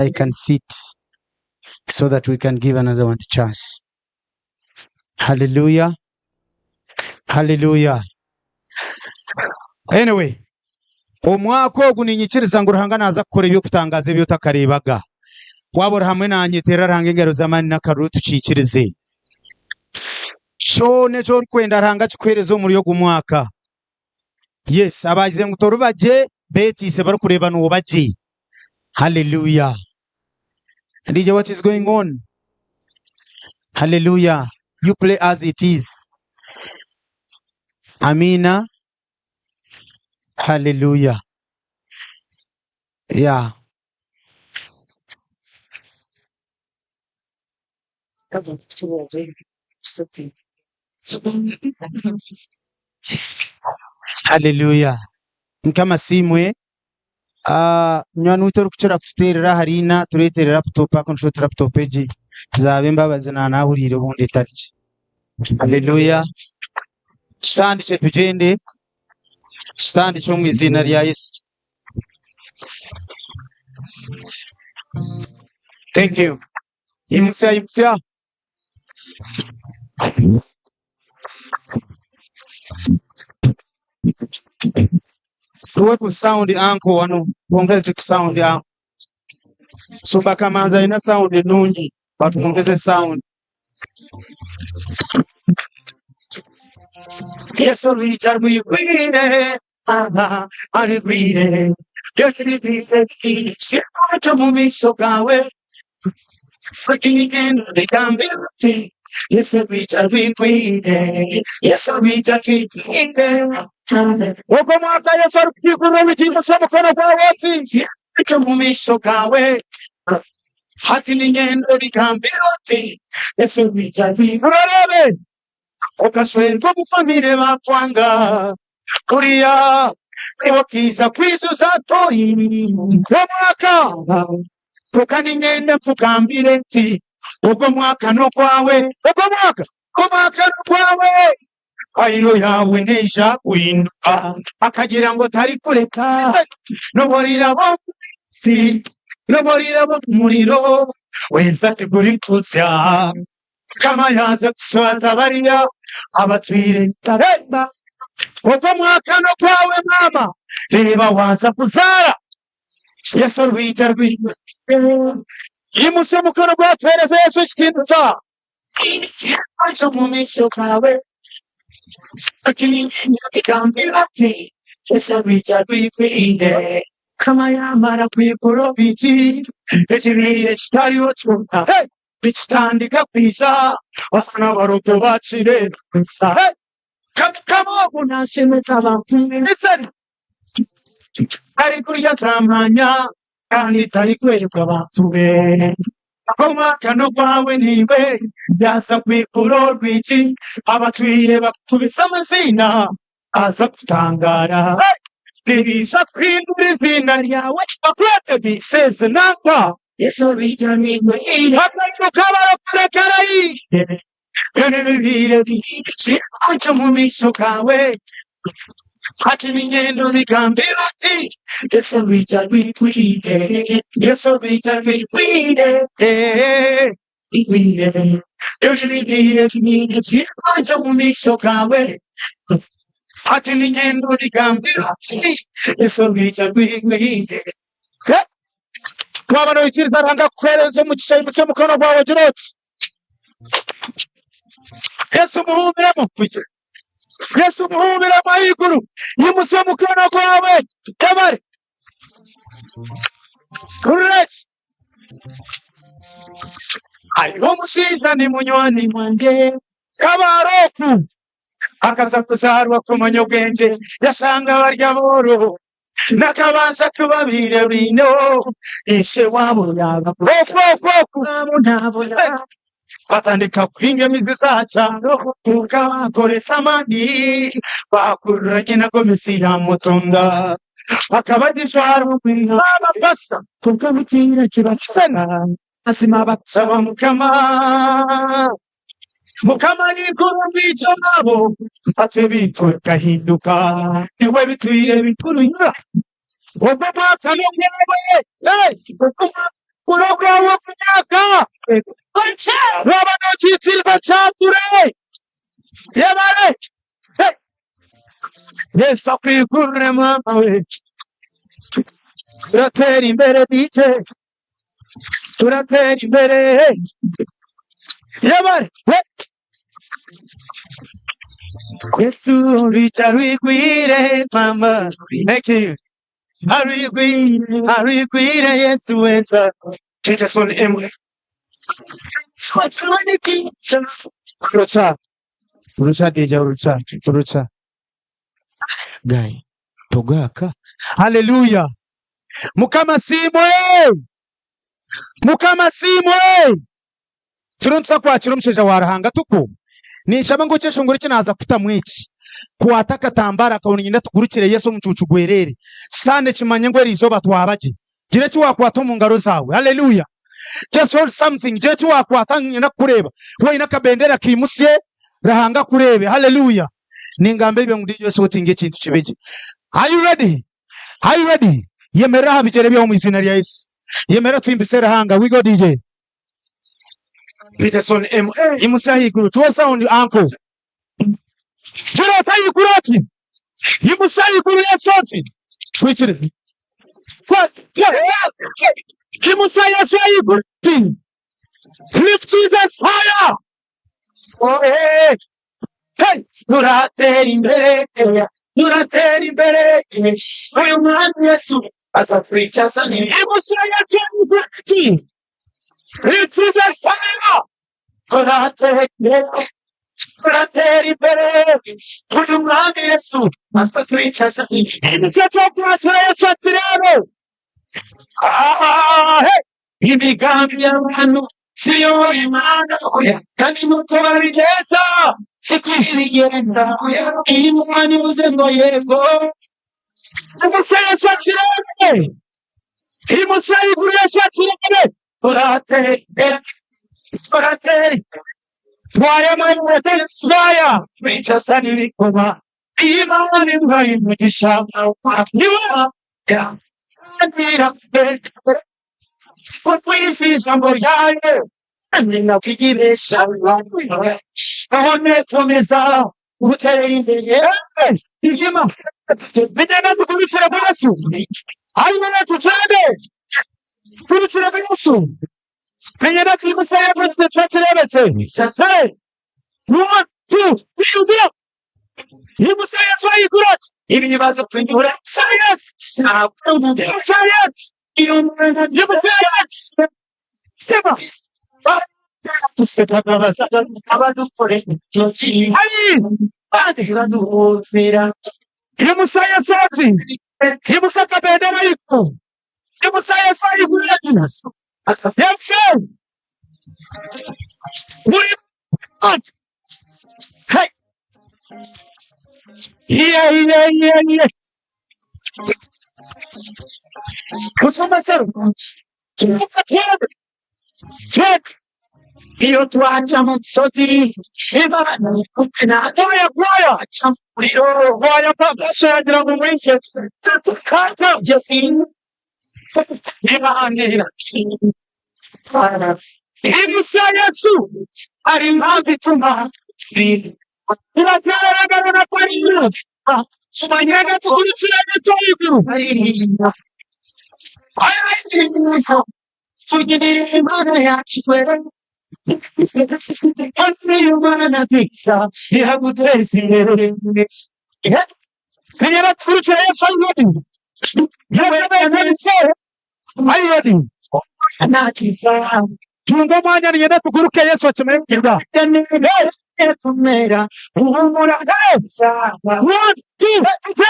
I can sit so that we can give another one chance. Hallelujah. Hallelujah. Anyway, omwaka ogu ninyikiriza ngo Ruhanga naza gukora ibyo kutangaza ibyo utakarebaga. Wabora hamwe nanye teraranga ingero z'amani n'akaruru tucikirize. Shone cyo kwenda Ruhanga cyukwerezo muri yo gumwaka. Yes, abagize ngo torubaje betise bari kureba no baje. Hallelujah. DJ, what is going on? Hallelujah. You play as it is. Amina. Hallelujah. Yeah. Hallelujah. Nkama simwe nywanu witoro kuchora kuterera harina tureterera laptop akonsho laptop eji zabe mbabaze na nahurire bundi tariki. Hallelujah. Stand che tugende. Stand cyo mu izina rya Yesu. Thank you. Imsia. Tuwe ku sound anko wano ongeze ku sound ya Suba Kamanza ina sound nungi but ongeze sound. Yes, Richard, we read it. I read it. You can be the shit to move so gawe. Freaking again, they can't be routine. Yes, Richard, we read it. Yes, Richard, we read it. Okomaka yes, you can read it. Some kind of what's to move so gawe. Hatting again, they can't be routine. Yes, Richard, we read it. Okaswelwa mufamile bakwanga kuria ewakiza kwizu za toyi omwaka tukani ngende tukambire nti ogwo mwaka nokwawe omwaka nokwawe ayiro yawe neja kuinduka akagira ngo tari kureka noborira bo muriro wenza teguri tutsa kama yaza kuswata bariya abatwire tareba ogwo mwaka no kwawe mama teba waza kuzara Yesu Richard imuse mukoro gwatwereza Yesu kitinza acho mumisho kawe akini ikambi ati Yesu Richard kwinde kama yamara kwikoro biti ekirire kitari otuka bichitandika kwisa wasana baroko bachire kwisa kama kunashemeza abantu nitsari ari kurya zamanya kandi tari kwereka abantu be omwaka no kwawe niwe yasa kwikuro rwiki abatwire bakubisa amazina aza kutangara Birisa kwindura izina ryawe bakwete biseze napa Yesu Richard niwe hakanuka barakurekerayi Bire acho mumisho kawe hati ningendo nigambira ati Yesu Richard wikwide Yesu Richard wikwide wikwide Yoshini bire acho mumisho kawe hati ningendo nigambira ati Yesu Richard wikwide Kwaba no ikiriza Ruhanga kwereza umugisha imutse mukono gwawe jiroti Yesu muhumira mupfike Yesu muhumira mayiguru yimutse mukono gwawe tabare Kurech Ayo musiza ni munywani mwange kabarofu akaza kuzarwa ku manyobwenge yasanga barya boro nakabanza kubabire bino ishe wabo yaba batandika kwingemizi zaca tukabakoresa amani bakururanye na komisi ya mutunga bakabadishwara mukwinza abafasa tukamutira kibasana asima baksaba mukama nikuru bicho nabo ate bitwe kahinduka niwe bitwire bikuru inza Obama kano nyewe Kurogwa kunyaka. Rabano chitil bachature. Yamare. Yes, api kurre mama. Turatera imbere dice. Turatera imbere. Yamare. Yesu richarigwire mama. Thank you. Arigwire Yesu esa. Jesus on emwe. Swatani pizza. Urucha deja urucha. Guy. Togaka. Hallelujah. Mukama simwe. Turunsa kwakira umusheja warahanga tuko. Nishaba ngo cyesho ngore kinaza kutamwiki. Kuataka tambara kauni nyina tugurukire Yesu mucucu gwerere. Sane kimanye ngo rizoba twabaje. Gire cyo wakwata mu ngaro zawe. Hallelujah. Just hold something. Gire cyo wakwata nyina kureba. We inakabendera kimusye rahanga kurebe. Hallelujah. Ningambe byo ngudi Yesu utinge kintu kibeje. Are you ready? Yemera habijere byo mu izina rya Yesu. Yemera twimbisera hanga. We go DJ. Peterson imusayi guru to sound uncle. Jira tayi kurati. Imusayi guru ya soti. Switch it. First, yes. Imusayi sayi guru. Lift Jesus higher. Oh hey. Hey, turatera imbere. Uyu mwana Yesu asa preacher sani. Imusayi sayi guru. Lift Jesus higher. Turatera imbere. Uyu mwana Yesu asa preacher sani. Imusayi kurasira Yesu atsirebe. Hey. Imigambi y'abantu siyo imana oya kandi mutobarigeza sikwirigenza oya imana ivuze ngo yego umusaya swakirebe imusayi kuriya swakirebe turatera twaya mwete swaya twica sani bikoma imana imbaye umugisha niwa ya ndira what we see somebody and then now kigibesha aone tomeza uteri igima bidena tukurikira Yesu ayibona tuchade tukurikira Yesu bidena tumusaya kwese twakirebese sase 1 2 3 Imusaya twayikurat ibibazo tunyura science Yes. Sema. Tu sepa basa abadu pore. Nochi. Ai. Ande gradu fera. Imusaya sati. Imusaka bedera iko. Imusaya sai gulatinas. Asa. Yefse. What? Hey. Yeah. Kusoma sero. Check. Io tuacha mozzosi. Shiva. Na goya. Champiro. Goya papa. Shadra mumense. Kaka. Jasin. Imanira. Imusaya su. Arimavi tuma. Turatara na parinho. Sumanyaga tukurikirana toyiguru. Ayayinisa. Tugirire Imana yacu twere. Ati Imana fisa. Iraguteza imbere. Kanyara tukurikirana Yesu ayirodi. Yabese. Ayirodi. Anakisa. Tungo mwanya nyenda tukuruke Yesu atumekirwa. Mera, umura desa. What? It's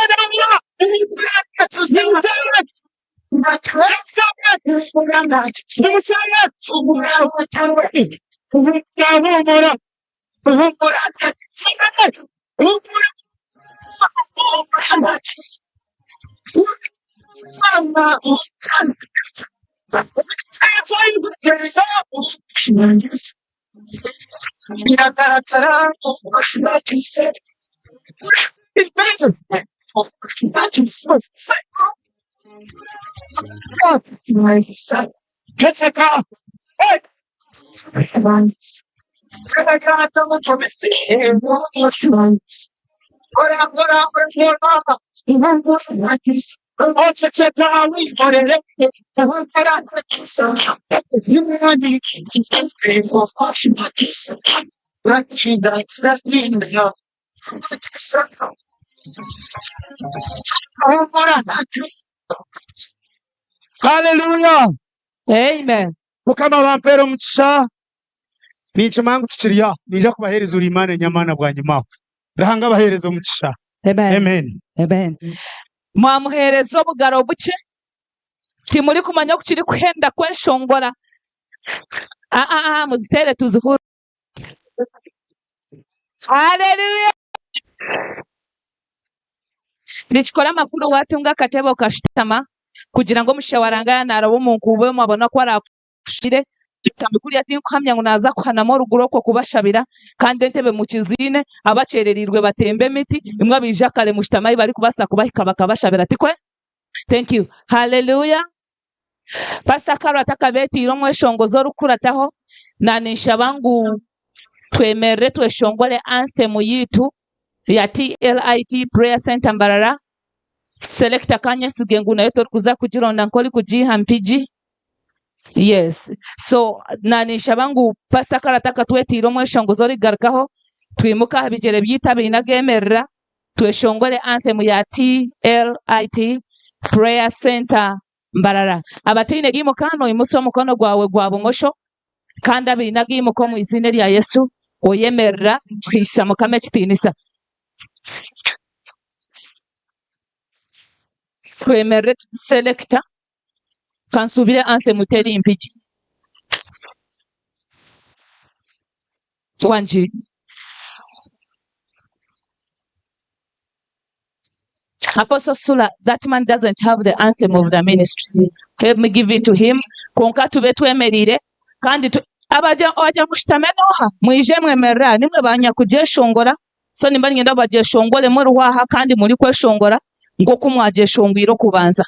better. Jessica. Hey. I got the promise. Hallelujah. Amen. Mukama bampera omugisha nikimangu tukirya nija kubahereza uri Imana nyamana bwa nyuma rahanga bahereza omugisha. Amen. Amen. Mwamuhereza obugaro buke timuri kumanya ko kiri kuhenda kweshongora. Muzitere tuzihura. Hallelujah. Nikikora amakuru watunga akatebo kashitama kugira ngo mushawaranga narabo munkube mabona ko arakushire tamikuri ati kuhamya ngo naza kuhanamo ruguroko kubashabira kandi entebe mu kizine abacererirwe batembe miti imwe abija kale mushitamayi bari kubasa kubahika bakabashabira ati kwe. Thank you. Hallelujah. Pastor Carol atakabeti iro mweshongozo rukurataho nanisha bangu twemere tweshongole anthem yitu ya TLIT Prayer Center Mbarara. Selecta kanya sigengu na yeto kuza kujironda nkoli kujiha mpiji. Yes. So nanisha bangu Pastor Carol ataka tweti iro mweshongozo rigarukaho twimuka habigere byitabe inagemerera tweshongole anthem ya TLIT Prayer Center Mbarara. Abatine gimo kano imuso mukono gwawe gwa bumosho kandi abina gimo ko mu izina lya Yesu oyemerera twisa mukame kitinisa. Twemerere selector kansubire anthem teri impiji. Wanji. Apostle Sula, that man doesn't have the anthem of the ministry. Help me give it to him. Konka tube twemerire kandi abaja mushtamenoha mwije mwemerera nimwe banya kujeshongora so nimba ngenda bajeshongole muri waha kandi muri kweshongora ngo kumwajeshongwiro kubanza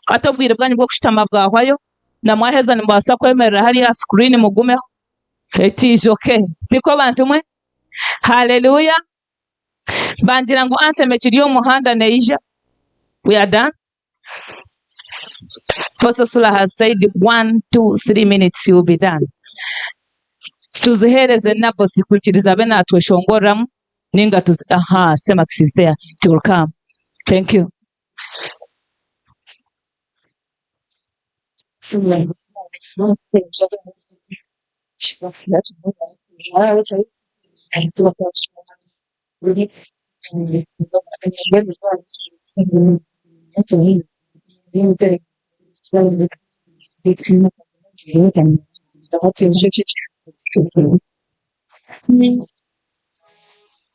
atobwire bwanyu bwo kushitama bwahwayo na mwaheza nimbasa kwemerera hari ya screen mugumeho. It is okay. Niko bantu mwe. Hallelujah. Banjira ngo anthem kiri omuhanda neija. We are done. Pastor Sula has said 1, 2, 3 minutes you will be done. Tuzihereze nabo sikwikiriza bena tweshongoramu ninga Semax is there. It will come. Thank you.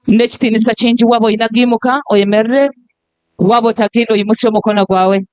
Nechitinisa chinji wabo inagimuka oyemerere wabo takiro yimusyo mukono gwawe.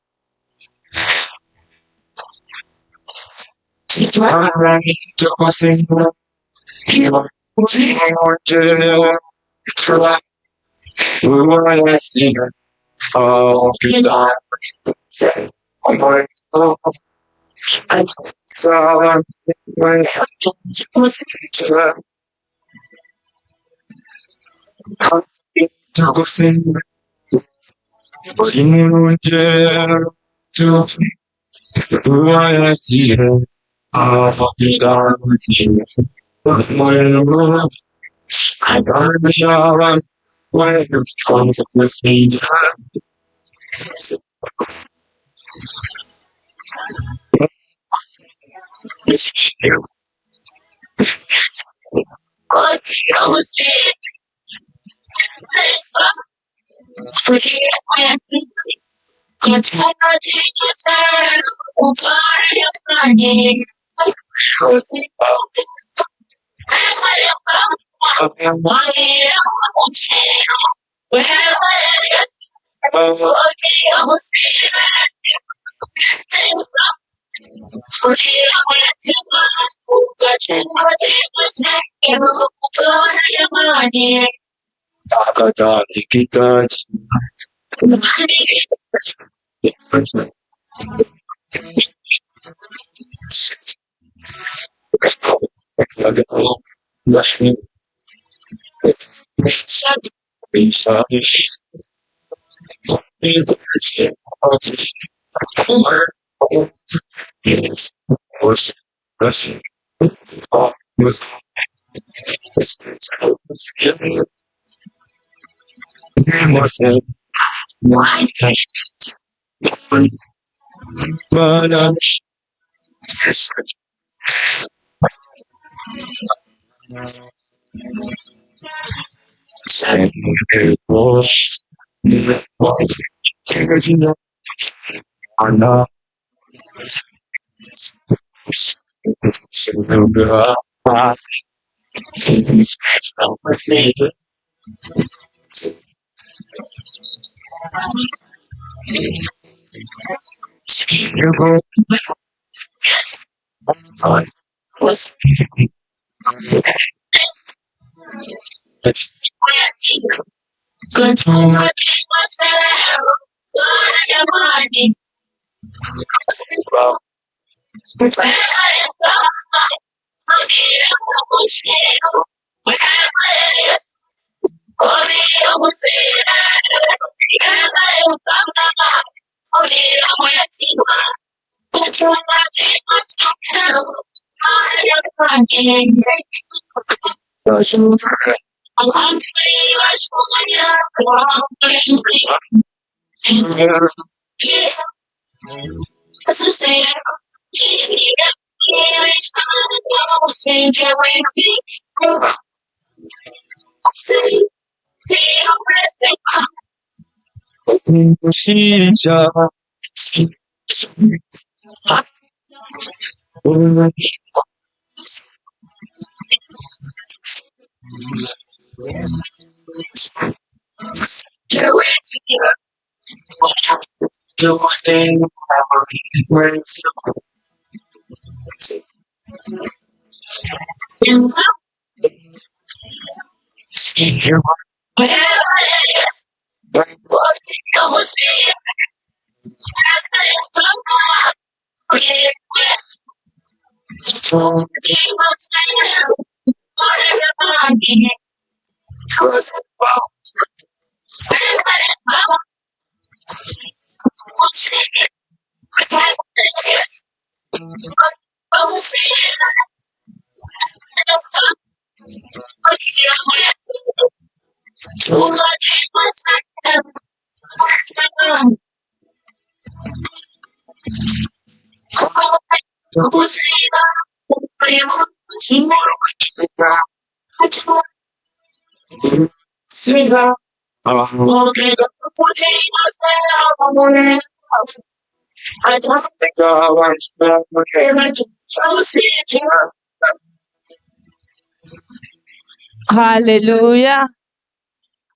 Hallelujah.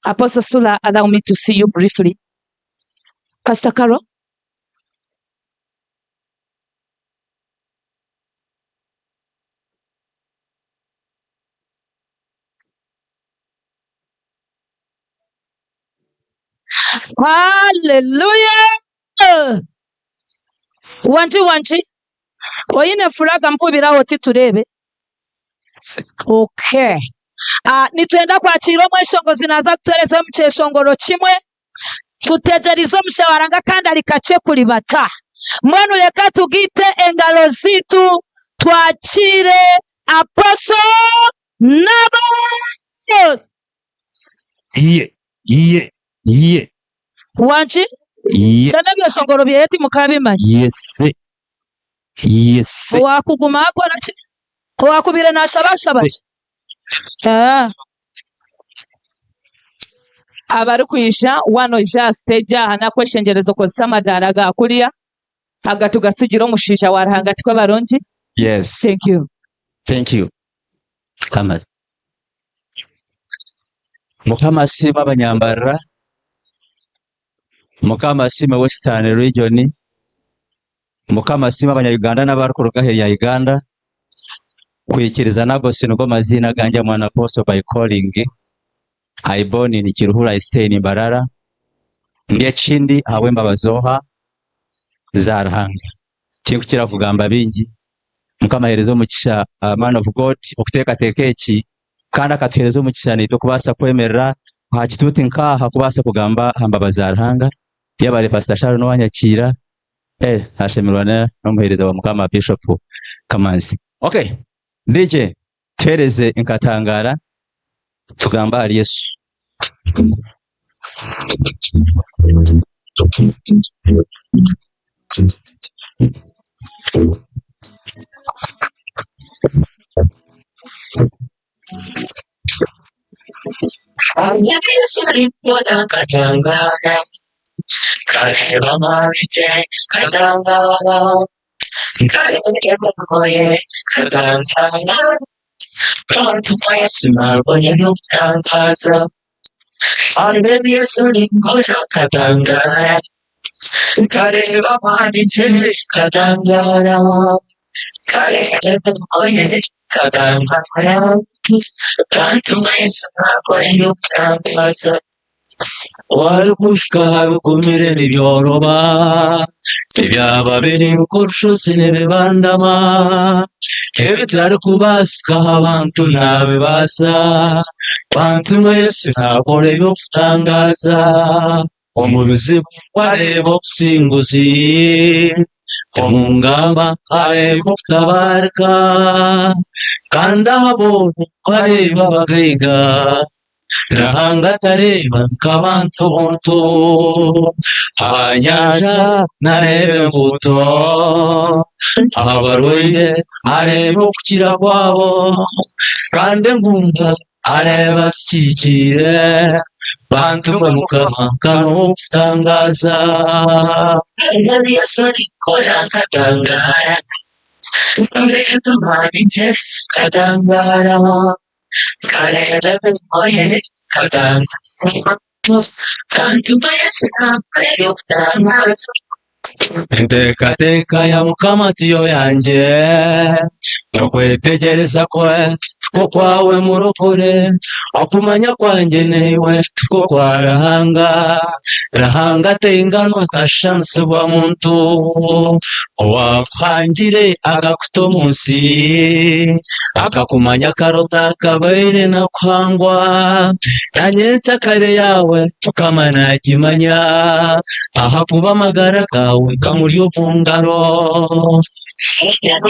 Apostle Sula, allow me to see you briefly. Pastor Carol. Hallelujah. Wanchi. Oyine furaga mpubiraho titurebe. Okay. Nitwenda kwakira omweshongozi naza kutereza mukyeshongoro kimwe tutegereze omushawaranga kandi alikache kuli bata mwenu leka tugite engalo zitu twakire Apostle Nabo. Iye. Wanchi? Yes. Shana byeshongoro byeti mukabimanyi. Yes. Wakuguma akora ki? Wakubire nashabasha. Abari kwisha wano stage hana kweshengerezo kozesa amadara gakulia agatugasigiro omushisha warahangati kw'abarongi. Yes. Thank you. Kamas. Mukama sima abanyambara. Mukama sima Western Region. Mukama sima abanyayuganda n'abarukuruka he ya Uganda. Kwikiriza nabo sinugo mazina ganja mwana Apostle by calling. I born in Kiruhura, I stay in Mbarara. Ndiye chindi awemba bazoha zarahanga. Tinkuchira kugamba bingi. Mukama ahereza omugisha man of God okuteekateeka eki kandi akatuhereza omugisha naitwe kubaasa kwemerera aha kituuti nk'aha kubaasa kugamba aha mbabazi za Ruhanga yabare Pastor Sharon owanyakiira ashemerwa n'omuheereza wa Mukama Bishop Kamanzi. Okay, DJ tuhereze nkatangara tugamba hari Yesu. Warukushka kumire nibyoroba ibyaba biri kurushusi nebibandama ebitari kubaska abantu nabibasa bantu mwese nakora ebyokutangaza omubizibu wareba okusinguzi omungamba areba okutabarika kandi abona bareba bagaiga Ruhanga tareba nk'abantu bonto ahanyanja nareba embuto abarwaire areba okukira kwabo kandi engumba areba zikikiire bantu mwe Mukama nkano okutangaza Enteekateeka ya Mukama tiyo yanje okwetegereza kwe tuko kwawe murokore okumanya kwanje newe tuko kwa Ruhanga tenganwa kashansibwa muntu owakuhangire agakuta omunsi akakumanya karota kabaire nakuhangwa nanyeta kare yawe Mukama nakimanya aha kuba amagara gawe kamuri obungaro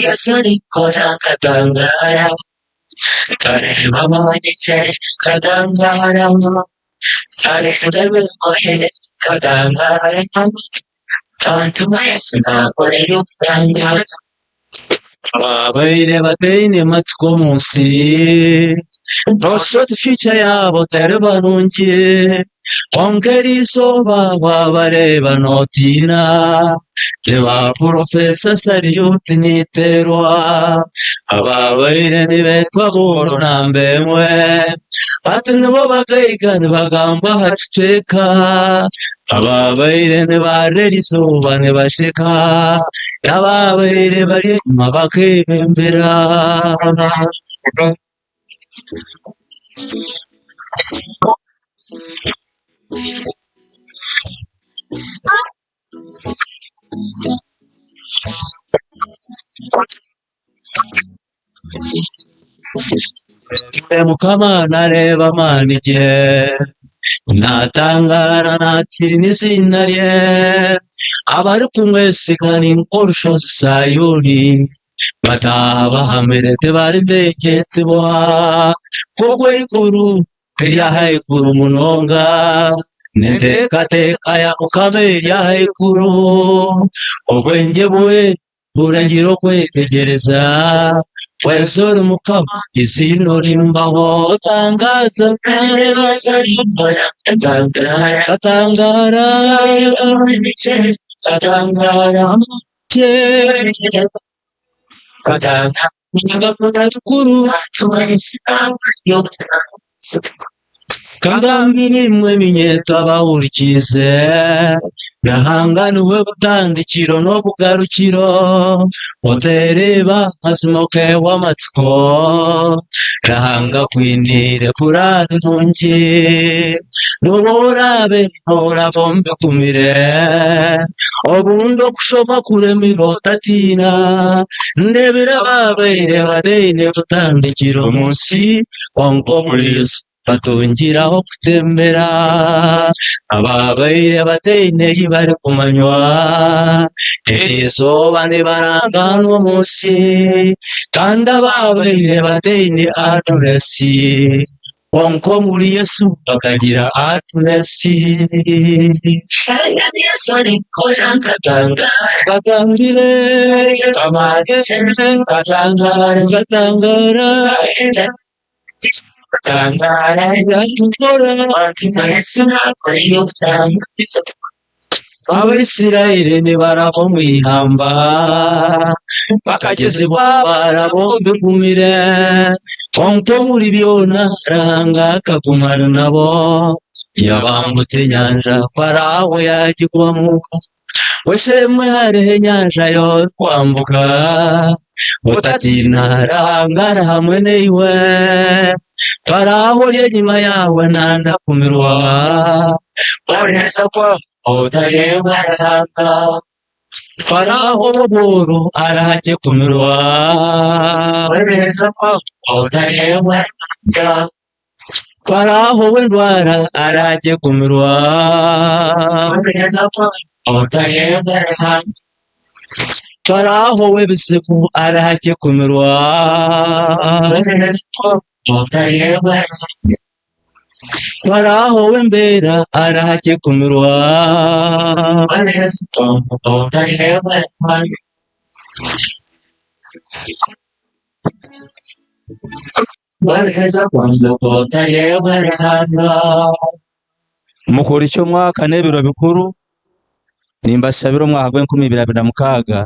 yasari kora katangara kareba mabanyike katangara kareba koye katangara tantu mwese nakore y'ukutangaza abaire bateine amatsiko munsi nosoti future yabo tari barungi ongeri izuba wabareba notina teba Profesa Sariyuti niterwa ababaire nibetwa boro nambemwe ati nibo bagaiga nibagamba hakiteka ababaire nibarera izuba nibasheka ababaire bari enyuma bakebembera Mukama nareba manije natangara nakira izina rye abari kumwesigana inkorushozi Sayuni batabahamerete bari ndegetse boha kogwe ikuru eryahaikuru munonga nenteekateeka ya Mukama eryahaikuru obwenge bwe burangira okwetegereza wezora Mukama izino limbaho tangaza katangara Kangambiri minyeto abawurikize nahanganiwe butandikiro no bugarukiro otereba asimoke w'amatsiko nahanga kwinire kurara ntungi nuburabe ntora bombe kumire obundo kushoka kuremiro tatina ndebera babaire badeine butandikiro munsi onko mulizo batongeraho kutembera ababaire bateineri bari kumanywa izuba nibaranganwa munsi kandi ababaire bateine adresi onko muri Yesu bakagira adresi batangire batangara Abisirayeli nibarava mwihamba bakageze barabombe kumire onko muri byona ranga kagumana nabo yabambutse nyanja Farawo yagigwamuka wese mware nyanja yo kwambuka utatina rangara hamwe neiwe Farawo nyuma yawe nanda kumirwa Barnesa kwa otayewa ranga Farawo boro araje kumirwa Barnesa kwa otayewa ranga Farawo wendwara araje kumirwa Barnesa kwa otayewa ranga Farawo webiseku araje kumirwa Barnesa kwa otayewa ranga Farawo wembera araje kumirwa otayewa ranga Barnesa kwa otayewa ranga mukora icyo mwaka n'ibiro bikuru nimbasabira umwaka w'2026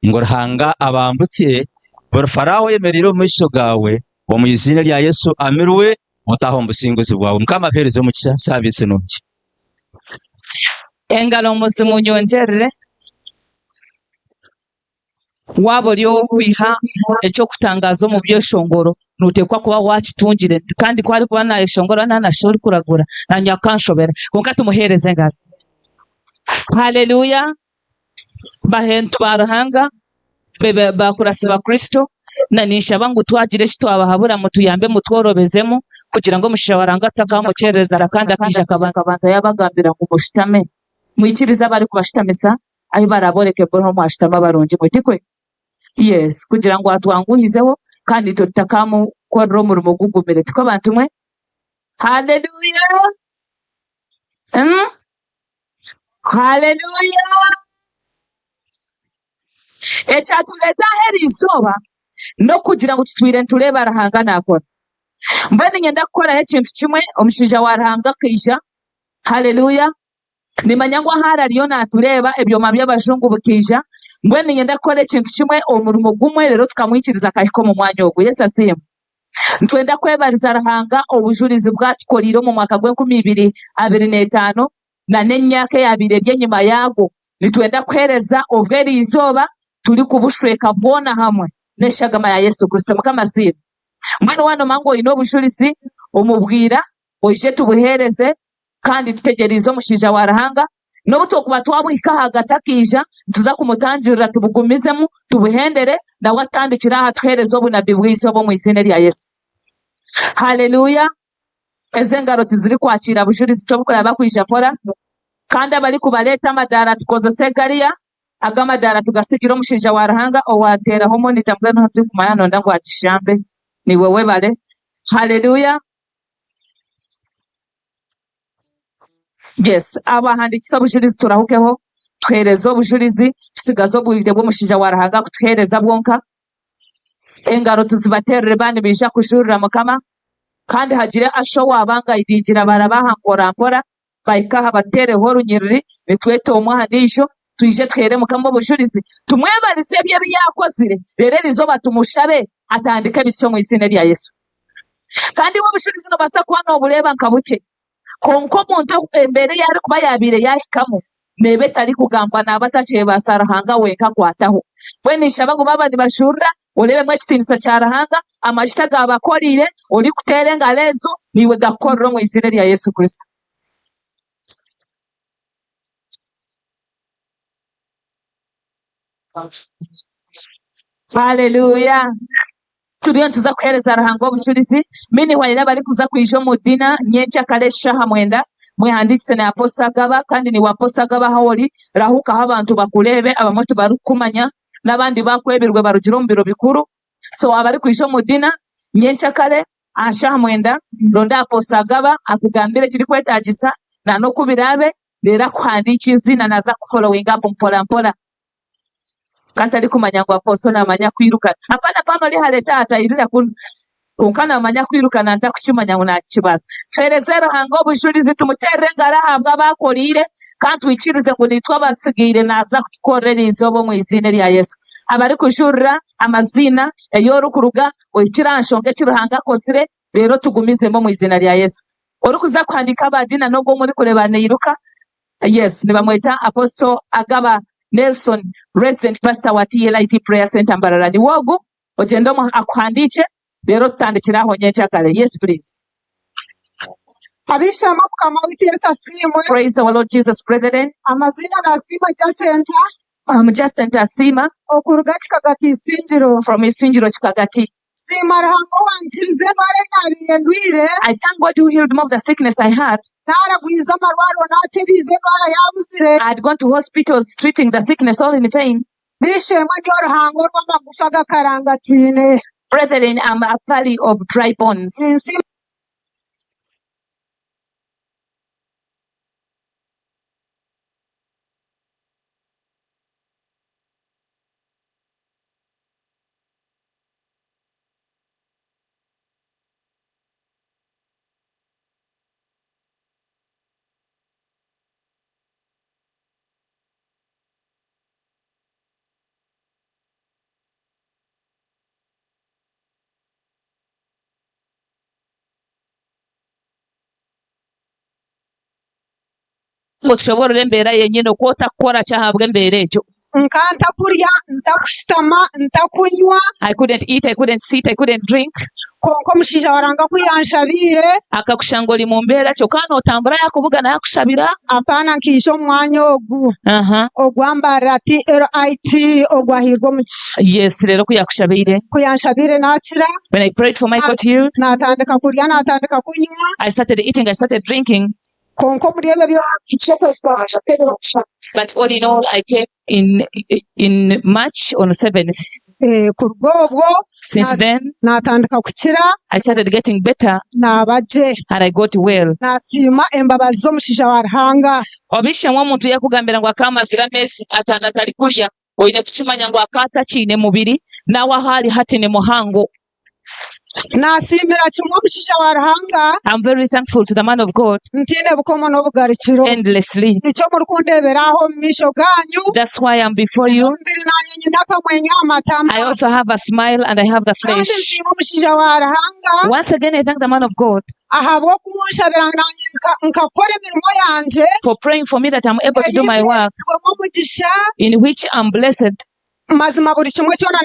ngo rahanga abambutse bor Farawo yemeriro mwisho gawe wo mu izina rya Yesu amirwe utaho mbusinguzi bwawe mukamaperezo mukisha service nonje engalo muzimu nyongerere wabo lyo kwiha ekyo kutangaza mu byoshongoro nutekwa kuba wakitungire kandi kwari kuba nayo shongoro nanashori kuragura nanya kanshobera konka tumuhereze ngalo haleluya bahentu barahanga bebe bakurasiba Kristo nanisha bangu twagire shito abahabura mutuyambe mutworobezemo kugira ngo mushawaranga atakamukereza rakanda kisha kabanza yabagambira ngo mushitame mwikiriza bari kubashitamisa ayi baraboreke boro mwashitama baronje mutikwe yes kugira ngo atwanguhizeho kandi tutakamu korro mu rumugugumire tiko abantu mwe haleluya haleluya ecyatuleta heri izuba no kugira ngo tutwire tureba arahanga nakora mbone ngenda gukora ikintu kimwe omushija warahanga kija haleluya nimanya ngo harariyo natureba ebyoma by'abajungu bukija mbone ngenda gukora ikintu kimwe omurimo gumwe rero tukamwikiriza kahiko mu mwanya ogwo Yesu asimu ntwenda kwebariza arahanga obujurizi bwatukoliro mu mwaka gwe 2025 na n'emyaka yabire nyuma yago nitwenda kwereza overi izoba turi kubushweka bona hamwe neshagama ya Yesu Kristo mukamasira mwana wano mango ino bushurisi umubwira oje tubuhereze kandi tutegereza omushija warahanga no butokuba twabwika hagatakija tuza kumutangirira tubugumizemu tubuhendere na watandikira hatwereza obunabi bw'isi obo mu izina rya Yesu haleluya ezengaro tiziri kwakira bushurisi tobukora bakwija pora kandi abali kubaleta amadara tukoza segariya agamadara tugasikira omushija warahanga owatera homo nitambwe no tukumanya nonda ngo agishambe ni wewe bale haleluya yes abahandikisa obujurizi turahukeho twereza obujurizi tusigaza obwire bw'omushija warahanga kutwereza bwonka engaro tuzibaterere bandi bija kujurira mukama kandi hagire asho wabanga idingira barabaha mpora baikaha batereho orunyiriri nitwete omwahandisho twije twere mukama obujurizi tumwebarize ebyo byakozire rero rizoba tumushabe atandika bisyo mu izina rya Yesu kandi wo obujurizi no basa kuba no buleba nkabuke konka omuntu embeera eyali kuba yabiire yahikamu nebe tari kugamba naaba takyebasa Ruhanga wenka kwataho bwenu nshaba ngu baba nibajurra orebemu ekitiinisa kya Ruhanga amajuta gabakorire oli kuteera engaro ezo niwe gakukorera omu izina rya Yesu Kristo. Haleluya. Turiyo ntuza kuhereza Ruhanga obujulizi miniwalira bari kuza kwija omu dina nyenkya kare shaha 9 mwehandikise na Apostle Agaba kandi ni Apostle Agaba hawoli rahuka abantu bakurebe abamwe tubarukumanya n'abandi bakwebirwe barugira omu biro bikuru so abari kwija omu dina nyenkya kare ashaha 9 ronda Apostle Agaba akugambire kiri kwetagisa na nokubirabe rero akuhandika izina naza kufollowing up mpora mpora kandi ari kumanya ngo Apostle namanya kwiruka apana pano ali haleta atayirira kunkana amanya kwiruka nanta kukimanya ngo nakibaza twereze Ruhanga obujulizi tumuterere ngara habwa bakorire kandi twikirize ngo nitwa basigire naza kutukorera izobo mu izina rya Yesu abari kujurira amazina eyorukuruga oyikiranshonge kiruhanga kozire rero tugumizemo mu izina rya Yesu ori kuza kwandika abadina nogo muri kurebana yiruka yes nibamweta Apostle Agaba Nelson, Resident Pastor wa TLIT Prayer Center Mbarara wogu ogenda mu akuhandike rero tutandikiraho nyenkya kare. Yes please. Abishama kama witesa simwe. Praise our Lord Jesus brethren. Amazina na sima ja center. Ja center sima okuruga kikagati Isinjiro. From Isinjiro kikagati. Sima Ruhanga wanjirize bare nariye ndwire. I thank God who healed me of the sickness I had. Naragwiza amarwaro natebize bara yabuzire. I had gone to hospitals treating the sickness all in vain. Bishema ryo Ruhanga rw'amagufa gakarangatine. Brethren, I'm a valley of dry bones. Ngo tushobora embeera yenyine kwota kukora cyahabwa embeera ekyo nkanta kurya ntakushitama ntakunywa I couldn't eat, I couldn't sit, I couldn't drink konko mushija waranga kuyanshabire akakushanga oli mu mbeera kyokka n'otambura yakubugana yakushabira apana nkisha omwanya ogu ogwambara TLIT ogwahirwa omugisha yes rero kuyakushabire kuyanshabire nakira when I prayed for my God healed natandika kurya natandika kunywa I started eating, I started drinking konko muri ebyo but all in all I came in March on 7th. Kurgobwo Since then natandika kukira I started getting better nabaje and I got well. nasima embabazi z'omushija wa Ruhanga Obishemwe omuntu yakugambira ngo akamazira mesi atanda tali kulya oyine kukimanya ngo akata kine mubiri nawe ahali hatine muhango. nasimira kimwe omushija wa Ruhanga. I'm very thankful to the man of God ntine bukomo n'obugarikiro endlessly. nicyo muri kundeberaho mu misho ganyu. That's why I'm before you. mbiri nanye nyina akamwenyu amatama I also have a smile and I have the kandi flesh. nshima omushija wa Ruhanga Once again I thank the man of God ahabwo kunshabira nanye nkakora emirimo yanje for praying for me that I'm able to do my work omugisha in which I'm blessed. mazima buri kimwe cyona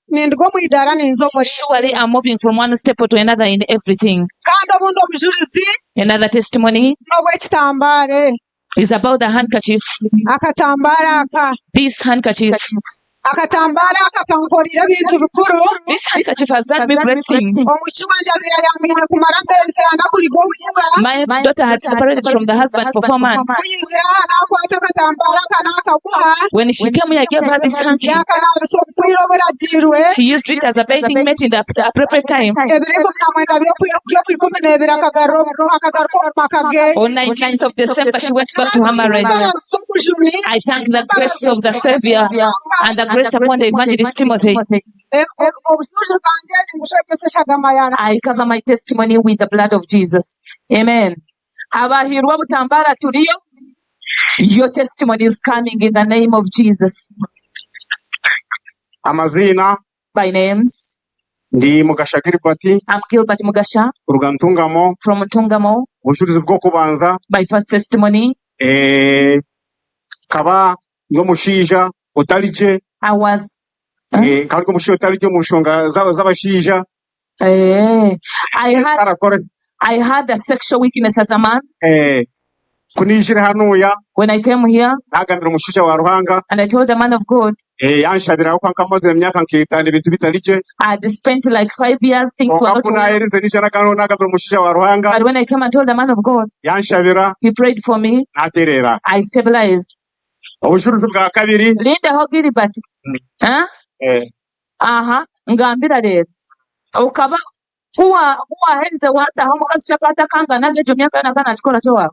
nindigo mu idara ninzomori. Surely I'm moving from one step to another in everything. kandi obundi obujulizi Another testimony n'obw'ekitambare is about the handkerchief. akatambara aka This handkerchief. akatambara aka kankorera ebintu bikuru. This handkerchief has done me great things. omuki wanje abira yambine kumara amezi ana kuliga owiwe. My daughter had separated from the husband for 4 months. kuyizira nakwata akatambara aka nakaguha When she came here, I gave her this handkerchief. yakanabisa obuswire oburagiirwe. She used it as a bathing mat in the appropriate time. ebiri 19 by'okwikumi akagaruka makage. On 19th of December, she went back to her marriage. I thank the grace of the Savior and the grace upon the evangelist Timothy. obusuuzi bwanje ningushokeseshaga amayara. I cover my testimony with the blood of Jesus. Amen. Abahirwa butambara tuliyo. Your testimony is coming in the name of Jesus. Amazina By names. Ndi Mugasha Gilbert I'm Gilbert Mugasha kuruga Ntungamo from Ntungamo. ubucuruzi bwo kubanza My first testimony, kaba ngo mushija utalije I was kaba ngo mushija utalije mu nshonga z'abashija I had a sexual weakness as a man. kunijire hanuya When I came here nagambira umushija wa Ruhanga and I told the man of God, yanshabira ko nkamaze imyaka nkitana ibintu bitalije I had spent like 5 years, things were not well. naerize nijana kano nagambira umushija wa Ruhanga, But when I came and told the man of God, yanshabira he prayed for me, naterera. I stabilized. Ubucuruzi bwa kabiri Linda ho Gilbert. Ngambira rero ukaba kuwahereze wataho mukazi cyakata kangana gejo myaka nakana chikora cyo wawe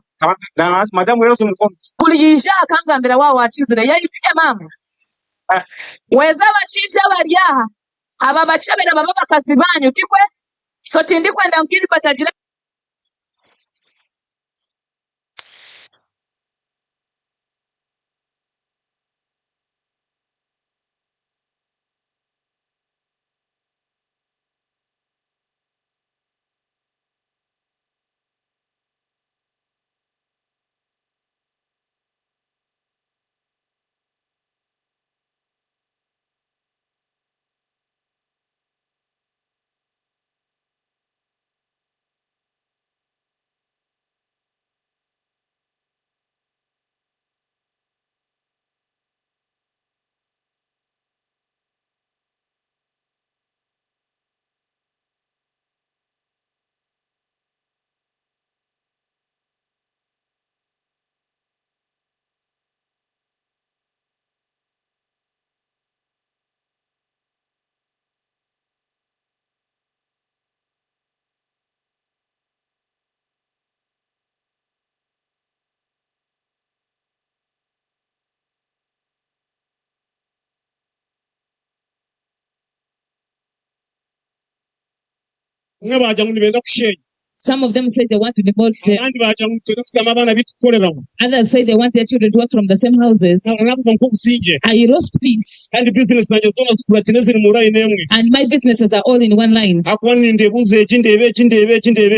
madamu rero sumukono kuliyija akangambira wa wachizire yayisiye mama weza abashinja baryaha aba bacabera baba bakazi banyu tikwe so tindi kwenda ngiri batagira mwe bajya ngo nibenda kushenya. Some of them say they want to demolish them. Abandi bajya ngo tufite abana bitukoreraho. Others say they want their children to work from the same houses. Nabwo ngo kusinje. I lost peace. Kandi business nanjye zona tukuratine ziri muri ine imwe. And my businesses are all in one line. Akwani ndebuze kindebe.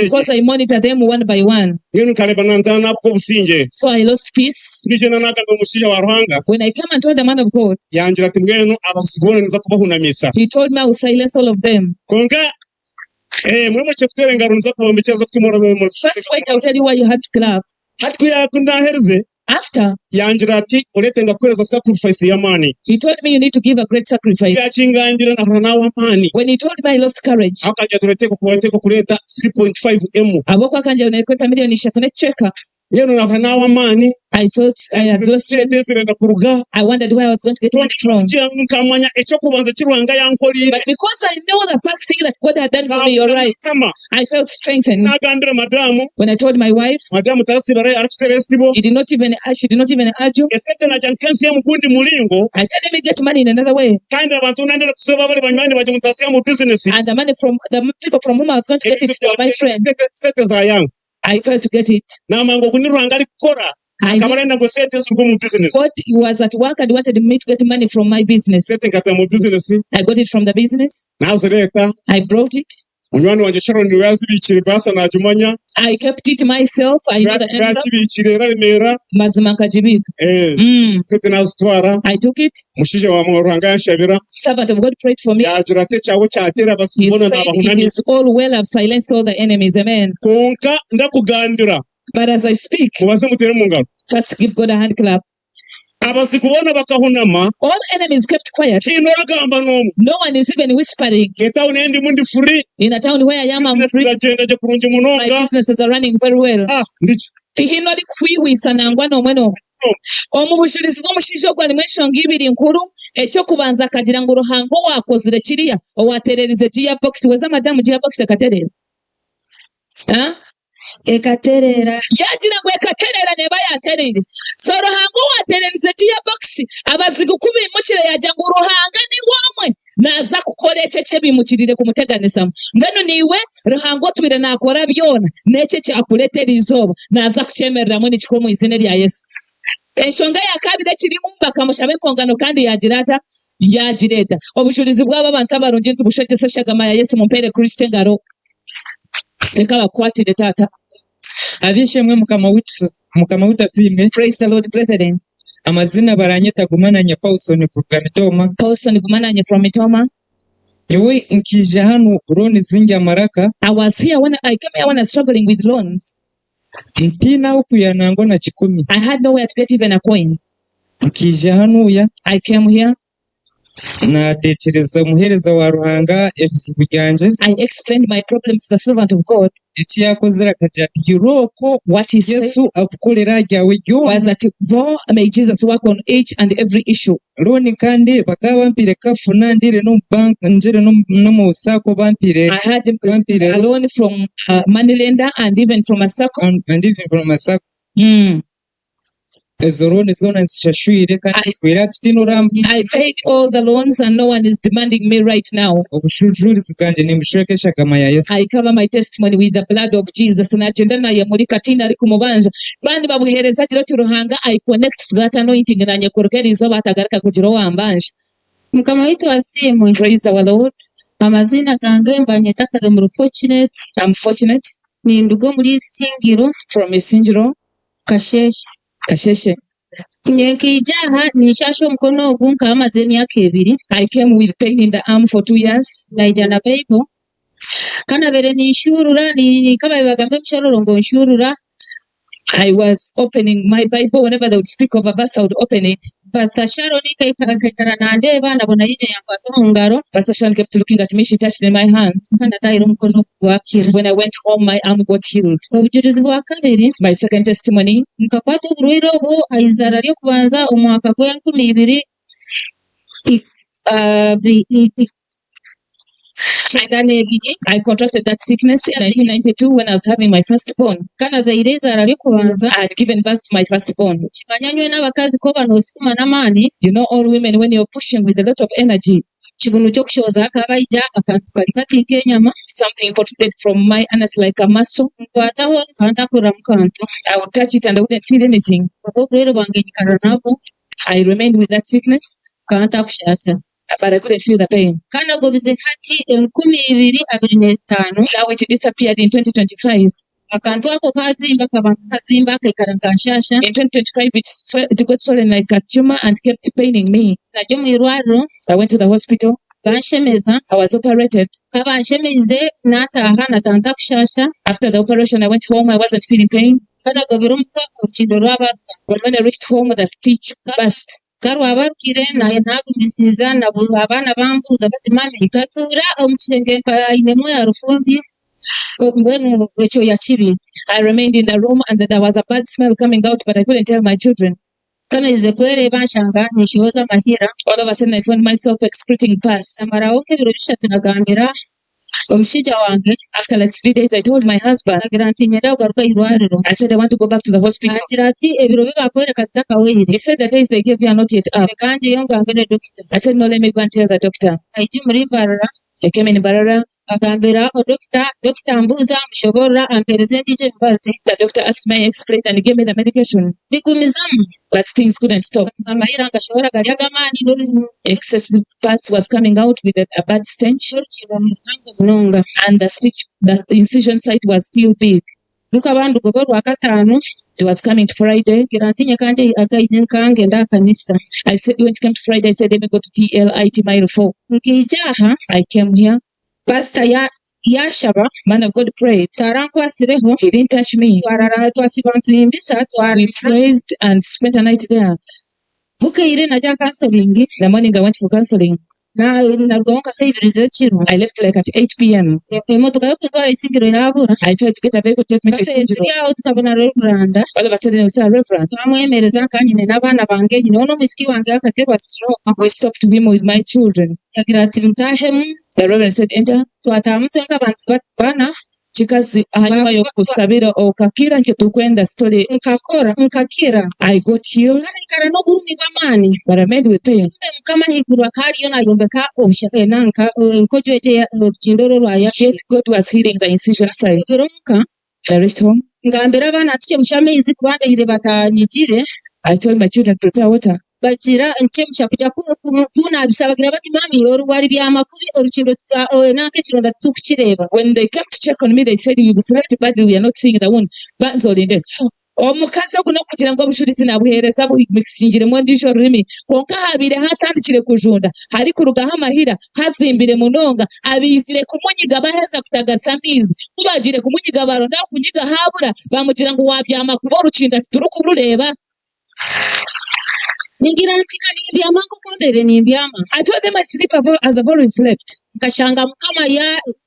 Because I monitor them one by one. Ngene kareba nantana nabwo businje. So I lost peace. Nije nanagambe umushija wa Ruhanga. When I came and told the man of God, yangira ati mwenu abasigone niza kubahunamisa. he told me I will silence all of them. Konga mwe cheftere ngaro niza kubambichaza kutimora mu. First wait, I'll tell you why you had to clap. Hatku yakunda herze. After, yangira ati urete ngakoreza sacrifice ya mani. he told me you need to give a great sacrifice. Yakingangira na wa mani. When he told me I lost courage, akajya tureteko kuwateko kureta 3.5 M. aboko akanje unakweta milioni 3 necheka. Yeno na wa mani. I felt I had lost strength. I wondered where I was going to get money from. But because I know the past thing that God had done for me, you're right, I felt strengthened. When I told my wife, she did not even argue. I said, let me get money in another way. And the money from the people from whom I was going to get it from my friend, I failed to get it. God was at work and wanted me to get money from my business. I got it from the business. I brought it. I kept it myself. I know the envelope. I took it. Servant of God prayed for me. It is all well. I've silenced all the enemies. Amen. But as I speak, first give God a hand clap. All enemies kept quiet. No one is even whispering. In a town where I am, I'm free. My businesses are running very well. Omubushirizi bw'omushiija ogwali mweshonga ibiri nkuru ekyokubanza akagira ngu Ruhango wakozire kiriya owatererize gearbox weza madamu gearbox ekaterera ekaterera yagira ngo ekaterera neba yaterere so Ruhango watererize gearbox abazigu kubimukire yajya ngo Ruhanga ni womwe naza kukora ekye bimukirire kumuteganisamo mbeno niwe Ruhango tubire nakora byona neke cyakuletera izoba naza kucemereramo n'ikikomo izina rya Yesu. Enshonga ya kabiri kiri mumba kamushabe kongano kandi yagira ata yagireeta obujulizi bw'abo abantu abarungi nitubushokesa eshagama ya Yesu mumpere Kristo engaro reka bakwatire taata. abishemwe mukama witasiimwe. Praise the Lord brethren. Amazina baranyeta Gumananya Paulson kuva Mitoma. Paulson Gumananya from Mitoma. Yewe nkije hano loan zingi amaraka. I was here when I came here when I was struggling with loans. Ntina huku ya nango na chikumi. I had nowhere to get even a coin. Nkije hano ya. I came here. Na tekereza muhereza wa Ruhanga ebizibu byanje. I explained my problems to the servant of God. Iki yakozera kati yiroko what he said Yesu akukolera ajyawe was that go may Jesus work on each and every issue. Loan kandi bakaba bampire kafuna ndire no bank njere no mu sako bampire. I had a loan from money lender and even from a circle. And even from a circle. I paid all the loans and no one is demanding me right now. I cover my testimony with the blood of Jesus. And I connect to that anointing. Mukama witu asiimwe. Praise our Lord. Amazina gange mbanyetakaga mu Fortunate. I'm fortunate. Ni ndugo muri Singiro. From Isingiro. Kasheshe. Nyenkijaha nishasho mkono ogu nkamaze emyaka 2. I came with pain in the arm for 2 years. Naijana Bible. Kana bere nishurura ni kaba bagambe mshororo ngo nshurura. I was opening my Bible whenever they would speak of a verse, I would open it. Pastor Sharon kaikara nandeba nabona yije yamfata ngaro. Pastor Sharon kept looking at me, she touched in my hand. Kana tairo mkono gwakira. When I went home, my arm got healed. Obujulizi bwa kabiri. My second testimony. Nkakwata uburuiro obu aizara ryo kubanza omwaka gwa 2022 I contracted that sickness in 1992 when I was having my firstborn. Kana zaireza ryo kubanza I had given birth to my firstborn. Chimanyanywe n'abakazi ko banosukuma n'amani. You know all women when you're pushing with a lot of energy. Chibunu cyo kushoza akabaija akantu kali katinke nyama. Something protected from my anus like a muscle. Nkwataho kanta kura mkantu. I would touch it and I wouldn't feel anything. Oburuiro bwange nyikara nabo. I remained with that sickness. Kanta kushasha. But I couldn't feel the pain. Kana gobize hati 2025. Now it disappeared in 2025. Akantu ako kazimba kazimba kaikara kanshasha. In 2025 it got swollen like a tumor and kept paining me. Najo mwirwaro. I went to the hospital. Banshemeza. I was operated. Kabanshemeze nataha natanta kushasha. After the operation I went home, I wasn't feeling pain. Kana gobirumka urukindo rwabaruka. But when I reached home the stitch burst. Karwabarukire naye ntagumisiza nabo abana bambuza bati mami ikatura omuchenge painemu ya rufumbi ngwenu echo ya chibi. I remained in the room and there was a bad smell coming out but I couldn't tell my children. Kana ize kwere bashanga nishoza mahira. All of a sudden I found myself excreting pus. Amaraoke biro bishatu nagambira omushija wange. After like 3 days I told my husband. I said I want to go back to the hospital. He said the days they gave you are not yet up. I said no, let me go and tell the doctor. I came in Barara. The doctor asked me, I explained, and he gave me the medication. But things couldn't stop. Excessive pus was coming out with a bad stench. And the incision site was still big. It was coming to Friday. I said, when it came to Friday, I said, let me go to TLIT Mile 4. I came here. Pastor Yashaba, man of God, prayed. He didn't touch me. We praised and spent a night there. The morning I went for counseling. I left like at 8 p.m. I tried to get a vehicle to take me to Isingiro. All of a sudden we saw a reverend. We stopped him with my children. The reverend said, enter. Chikazi hanyuma yo kusabira okakira nke tukwenda story nkakira I got healed kana no burumi bw'amani but I made with pain. Mukama higurwa kari yo nayombeka obushaka nanka enkojo ete urukindoro rwaya. Yet God was healing the incision side. I reached home. Ngambira abana atiche mushameizi kubandahire batanyigire. I told my children prepare water. bagira nchemusha kujya kunabisabagira bati mami wari byamakubi urukindo nanke kironda tukireba. When they came to check on me, they said, "You slept badly. We are not seeing the wound." Banzolinde. Omukazi okuno kugira ngo obushurizi nabuhereza buhimikisingiremu endisho rurimi konka habire hatandikire kujunda hari kurugaho amahira hazimbire munonga abizire kumunyiga baheza kutagasa mbizi kubagire kumunyiga baronda kunyiga habura bamugira ngo wabyama kuba urukinda turukurureba. Ningira ntika nimbyama kukombere nimbyama. I told them I sleep as I've always slept. Kashanga mukama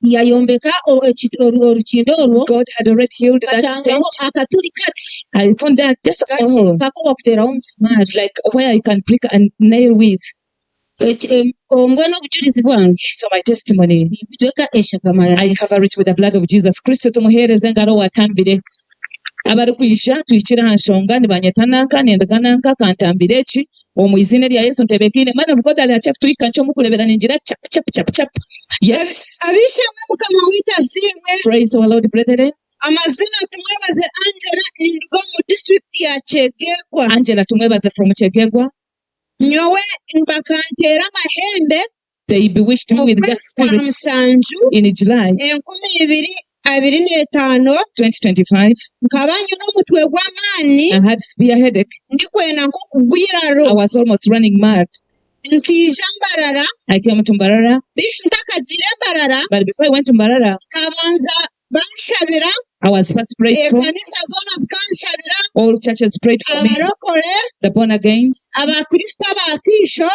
yayombeka urukindo orwo. God had already healed that Kashanga stage. akaturi kati. I found that just a small hole, Kako bakuteraho umusumari. like where I can prick a nail with. Mbwenu obujulizi bwange So my testimony, kujweka eshagama ya I Yesu. cover it with the blood of Jesus Christ. Tumuhereze ngaro watambire. Abari kwisha tuyikira hanshonga nibanyetananka nendagananka kantambire eki omu izina lya Yesu ntebekine. Man of God ali achafu tuyika ncho mukulebera ningira chap chap chap chap. Yes. abishimwe mukama wita simwe Praise our Lord, brethren. amazina tumwebaze Angela indwa mu district ya Chegegwa Angela tumwebaze from Chegegwa. nyowe mbakantera amahembe They bewitched me with their Kwa spirits musanju in July 2025 2025. nkabanye n'omutwe gw'amaani I had severe headache. ndikwenda nko kugwiraro I was almost running mad. nkija mbarara I came to Mbarara, bishu ntakagire mbarara but before I went to Mbarara, kabanza banshabira I was first prayed for. ekanisa zoona zikanshabira All churches prayed for me. abarokole The born agains, abakristo abakiisho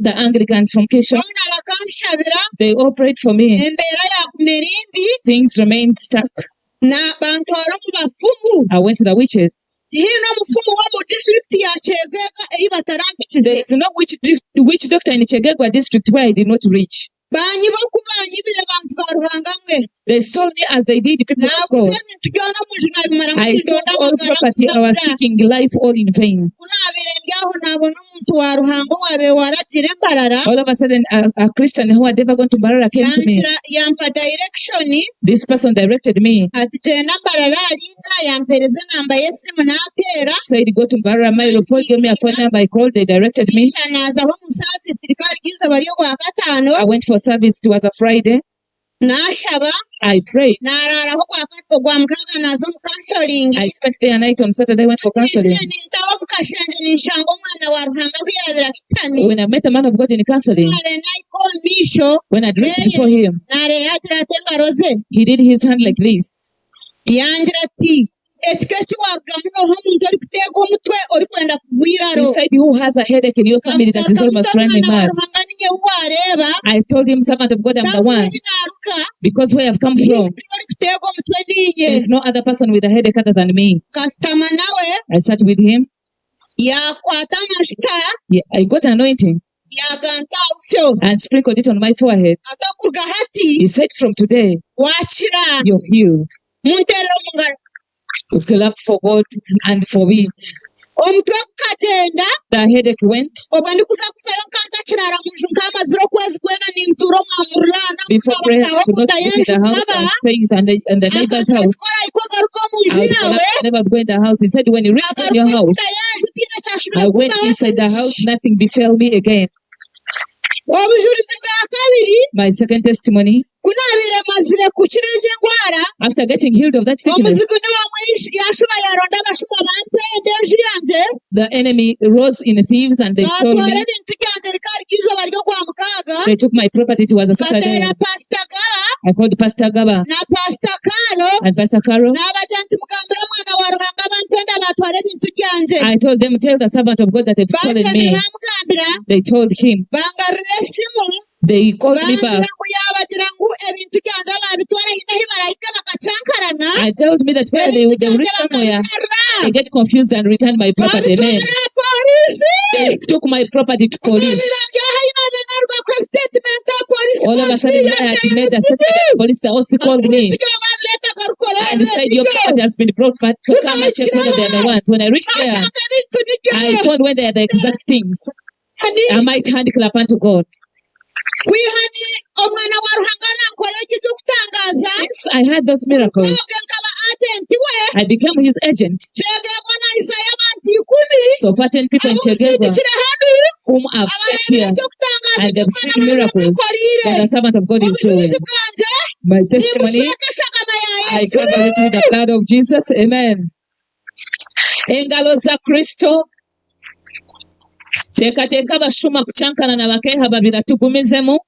the Anglicans from Kisho, boona bakanshabira they all prayed for me. embeera yagumira imbi Things remained stuck. bantwara mu bafumu I went to the witches. hino omufumu wo mu disitulikiti ya Kyegega eyi batarampikize There is no witch doctor in Chegegwa district where I did not reach. banyiba okubanyibire bantu ba Ruhanga mwe They stole me as they did people of naguza God. ebintu byona munju nabimara I sold mukidonda all property. I was seeking life all in vain. kunabire ndyaho nabona omuntu wa Ruhanga wabe warakire embarara All of a sudden, a Christian who had never gone to Mbarara came to me. yampa direction This person directed me, ati genda mbarara alinda yampereze namba y'esimu nateera said, "Go to Mbarara, my phone, give me a phone number." I called, they directed me. nazaho mu saavisi rikari ry'izooba ry'ogwa kataano I went for service. It was a Friday. nashaba I prayed. nararaho gwa mukaaga nazo mu counseling I spent day and night on Saturday. I went for counseling. nintaho mu kashanje ninshanga omwana wa Ruhanga ahu yaabire ashutami When I met the man of God in counseling, nare naika omu maisho when I dressed before him, nareyagira ate engaro ze he did his hand like this. yangira ati ekika ekiwarugamu noho omuntu orikuteega omutwe orikwenda kugwiraro He said, "Who has a headache in your family that is almost running omwana wa mad?" Ruhanga ninye wareeba I told him, "Servant of God, I'm the one, naruka because where I've come from, orikuteega omutwe ninye there is no other person with a headache other than me." kasitama nawe I sat with him. yakwata amashuka Yeah, I got anointing yaganta ahusyo and sprinkled it on my forehead. atakuruga hati He said, "From today, wakira you're healed." munterera omu ngaro To clap for God and for me. omutwe gukagenda The headache went. obwo ndikuza kusayo nkantakirara mu nju nkamazire okwezi kwena nintuura omwamurulana Before prayer, I could not sleep in the house. I was staying in the neighbor's house. akora iko garuka omu nju I would yawe collapse, I never go in the house. He said, "When you reach in your house," yaje tiina kyashobora I went inside the house, nothing befell me again. obujulizi bwa kabiri My second testimony, kunabire mazire kukira egi engwara after getting healed of that sickness, omuzigu niwamwe yashuba yaronda abashuma bampenda enju yange the enemy rose in thieves and they stole batwara me. ebintu byange rikari ry'izooba ry'ogwa mukaaga They took my property. It was a Saturday. bateera pasita gaba I called Pastor Gaba na pasita karo and Pastor Carol. n'abaja nti mugambire omwana wa Ruhanga bampenda batwara ebintu byange I told them, "Tell the servant of God that they've stolen batende me." bamugambira They told him. bangarira esimu They called me back. bangira ngu yabagira ngu ebintu byange babitwara hino ahi barahika bakacyankarana I told me that where they will reach somewhere, they get confused and return my property. Amen. babitwara polisi They took my property to police. birangira hino benaruga ku statement ya polisi All of a sudden, I had made a statement. The police, the OC called me babiretaga rukora and said, "Your property has been brought back to come and check whether they're the ones." When I reached there, asanga ebintu I nibyo found when they are the exact things. I might hand clap unto God. kwihani omwana wa Ruhanga nankora ekiza okutangaza Since I had those miracles, oge nkaba agenti we I became his agent. kyegegwa organize y'abantu 10 So certain people in Chegegwa abusindikira hano whom I've set here abarebera gutangaza and they've seen miracles that the servant of God is doing. ubucuruzi bwanjye My testimony, nimushakasha agama ya I Yesu cover it with the blood of Jesus. Amen. Engalo za Kristo teekateeka abashuma kucankana na bakeha babiri tugumizemu.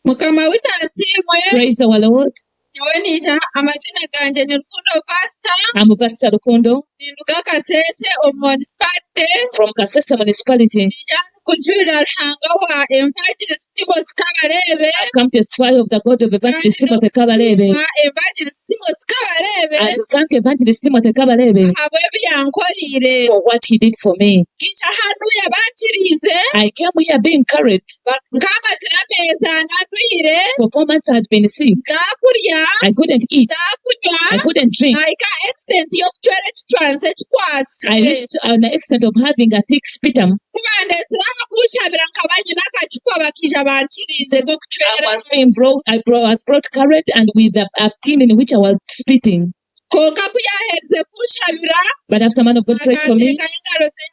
Mukama witasimwe Praise our Lord. nyowe nija amazina ganje ni Rukundo Pastor I'm Pastor Rukundo ninduga Kasese municipality from Kasese municipality. nijana kujwira Ruhanga wa Evangelist Timothy Kabarebe I come testify of the God of Evangelist Timothy Kabarebe Evangelist Timothy Kabarebe and to thank Evangelist Timothy Kabarebe habwe byankolire for what he did for me. kisha hanu yabakirize I came here being carried. nkamazira meza natwire For 4 months I had been sick. ndakurya I couldn't eat. ndakunywa I couldn't drink. naika extent y'okucwera ekitwansi I ekikwasire reached an extent of having a thick sputum. kubandesiraho kunshabira nkaba nyina akacupa bakija bankirize I gokucwera was being brought carried and with a tin in which I was spitting. konka kuyahereze kunshabira But after man of God prayed for me, akantekaho engaro ze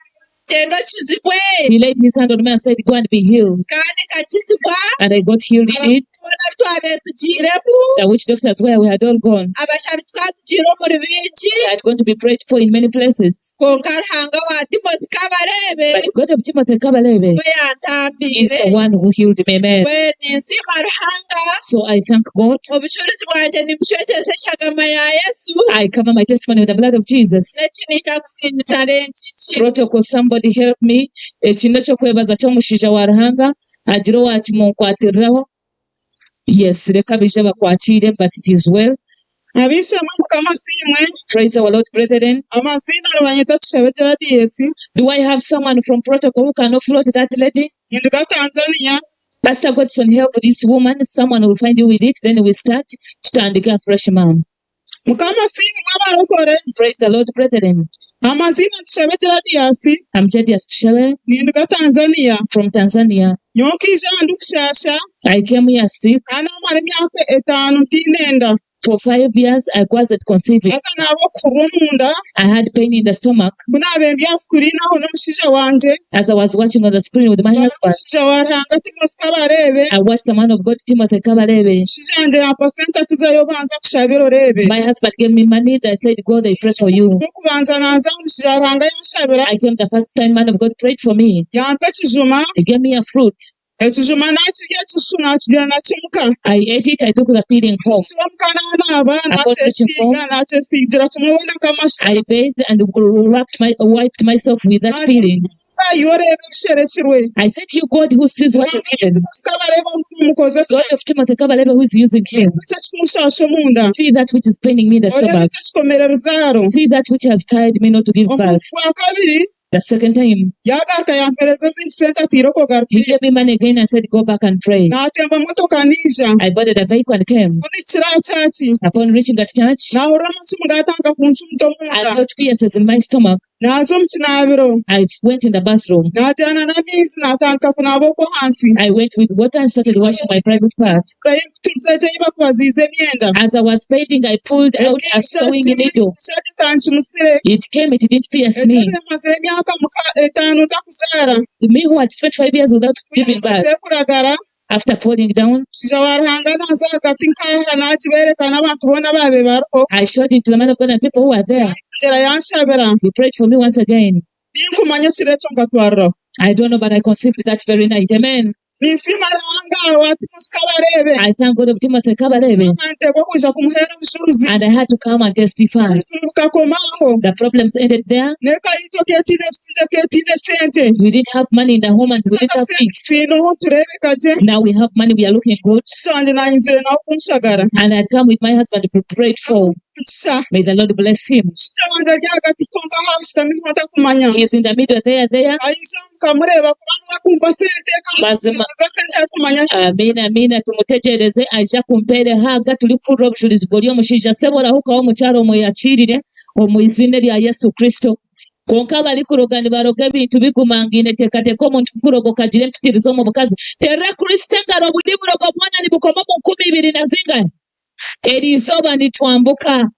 genda okizibwe he laid his hand on me and said, go and be healed. kandi kakizibwa And I got healed in it, abakubona twabe tugiremu the witch doctors where we had all gone. abashabi twatugire omuri bingi I had gone to be prayed for in many places. konka ruhanga wa Timothy Kabarebe But the God of Timothy Kabalebe we is yantambire the one who healed me, amen. we ninsima ruhanga So I thank God. obucuruzi bwanjye nibucwekeze eshagama ya Yesu I cover my testimony with the blood of Jesus. n'ekini ekyakusiimisa renkiki Protocol, somebody help me. Ekino ky'okwebaza ky'omushaija wa Ruhanga agira owakimunkwatiriraho. Yes, leka bije bakwakire, but it is well. abishema mukama simwe Praise our Lord, brethren. amazina rubanyita tushebekera DS Do I have someone from protocol who can offload that lady? induga Tanzania Pastor Godson, help this woman. Someone will find you with it. Then we start tutandika a fresh mom. mukama simwe abarokore Praise the Lord, brethren. amazina tushebekera DS I'm Jadias Tushawe ninduga Tanzania from Tanzania. nyokija ndukushasha I came here sick. kana mara emyaka 5 ntinenda For 5 years, I wasn't conceiving. asa nabo kurumunda I had pain in the stomach. kunabe ndya screen aho n'omushija wanje As I was watching on the screen with my husband, omushija wa Ruhanga Timothy Kabarebe I watched the man of God, Timothy Kabalebe. omushija wanje yampa sente tuzayo banza kushabira orebe My husband gave me money that said, go, they pray for you. okubanza naza omushija wa Ruhanga yanshabira I came the first time, man of God prayed for me. yampa ekijuma He gave me a fruit. ekijuma nakirya kisu nakirya nakimuka I ate it. I took the peeling home. kibamuka nanaaba nakyesiigira kimubona nk'amashita I bathed and wiped myself with that peeling. yo orebe ebisherekirwe I said, you God who sees what is hidden, Kabarebe omumukozesa God of Timothy Kabalebe who is using him, ekyo kikumushasha omunda see that which is paining me in the orebe stomach, ekyo kikomere ruzaaro see that which has tired me not to give birth. omufu wa kabiri The second time, yagaruka yampereza ezindi sente atiire okugaruka he gave me money again and said, go back and pray. natemba motoka ninja I boarded a vehicle and came. kunikira kyaki Upon reaching at church, nahurira amacumu gatandika kuncumuta I omunda felt fierces in my stomach. naza omu kinaabiro I went in the bathroom. najyana n'amaizi natandika kunaaba okwo hansi I went with water and started washing my private part. kurayo empitirizo egi ei bakubaziize emyenda As I was bathing, I pulled out a sewing needle. shati tankimusire It came, it didn't pierce ekyo me. bemazire emyaka 5 ntakuzaara Me who had spent 5 years without giving birth, sekuragara after falling down, omushaija wa Ruhanga naza hagati nk'aha nakibeereka n'abantu boona baabe bariho I showed it to the man of God and people who were there. ngira yanshabira He prayed for me once again. tinkumanya ekiro ekyo ngatwariraho I don't know, but I conceived that very night. Amen. ninsiima Ruhanga wa Timothy Kabarebe I thank God of Timothy Kabalebe, nteekwa kuija kumuheera obujulizi and I had to come and testify. obusuru bukakomaho The problems ended there. n'ekaito ketiine ebisinja ketiine sente We didn't have money in the home and we didn't have akasente peace. twiineho tureebeka gye Now we have money, we are looking good. omushaija wanje nanyizire nawe kunshagara And I had come with my husband to be prayed for. nkisha May the Lord bless him. omushaija wanje ari hagati konka aho ashutami niho ntakumanya He is in the middle there. ayija mukamureeba kubanga bakumpa sente Mazima. kamuza sente arikumanya Amina tumutegereze aja kumpere haga tuli kurra obujulizi bw'oli omushaija seboraho kawo omukyaro omweyakirire omu izina lya Yesu Kristo. Konka bali kuroga nibaroga ebintu bigumangine teekateeka omuntu kurogoka agira empitirizo omu bukazi. Terra Kristo engaro buli burogo bwona nibukoma mu 2020. Eri izooba nitwambuka.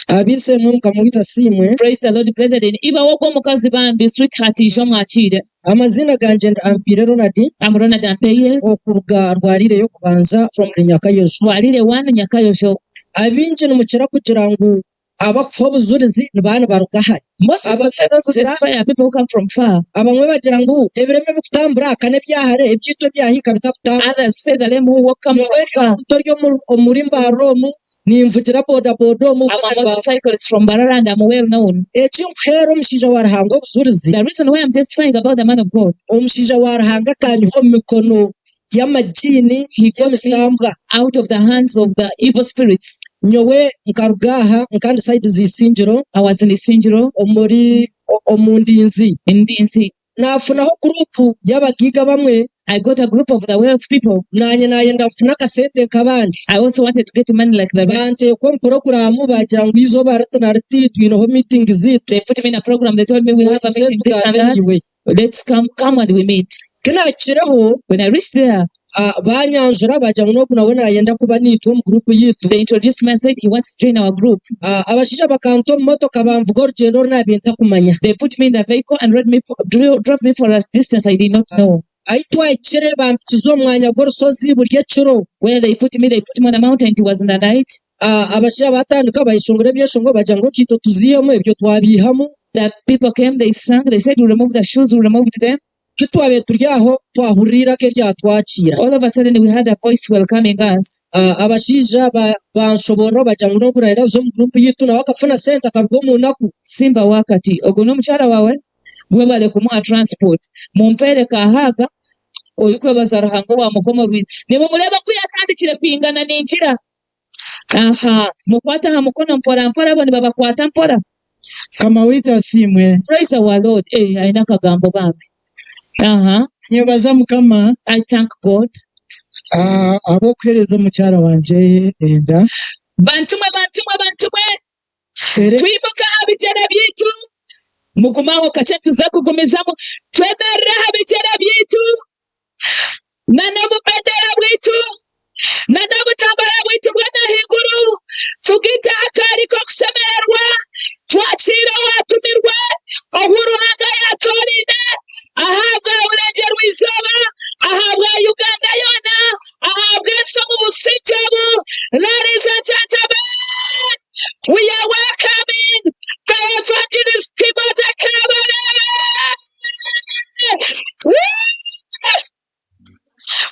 abise mwe mukamwita simwe Praise the Lord, brethren. Iba wogwo omukazi bambi sweetheart ijo mwakire. amazina ganje ampire Ronald I'm Ronald Ampeye okuruga rwarire yo kubanza from Nyakayozo Rwarire 1 Nyakayozo. abinje nimukira kugira ngo abakufa obuzurizi nibana barugahari Most of us are people who come from far. abamwe bagira ngo ebireme bikutambura kane byahare ebyito byahika bitakutambura Others say that them who come from far toryo muri mbaromu nimvugira boda boda mu I'm a motorcyclist from Barara and I'm well known. ekinkuhera omushiija warahanga obuzurizi The reason why I'm testifying about the man of God, omushiija warahanga kanyiho mu mikono y'amajini y'emisambwa out of the hands of the evil spirits. nyowe nkarugaha nkandi side zisingiro I was in Isinjiro, omuri omundinzi in DNC. nafunaho gurupu y'abagiga bamwe I got a group of the wealth people. nanye nayenda kufuna akasente nk'abandi I also wanted to get money like the rest. banteeko mu poroguramu bagira ngo izo baratunariti twinaho meeting zitu They put me in a program. They told me we have a meeting, this and that. Let's come and we meet. kinakireho When I reached there, banyanjura bagira ngo nobu nawe nayenda kuba nitwo mu gurupu yitu they introduced me and said he wants to join our group. abashiija bakanto mu motoka bamvuga orugendo runabinta kumanya They put me in the vehicle and dropped me for a distance I did not know. ahi twahikire bampikiza omwanya gw'orusozi buri ekiro Where they put me on a mountain. It was in the night. abashiija batandika bayishongora ebyeshongo bagira ngo kito tuzihemu ebyo twabiihamu The people came, they sang, they said we remove the shoes, we removed them. kitwabe turi aho twahurira ryatwakira All of a sudden we had a voice welcoming us. abashiija banshobora bagira ngo nogurahira zo mu gurupu yitu nawe akafuna sente akaruga omu nnaku Simba wakati ogwo n'omukyala wawe gwe bale kumuha transport mumpeereka ahaaga oli kwebaza ruhango wa mukomo rwiza nimumuleba ko yatandikire kwingana ninjira mukwata ha mukono mpora mpora bo nibabakwata mpora. kamawita simwe Praise our Lord. Ayina akagambo bambi. nyebaza mukama I thank God. ab'okuheereza omukyala wanje enda Bantumwe twimuka ha bigere byitu mugumaho kace tuza kugumizamu twemerera ha bigere byitu na n'obubendera bwitu na n'obutambara bwitu bw'enahiguru tugite akaari k'okushemererwa twakira watumirwe obu Ruhanga yatworiine ahabwa Burengero rw'Izooba ahabwa Uganda yona ahabwa ensi omu busingye obu. Ladies and gentlemen, we are welcoming the evangelist Timothy Kabarebe.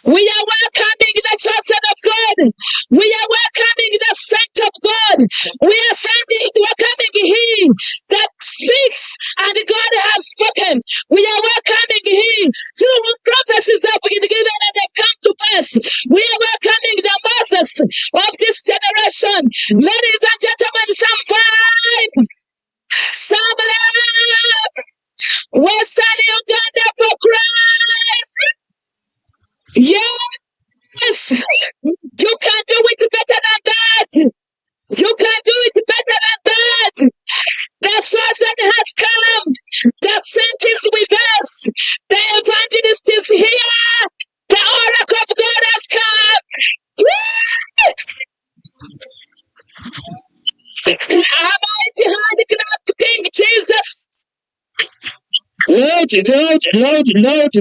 We are welcoming the chosen of God. We are welcoming the saint of God. We are welcoming He that speaks and God has spoken. We are welcoming He to whom prophecies have been given and have come to pass. We are welcoming the Moses of this generation. Ladies and gentlemen, some vibe, some love. Western Uganda for Christ. Yes, you can do it better than that. You can do it better than that. The chosen has come. The saint is with us. The evangelist is here. The oracle of God has come. A mighty hand clap to King Jesus. Lord,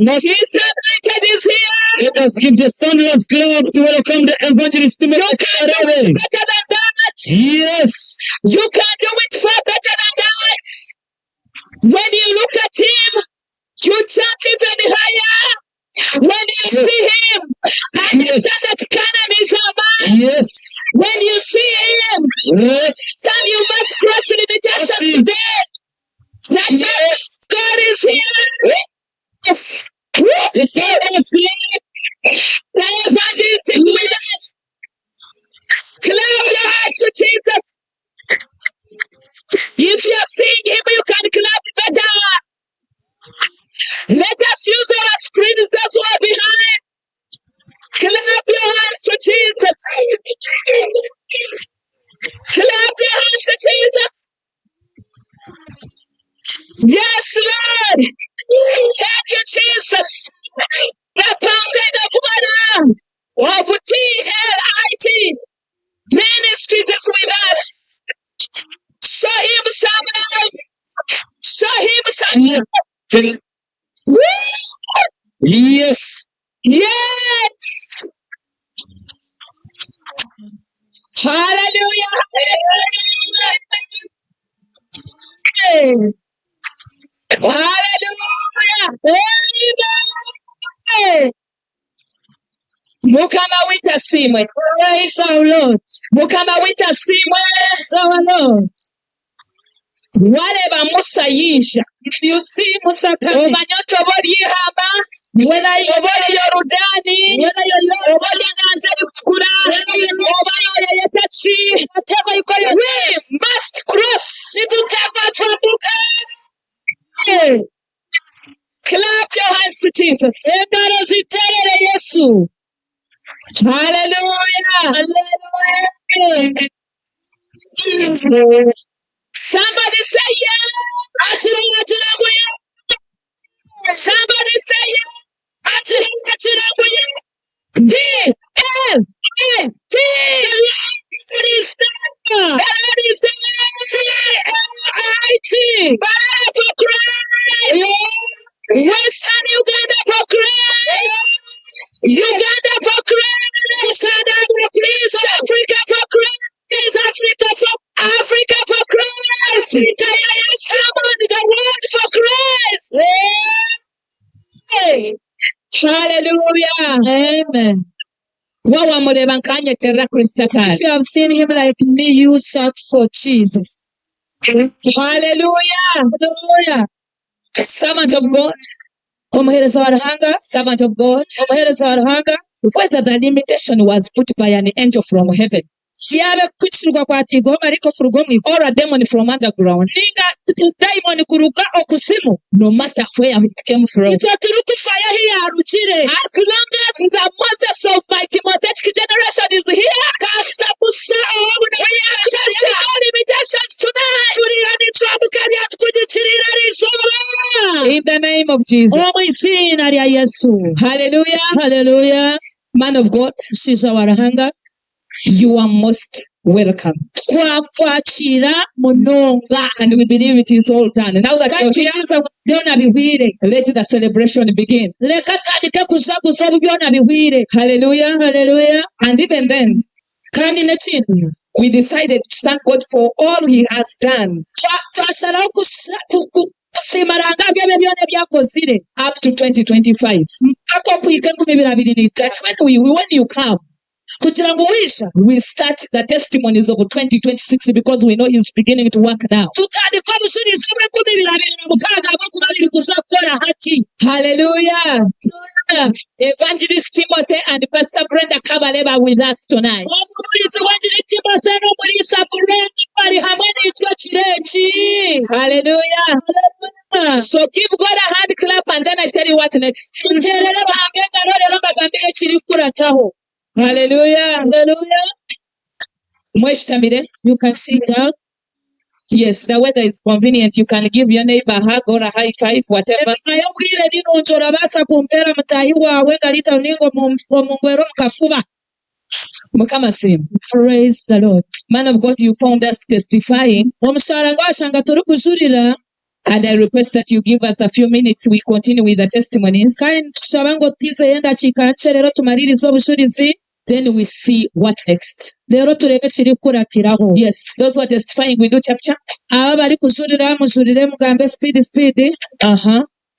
Master. His anointed is here. Let us give the soundless clap to welcome the evangelist Timothy You can do Kabarebe. it better than that. Yes. You can do it far better than that. When you look at him, you jump even higher. When you see him, understand that Canaan is a man. Yes. When you see him, Yes. some you must cross limitations today. That yes, God is here. Yes. The Son is here. The evangelist is with us. Clap your hands to Jesus. If you are seeing him, you can clap better. Let us use our screens, that's why behind. Clap your hands to Jesus. Clap your hands to Jesus. Yes, Lord. Thank you, Jesus. The fountain of water of TLIT Ministries is with us. Show him some love. Show him some love. Yes. Yes. Hallelujah. Hallelujah. Amen. Mukama witasimwe. Praise our Lord. Mukama witasimwe. Praise our Lord. Whatever Musa yisha. If you see Musa coming. Obanyoto boli haba. Whether you boli Yorodani. Whether you boli nanja kutukura. Whether you tachi. Whatever you call yourself. We must cross. Nitutaka tuambuka. Clap your hands to Jesus. Engaro ziterere Yesu. Hallelujah. Hallelujah. Somebody say yeah. Somebody say yeah. D-L-A-T. It is there. That is D-L-I-T. Banner for Christ. Western Uganda for Christ. Uganda for Christ. East Africa for Christ. East Africa for Africa for Christ. Entire somebody the world for Christ. Hey. Hallelujah. Amen. If you have seen him like me, you shout for Jesus. Hallelujah. Hallelujah. Servant of God. Servant of God. Whether the limitation was put by an angel from heaven. Or a demon from underground. No matter where it came from. As long as the Moses of my Timothetic generation is here, we are casting all limitations tonight. In the name of Jesus. Hallelujah. Hallelujah. Man of God, you are most welcome. And we believe it is all done. Now that you're here, let the celebration begin. Hallelujah, hallelujah. And even then, we decided to thank God for all he has done. Up to 2025. That when you come, we start the testimonies of 2026 because we know he's beginning to work now. Hallelujah. Evangelist Timothy and Pastor Brenda Kabaleba with us tonight. Hallelujah. So give God a hand clap and then I tell you what next. Hallelujah. Hallelujah. You can sit down. Yes, the weather is convenient. You can give your neighbor a hug or a high five, whatever. Praise the Lord. Man of God, you found us testifying. And I request that you give us a few minutes. We continue with the testimonies. Then we see what next. Yes, those who are testifying, we do chapter.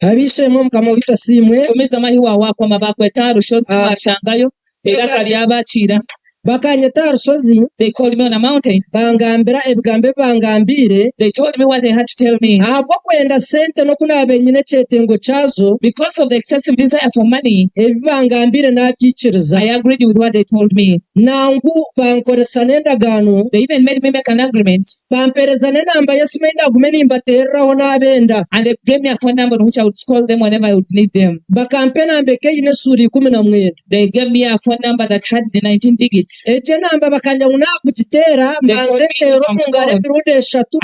Abishemo mukama witasimwe Tumiza mahiwa wako mabakweta rushozi mashangayo era kali abachira bakanyeta rusozi. They called me on a mountain. Bangambira ebigambe bangambire. They told me what they had to tell me. Ahabwo kwenda sente no kunaba nyine cyetengo cyazo. Because of the excessive desire for money. Ebibangambire nabyikiriza. I agreed with what they told me. Nangu bankoresa n'endagaano. They even made me make an agreement. Bampereza n'enamba yasimenda gumeni mbatereraho n'abenda. And they gave me a phone number which I would call them whenever I would need them. Bakampe namba keyine suri 19. They gave me a phone number that had the 19 digits. Eje namba bakanja unakutitera mbanzetero mungare birude eshatu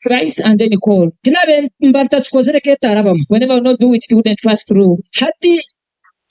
thrice and then you call. Kinabe mbanta chukozere ketarabamo. Whenever I would not do it, it wouldn't pass through. Hati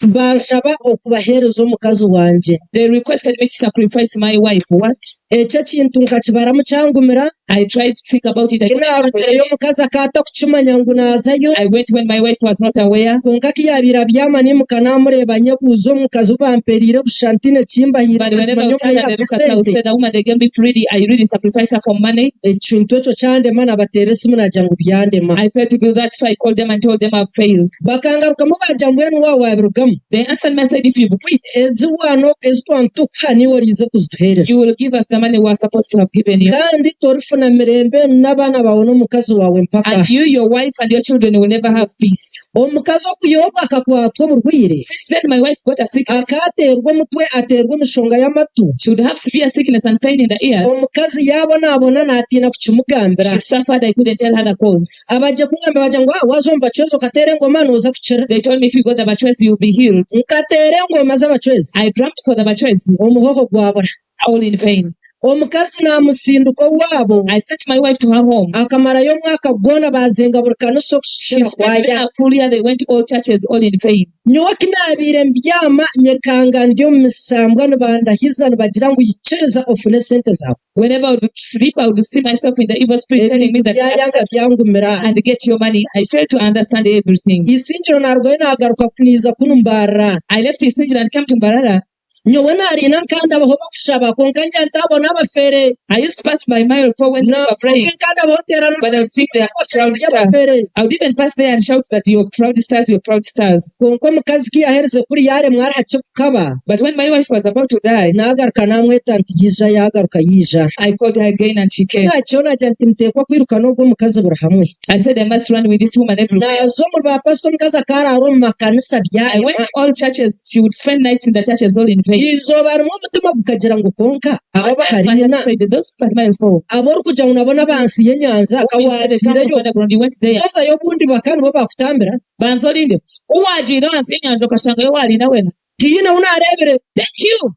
banshaba okubahereza omukazi wanje They requested me to sacrifice my wife. What? ekyo kintu nkakibaramu kyangumira I tried to think about it. I couldn't kinarugireyo comprehend. omukazi akata kukimanya ngu naazayo I went when my wife was not aware. konka kiyabira byama nimuka namureba nyebuuza omukazi bamperire bushantine kimbahire But whenever I mazima turned and I look at her, I would say, the woman they gave me freely, I really sacrificed her for money. ekintu ekyo kyandema nabateera esimu nagira ngu byandema I failed to do that, so I called them and told them I've failed. bakangarukamu bagira ngu enu waawe wabirugamu They answered me and said, if you've quit, ezi wano ezitwantukuha niwe oriize kuzituheereza you will give us the money we are supposed to have given you. kandi torifuna mirembe n'abaana bawe n'omukazi wawe mpaka And you, your wife, and your children will never have peace. omukazi okuyoba akakwatwa oburwaire Since then, my wife got a sickness. akateerwa omutwe ateerwa emishonga y'amatu She would have severe sickness and pain in the ears. omukazi yabonaabona naatiina kukimugambira She suffered. I couldn't tell her the cause. abajja kungamba bagira ngu waza omu bacwezi okateera engoma nooza kukira They told me if you got the bachwezi, you'll be healed. nkateera engoma z'abacwezi I dreamt for the bachwezi, omuhoho gwabura all in vain. omukazi naamusinduka owaabo I sent my wife to her home. akamarayo omwaka gwona bazenga buri kanisa She okushira spent kwaya a full year. They went to all churches, all in vain. nyowe kinaabiire mbyama nyekanga ndi omu misambwa nibandahiza nibagira ngu yikiriza ofune sente zaawe Whenever I would sleep, I would see myself in the evil spirit telling me ebintu that byayanga accept byangumira and get your money. I failed to understand everything. isingiro naarwayo naagaruka kuniiza kunumbarra I left Isinjil and came to Mbarara. nyowe naariina nkandabaho bakushaba konka nja ntabona abafere I used to pass by mile 4 when they were praying, nkandabaho teerana but I would think they are proud stars. abafere I would even pass there and shout that you're proud stars, you're proud stars. konka omukazi kiyahereze kuri yaremwe arahace kukaba But when my wife was about to die, naagaruka namweta nti yija yagaruka yija I called her again and she came. nakyo nagira nti muteekwa kwiruka n'obwo omukazi buri hamwe I said I must run with this woman everywhere. naaza omu bapasita omukazi akaraara omu makanisa I byayema went to all churches. She would spend nights in the churches all in vain. izooba harimu omutima gukagira ngu konka abo My bahariina husband said, those at mile 4. abo orikugira ngu nabo n'abansi y'enyanja When you said they come from akawatireyo underground, you went there. ozayo obundi baka nibo bakutambira Banzolinde. Uwajira wansi y'enyanja okashangayo walina wena. tiine unaarebire Thank you.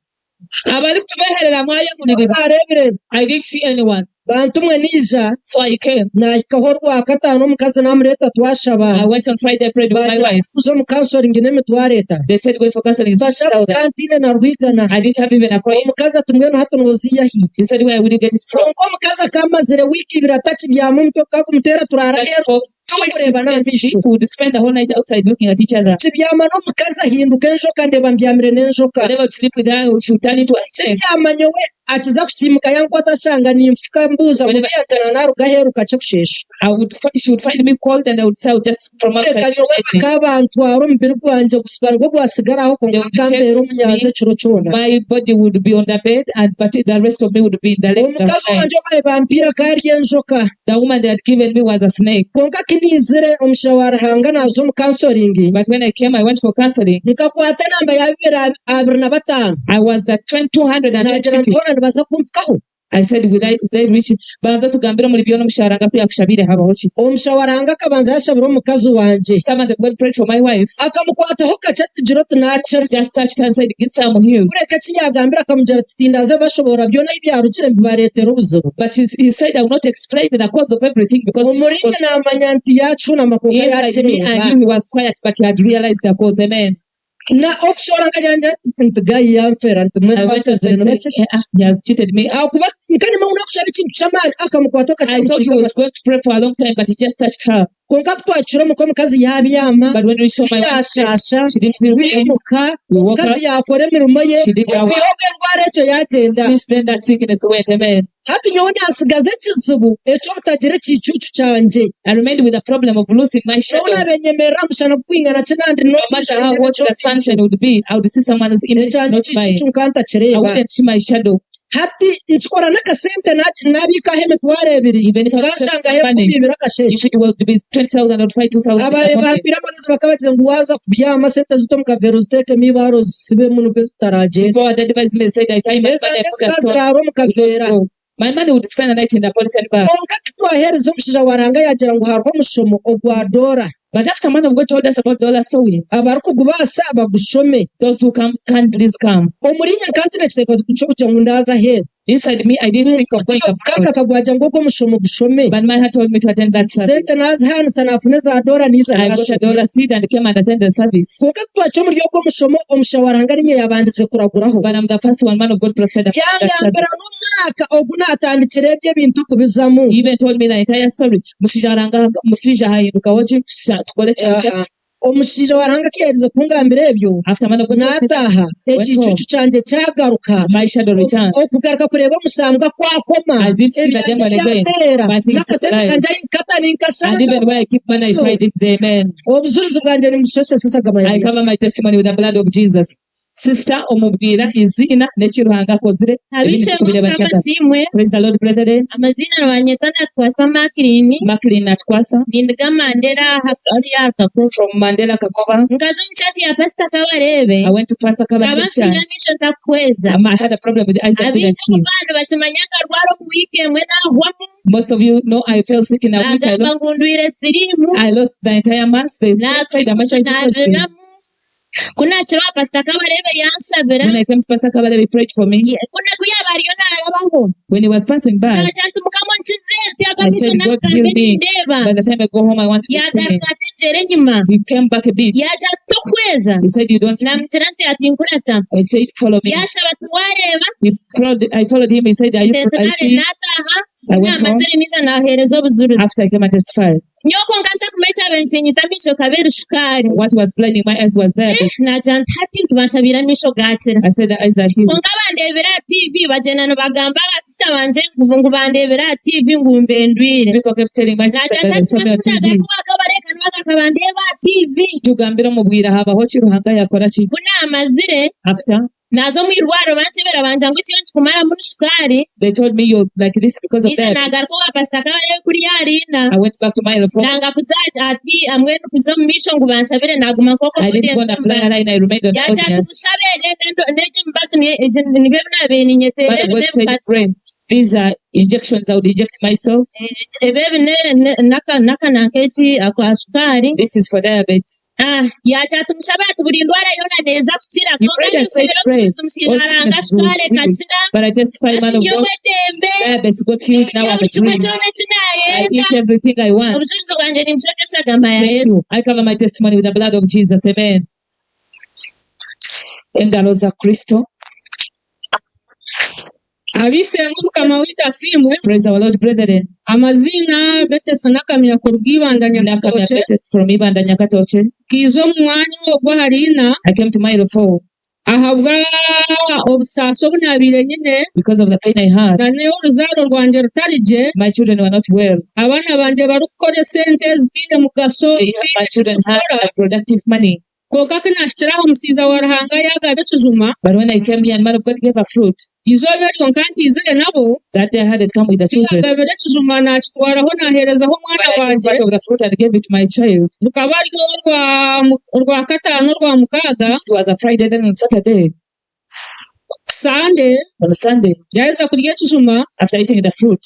Abali kutubeherera mwayamulirira. unaarebire I didn't see anyone. bantu mwe niija So I came. nahikaho rwakataano omukazi namureeta twashaba I went on Friday, prayed with my bagira wife. kuza omu kansoringi n'emitwareeta They said going for counseling is bashaba 50,000. kantiine na rwigana I didn't have even a coin. omukazi ati mbwenu hati nooziyahi She said, where will you get it from? konka omukazi akamazire wiiki ibiri atakibyamu omutwe kakumuteera turara But heru for 2 weeks, Tukureba we didn't n'amaisho. sleep. We would spend the whole night outside looking at each other. kibyama n'omukazi ahinduka enjoka ndeeba mbyamire n'enjoka Whenever I would sleep with her, she would turn into a snake. kibyama nyowe akiza kusiimuka yankwata ashanga ninfuka mbuuza Whenever she mubiyantana naruga heru kakye kushesha She would find me cold and I would say, I would just from outside. reka nyowe let me. akabantwara omubiri gwangye gusiba nigwo gwasigaraho konka They would akambeera take omunyanza me. ekiro kyona My body would be on the bed, but the rest of me would be in the left. omukazi wangye obaye bampiira kari enjoka The woman they had given me was a snake. konka kiniizire omusha wa ruhanga naaza omu kansoringi But when I came, I went for counseling. nkakwata enamba ya 225 I was the nagira 220. ntibona nibaza kumpukaho I said, will I reach it? Banza tugambire muri byo n'umushahara ngapi yakushabire habaho ki? omusha wa ruhanga akabanza yashabira omukazi wangye Servant of God prayed for my wife. akamukwataho kakye tugire oti nakira Just touched her and said, get some healed. kureka kiyagambira akamugira ati tindaze bashobora byona ibyarugire bibareetera obuzibu But he said, I will not explain the cause of everything because omurinde namanya nti yacunama konka inside me, I yakireba knew he was quiet, but he had realized the cause. Amen. na okushora nkajanja nti gayi yamfera nti mwene I went and bafezere said, nibakye he has cheated me. akuba nkanima unakushaba ekintu kyamaani akamukwata I thought he okakimusiga was going to pray for a long time, but he just touched her. konka kutwakira omuka omukazi yabyama But when we saw my wife, yashasha she didn't feel pain. bimuka We woke omukazi up. yakora emirimo ye She did her work. okuyoga endwara ekyo yagenda Since then, that sickness went. Amen. hati nyowe nasigaza ekizibu eky'obutagira ekicucu kyangye I remained with the problem of losing my nyowe shadow. nabenyemerera mushana kukwingana kinandi No matter how hot the sunshine would be, I would see someone's image, ekyange not mine. ekicucu I nkantakireba wouldn't see my shadow. hati nkikora n'akasente nabikaho emitwaro ebiri Even if I was kashangayo money, kubibira akasheshe if it would be 20,000 or 5,000, abaye bampira amagezi bakabagize ngu waza kubyama sente zito mukavero zitekemu ibaro zisibemu nibwo zitaragenda before the advice me said, I time my money, ezange I put a store. zikazirara We don't omukavera know. My money would spend the night in the polythene bag. konka twahereza omushaija waranga yagira ngu hariho omushomo ogwa dora But after man of God told us about dollar sowing, abarikugubaasa bagushome those who can please come. omurinya kandi nekiteekazo kugira ngu ndaza aheeru Inside me, I didn't think of going kaka abroad, kagwaja ngu ogwo omushomo gushome but my heart told me to attend that service. sente nazihaanisa naafune za dora niza I got a nashome dollar seed and came and attended the service. kwonka twaca omuri ogwo omushomo omushaija waranga niye yabandize kuraguraho But I'm the first one man of God prophesied about that yangambira service. n'omwaka ogu naatandikira ebyo ebintu kubizamu He even told me the entire story. Musija hahindukaho ki tukole kyakya. omushaija waranga kiyerize kungambira ebyo After man of God told me that, n'ataaha ekicucu kyangye kyagaruka my shadow returned. okugaruka kureba omusambwa kwakoma I did see the ebyangye demon again. byateera My things n'akasente alive. kanje nkata And ninkashanga even where I keep money, I find it there, amen. obujulizi bwanjye nimushosesa gama ya I cover Yesu. my testimony with the blood of Jesus. Sister omubwira izina n'ekiruhanga akozire ebintu abishe tukubireba mukama kyaka. simwe Praise the Lord, brethren. amazina rwanyeta natwasa makirini Maclean atkwasa nindiga mandera hakari yakako from Mandela Kakoba. nkaza muchachi ya pasta kabarebe I went to Pastor Kaba's kabasubira church. misho takweza I had a problem with the eyes I couldn't abintu see. bantu bakimanyanga rwaro ku weekend mwe nahwamu Most of you know I fell sick in a week. nagamba ngundwire sirimu I lost the entire month. They said I'm actually fasting. nabiramu kuna kiro pasta kabarebe yanshabira When I came to Pastor Kabale, he prayed for me. kuna kuyaba ariyo narabaho When he was passing by, nacantu mukama nkizenti I agamisho said, God nakambe heal me. nindeba By the time I go home, I want to be singing. yagaruka ategere nyuma He came back a bit. yaja tokweza He said, you don't see. namukira nti ati nkurata I said, follow me. yashaba tuwareba I followed him. He said, I tetunare see. nataha I went home. namazire miza nahereza obuzuruzi After I came and testified, nyoko nkanta kumecha benchinyita misho kabere shukari what was blinding my eyes was diabetes. naja ntati ntubashabira misho gakira I said, the eyes are healed. konka bandebera TV bagenda nibagamba abasita banje ngo bandebera TV ngumbe ndwire People kept telling my sister naja that there's something on ntati TV. kubabareka nibagakabandeba TV Tugambira mubwira habaho kiruhanga yakora ki. kuna amazire After, nazo mwirwaro banchebera banja ngo kiro kikumara muri shukari they told me you're like this because of isa diabetes. nagaruka wa pasta kabare kuri yarina I went back to my reform. nanga kuzaja ati amwe kuza mu misho ngo banshabire naguma nkoko I didn't go and apply her and I remained on the yacha audience. tumushabire neje mbasi nibe nabe ninyetere But God said, pray. These are injections I would inject myself. ebebe naka nakechi akwa sukari This is for diabetes. yacha tumushabire tuburi ndwara yona neza kukira He prayed and said, pray. All tumushigaranga sickness will sukari heal. kachira But I testify, man of God, yowetembe diabetes got healed. Now I'm a kimwe dream. cyone I kinayenda eat everything I want. obujulizi bwanjye nimshokesha gamba ya Thank Yesu you. I cover my testimony with the blood of Jesus. Amen. Engalo za Kristo. abisenga mukama wita simwe Praise our Lord, brethren. amazina betesa nakamya ku rwibandanya Nakamya katoche Betes from Ibanda Nyakatoche. kizo mu mwanya ogwo harina I came to Mile 4 ahabwa obusaso bunabire nyine because of the pain I had. na neho uruzaaro rwanjye rutarije My children were not well. abana banje bari kukora sente zitine mugaso My children had productive money. konka kinashikiraho omusiiza wa ruhanga yagabe ekijuma But when I came here and man of God gave a fruit, izooba eryo nka ntizire nabo that day I had it come with the children. yagabire ekijuma nakitwaraho naherezaho omwana But I took wanje part of the fruit and gave it to my child. rukaba ryo rwa kataano rwa mukaaga It was a Friday, then on Saturday, sande on Sunday, yaheza kurya ekijuma after eating the fruit,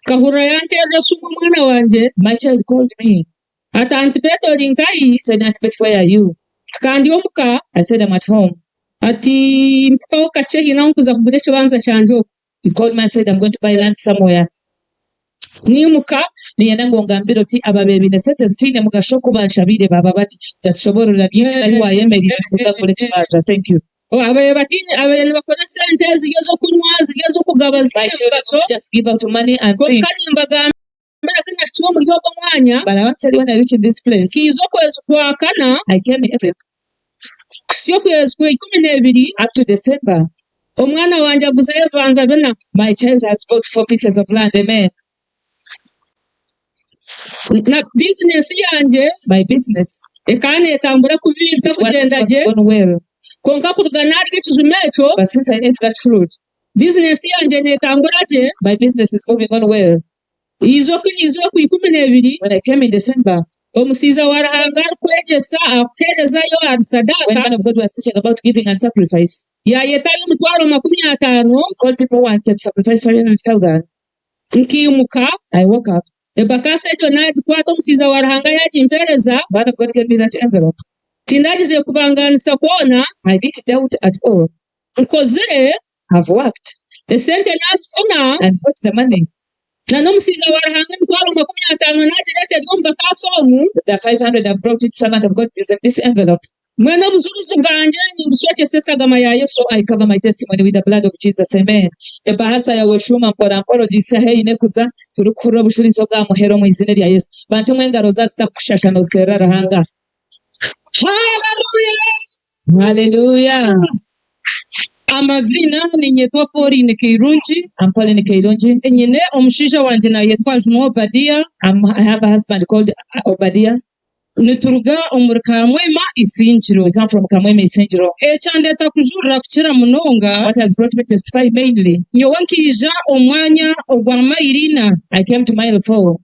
kahurira yanteerera sumu omwana wanje my child called me. ati anti Peter ori nkahi He said, Aunt Betty, where are you? kandi omuka I said, I'm at home. ati mpikaho kakye hiine nkuza kugura ekibanza kyanje oku He called me and said, I'm going to buy land somewhere. nimuka Niyenda ngongambira oti ababeebine sente zitiine mugasho kubanshabire baba bati tatushoborera bingi nahi wayemerire kuza kugura ekibanja. Thank you. abaye nibakora sente zirya z'okunywa zirya z'okugaba My zitine children mugaso would just give out money and drink. konka nimbagambira kinashikira omuri ogwo mwanya But I want to tell you, when I reached this place, kiiza okwezi kwa kana I came in April kusi okwezi kwa 12 up to December. omwana wanje aguzeyo ebibanza bina My child has bought 4 pieces of land. Amen. na bizinesi yanje My business ekaba netambura kubi wasn't bikakugenda gye going well. konka kuruga narya ekijuma ekyo But since I ate that fruit, bizinesi yanje netambura gye my business is moving on well. izo ku 12 When I came in December, omusiiza wa ruhanga arikwegyesa akuherezayo when arisadaka man of God was teaching about giving and sacrifice, yayetayo 50,000 he called people who wanted to sacrifice for him and tell God. nkimuka I woke up. ebakasa ekyo nagikwata omusiza wa Ruhanga yagimpereza Man of God gave me that envelope. tindagize kubanganisa kwona I didn't doubt at all. nkozire I've worked esente nazifuna and got the money. na n'omusiza wa Ruhanga emitwaro 50 nagireetera omu bakasa omu The 500 I brought it, servant of God, is in this envelope. mwene obujulizi bwanje nimbuswekesa esagama ya Yesu So I cover my testimony with the blood of Jesus. Amen. Ebahasa ya weshuma mpora mporo jisa hei nekuza turukuro bushurizo bwa muhero mu izina rya Yesu. Bantu mwengaro zasta kushasha no ziterera Ruhanga. Hallelujah. amazina ninyetwa Pauline Kirungi I'm Pauline Keirungi. nyine omushaija wanje nayetwa Juno Obadia I have a husband called Obadiah. nituruga omuri Kamwema Isingiro. We come from Kamweme Isengiro. Ekyandeta kujurira kukira munonga What has brought me to testify mainly, nyowe nkija omwanya ogwa Mairina I came to Mile 4.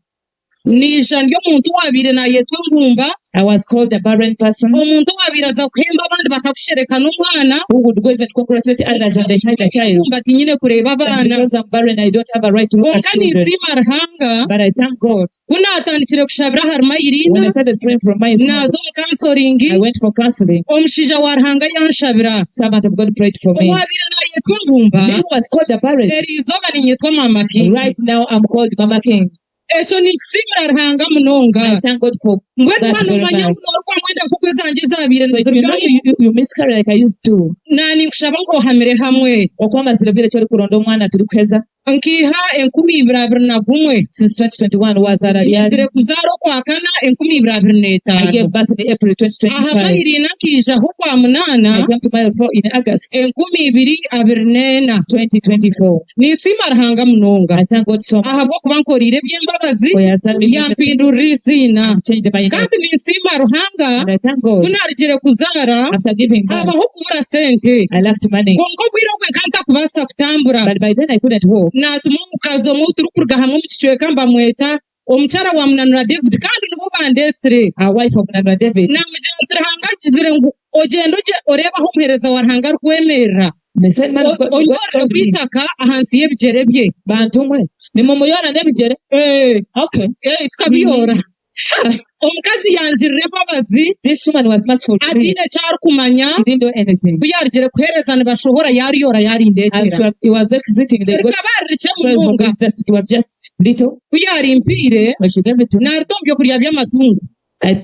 nija ndi omuntu wabire nayetwa Ngumba I was called a barren person omuntu wabire aza kuhemba abandi bakakushereka n'omwana who would go even congratulate others and they had a child. Ngumba tinyine kureba But abana because I'm barren, I don't have a right to look at konka children. nizima Ruhanga But I thank God. kunatandikire kushabira hari When Mairina I started praying from my naza omu kansoringi I went for counseling. omushaija wa Ruhanga yanshabira Servant of God prayed for me. owabire nayetwa Ngumba Me who was called a barren. eriizooba ninyetwa Mama King Right now I'm called Mama King. ekyo nikusiimira Ruhanga munonga I thank God for mbwenu that hano very omanya much. muno orwamwenda nk'uko zanjye zabire So if you know you miscarry like I used to, nani nkushaba ng'ohamire hamwe okwamazire bwire cyo kuronda omwana turi kweza nkiha 2021 since 2021 was nizire yari kuzaara okwakana I 2025 gave birth in April aha 2025. Mairina nkijaho kwa I munana came to Mile 4 in August 2024 2024. ninsiima Ruhanga munonga I thank God so much ahabw'okuba nkorire eby'embabazi for He has done me yampindurira izina and changed my name. kandi ninsiima Ruhanga And I thank God. kunarigire kuzaara After giving birth, habaho kubura sente I lacked money. ngo obwire obwe nkantakubaasa kutambura But by then I couldn't walk. natuma omukazi omwe turi kuruga hamwe omu kicweka mbamweta omukyara wa munanura David kandi nibo bandesire Our wife of Nana David, namugira nti Ruhanga akizire ngu ogenda ogye oreebaho omuheereza wa Ruhanga arikwemerera the same man of God, God onyorere told me, kwitaka ahansi y'ebigere bye bantu mwe nimumuyora n'ebigere. Okay. tukabiyoora omukazi yanjirira embabazi This woman was merciful to me. atiine kyarikumanya She didn't do anything. ku yarigire kuheereza nibashohora yariyora As yarindeetera he was exiting, they got rikaba ririkye soil from munonga his dust. It was just little. ku yarimpiire When she gave it to me, naarita omu byokurya by'amatungo I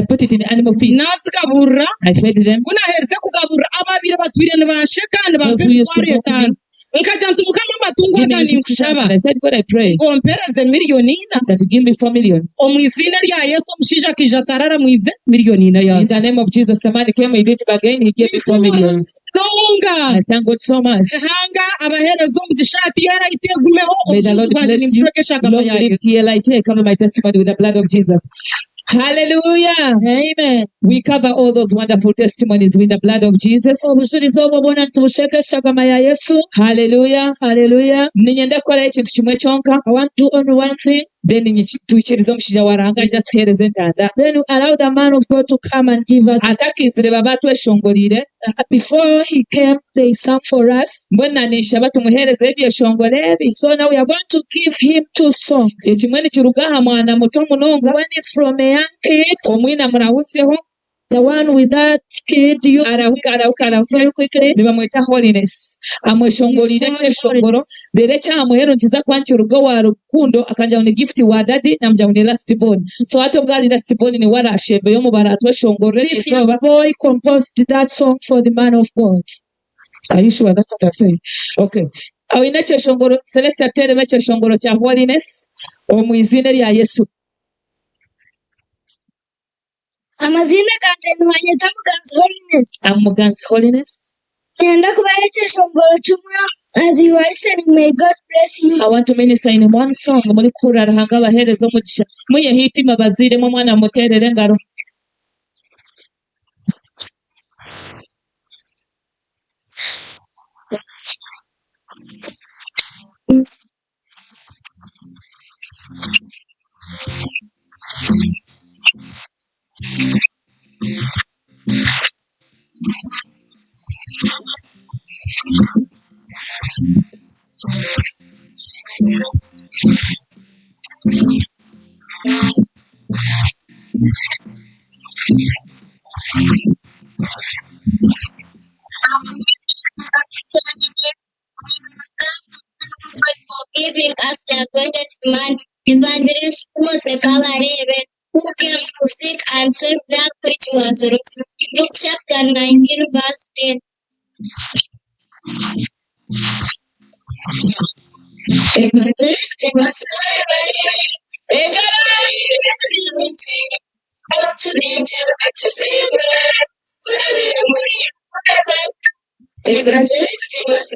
put it in animal feed. nazigaburira I fed them. kunahereze kugaburira ababire batwire nibansheka Those who used to nibampera mock me, 5,000 nkajya nti mukama amatungo give me aga 50,000. ninkushaba I said, God, I pray ngo mpereze miliyoni ina that you give me 4 million. omu izina rya Yesu omushaija akija atarara mwize miliyoni ina In yazo the name of Jesus, the man came, he did it again, he gave me 4 million. nonga I thank God so much. Ruhanga abahereza omugisha ati yarayitegumeho May the Lord obujulizi bwanjye bless you. nimushwekesha agama Long ya live Yesu TLIT. I cover my testimony with the blood of Jesus. Hallelujah. Amen. We cover all those wonderful testimonies with the blood of Jesus. obujulizi obwo bwona nitubushwekesha agama ya Yesu Hallelujah. Hallelujah. Ninyenda kukora ekintu kimwe kyonka. I want to do only one thing Then tuikirize omushaija wa Ruhanga aje atuheereze entanda. then we allow the man of God to come and give us Atakizire baba atweshongoriire. before he came they sang for us Mbwenu ninshaba tumuheereze ebyeshongoro ebi. so now we are going to give him 2 songs Ekimwe nikiruga aha mwana muto munonga. one is from a young kid Omwina murahuseho. the one with that kid you Arahuka very quickly nibamweta holiness. Amweshongoriire It's called ekyeshongoro. holiness. Rero ekyamuhero nkiza kuba nkiruga wa rukundo akanjyaho ni gift wa dadi namujyaho ni last born. So hati obwari last born ni warashembe yo mubara atweshongorere this esoba. young boy composed that song for the man of God. Are you sure that's what I'm saying? Okay. Awine ekyeshongoro selector tereme ekyeshongoro kya holiness omu izina rya Yesu. Amazina ganje nibanyeta Muganzi Holiness. Amuganzi holiness. Ngenda kubaha ekyeshongoro kimwe as you are listening. May God bless you. I want to minister in one song muri kura Ruhanga abahereza omugisha. Muye hitima baziremu omwana muterere engaro. Giving us the greatest man, evangelist Mose Kabarebe, who came to seek and save that which was lost. Luke chapter 19, verse 10. Evangelist Mose up to the angel to save Evangelist Mose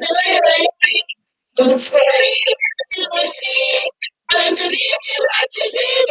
don't worry, you will see. I'm to be to save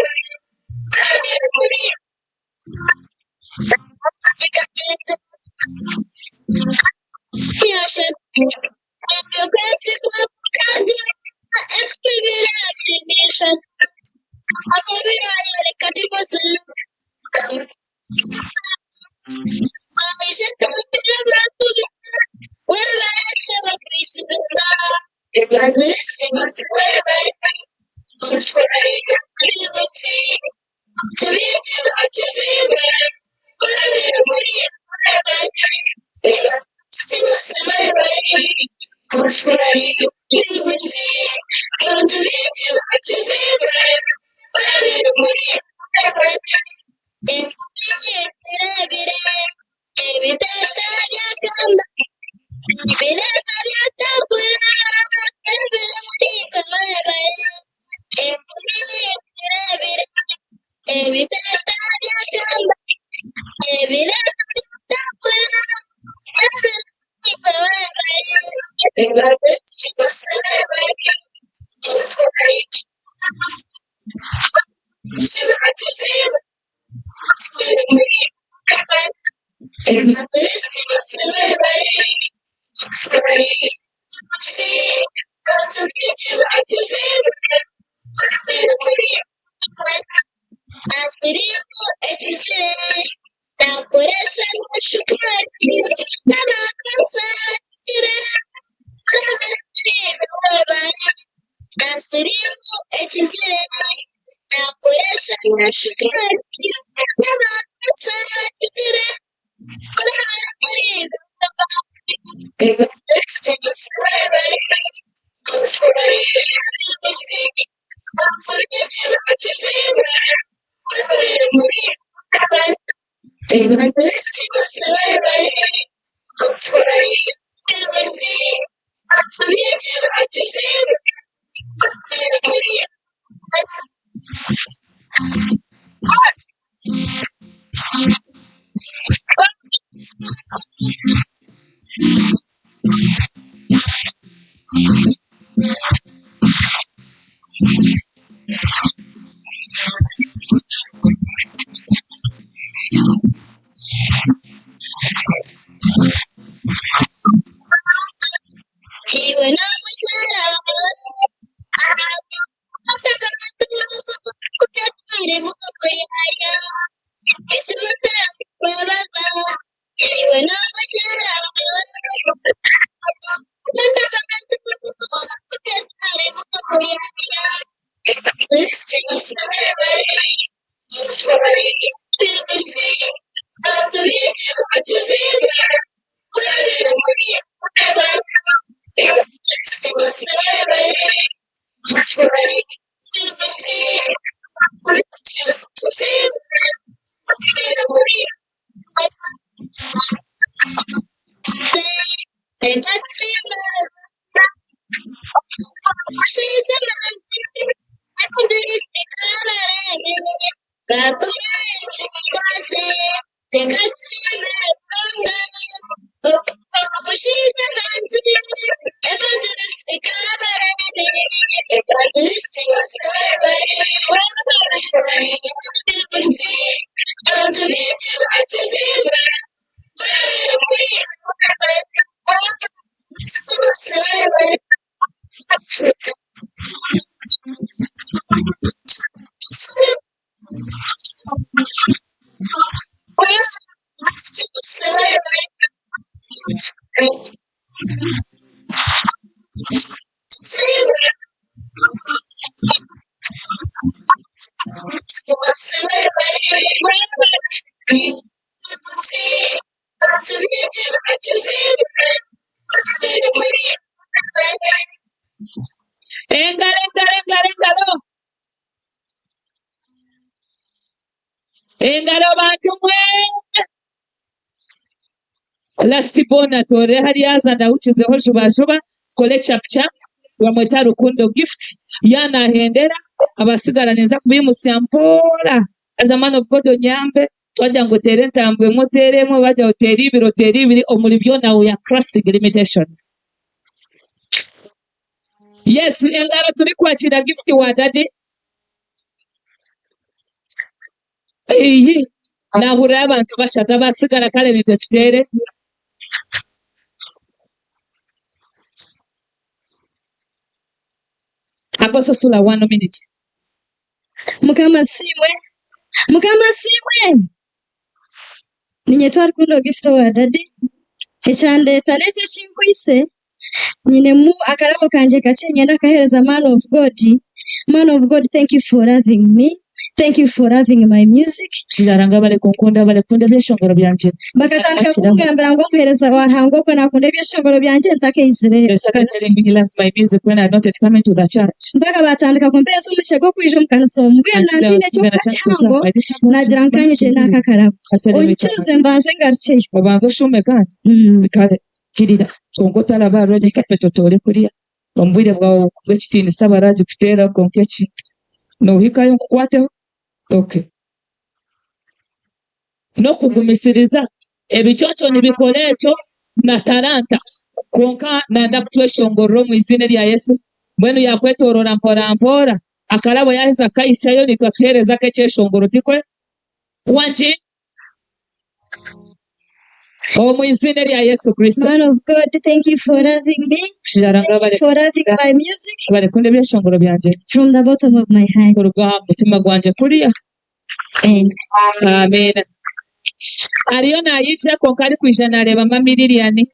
Engalo, engalo, engalo, engalo. Engalo bantu mwe. Last bona tore hariya azana ukizeho juba tukole chap bamweta Rukundo gift yanahendera abasigara neza kubimusya mpora as a man of God onyambe twaja ngo tere ntambwe muteremo baja hoteli ibiri omuri byo nawe ya crossing limitations. Yes, engaro turi kwakira gift wa daddy. Eyi nahura abantu bashaka basigara kale nitetutere. Apostle Sula 1 minute. Mukama simwe ninye Rukundo gift wa daddy ekyandeta n'ekyo kinkwise nyinemu akarabo kanje kake ngenda kahereza man of God, thank you for having me, thank you for having my music. Kiraranga bale kunkunda byeshongoro byanje bakatandika kugambira ngo mpereza wahango ko nakunda byeshongoro byanje ntakeizire. They started telling me he loves my music when I had not yet come into the church. Mpaka batandika kumpesa umuce go kwije mu kanisa ombwe nandine cyo kahango nagira nkanyije nakakarabo onkiruze mbanze ngarukeye obanza shume kandi kale kirira ongotala barode kapetotole kuriya ombwire bwawe kubekitini sabaraje kutera konkechi no hikayo nkukwateho okay no kugumisiriza ebichocho nibikole ekyo na talanta konka nanda kutweshongorero mu izina lya Yesu mwenu yakwetorora mpora akalabo yaheza kayisayo nitwatwereza kecheshongoro tikwe wanje mu izina lya Yesu Kristo. Man of God, thank you for having me, for having my music balekunde byeshongoro byanje from the bottom of my heart. Kuruga mutima gwanje kuriya. Amen. Ariyo nayisha konkari kwijana areba mamiliyoni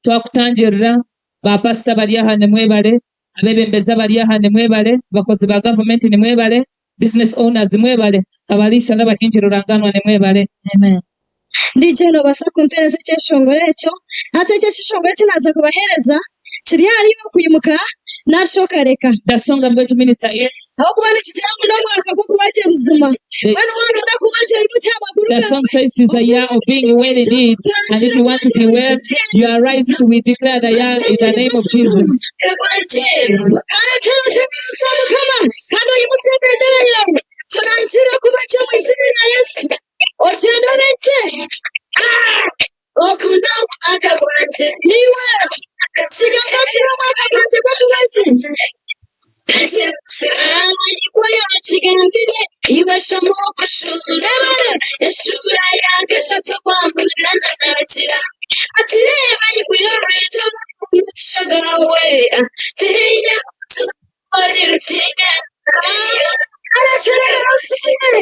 twakutangirira ba pastor bari ahane mwebale abebembeza bari ahane mwebale bakozi ba government ni mwebale business owners mwebale abalisa n'abahinjira uranganwa ni mwebale. Amen. DJ no basa kumpereza cyeshongoro ekyo ate cyeshongoro kinaza kubahereza kiri ari yo kuyimuka nashokareka dasonga I'm going to minister here aho kubana kitambo no mwaka ko kubaje buzima bano wana ndakubaje ibucha makuru. The song says it is a year of being well indeed, and if you want to be well you arise, we declare the year in the name of Jesus. Tunanjira kubacha mu izina rya Yesu ogenda neke okunda akabwanje niwe kigamba kino mwakatanje kwatubakyenje Kwaya kigambire ibashamo kushura eshura yakashatse kwambura narakira ati reba nikwira rejo shagawe tinya ari rukinga aracyera rusishire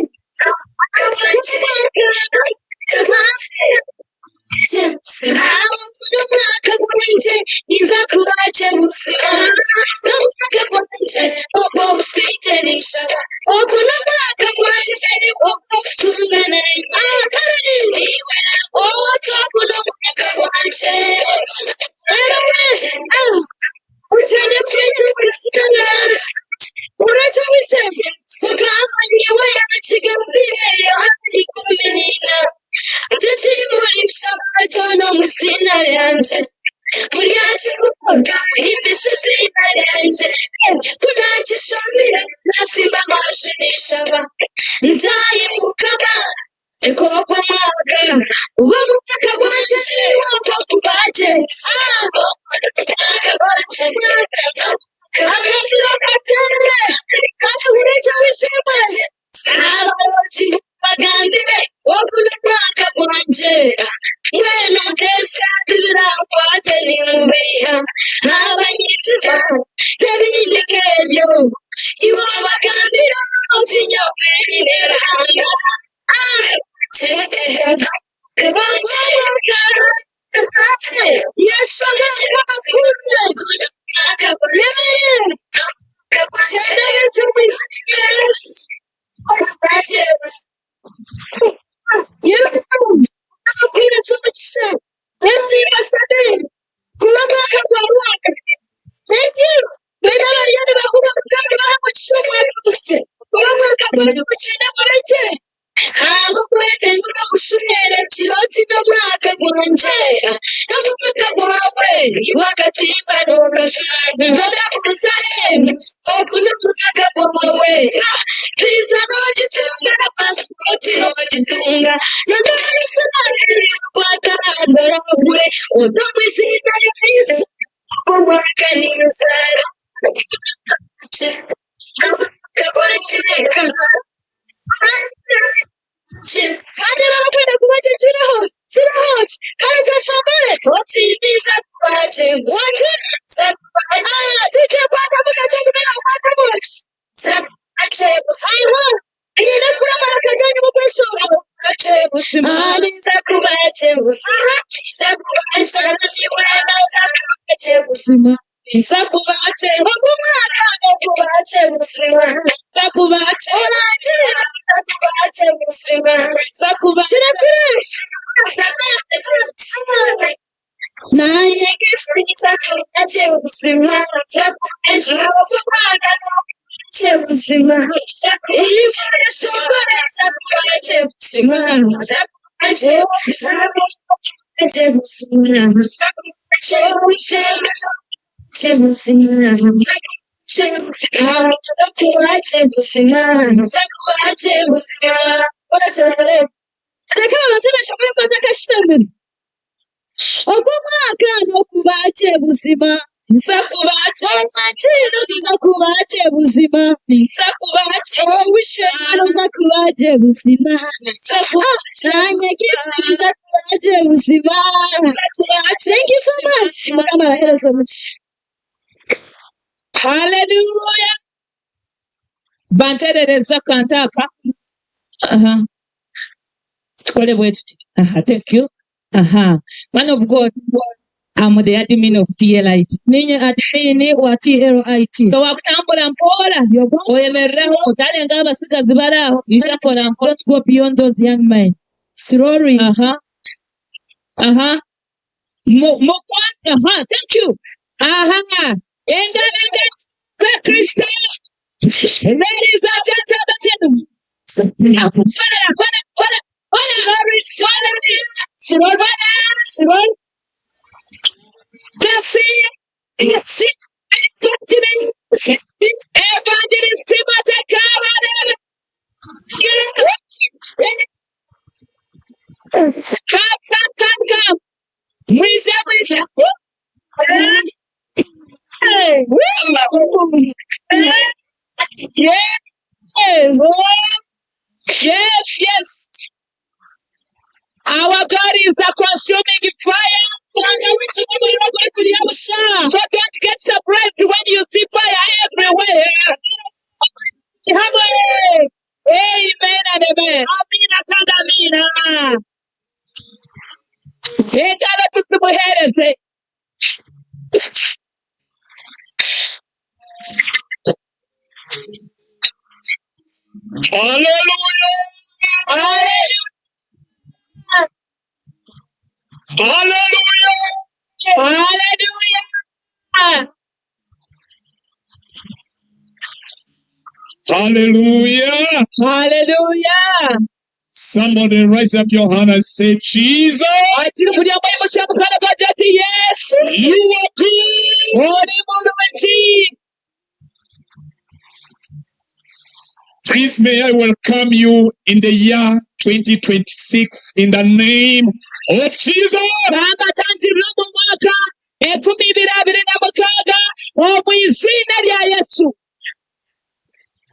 bahereza umugisha yabibasane kuba mwaka wa mwaka. Thank you. Bena bariyani bakuru kandi bahamugisha umwaka wose kuba mwaka wanyu mugenda mureke haba kwetengura gushumere kiroti no mwaka kurongera no mwaka wawe wakatimba n'ugashana nora kumusarene okuno mwaka wawe kiriza n'abagitunga na pasipoti n'abagitunga n'abagisanare kwatandara we utamwizina y'Yesu umwaka n'izara kandi barakwenda kubaje zirahoze kandi twashambere twatsindiza kubaje waje sije kwata mukaje kumena kwata mukaje sakubaje busima ine kura marakagani mu kweshora kaje busima aliza kubaje busima sakubaje nasiwena sakubaje busima sakubaje umwaka kubaje busima sakubaje oraje sakubaje busima sakubaje nanye gifuni sakubaje busima sakubaje busima sakubaje shobora sakubaje busima sakubaje busima reka babasebesha muri mpaka shitambere ubwo mwaka no kubaje buzima nsakubaje makino tuzakubaje buzima nsakubaje wishano zakubaje buzima nsakubaje gift zakubaje buzima nsakubaje. Thank you so much mukama bahereza muci. Hallelujah. Banterereza kantaka. Tukole bwetu. Thank you. Man of God, I'm the admin of TLIT. Ninyi admin wa TLIT. So wakutambula mpola oyemerera mutale ng'abasigazi bari aho ishakola mpola. Don't go beyond those young men. Slowly. Thank you. Christian. Ladies and gentlemen. Evangelist Timothy Kavanagh. Come. Yes. Our God is the consuming fire. So don't get surprised when you see fire everywhere. Amen and amen. Egala tusimuhereze. Hallelujah. Hallelujah. Somebody raise up your hand and say, Jesus, Yes. you are good. Please may I welcome you in the year 2026 in the name of Jesus.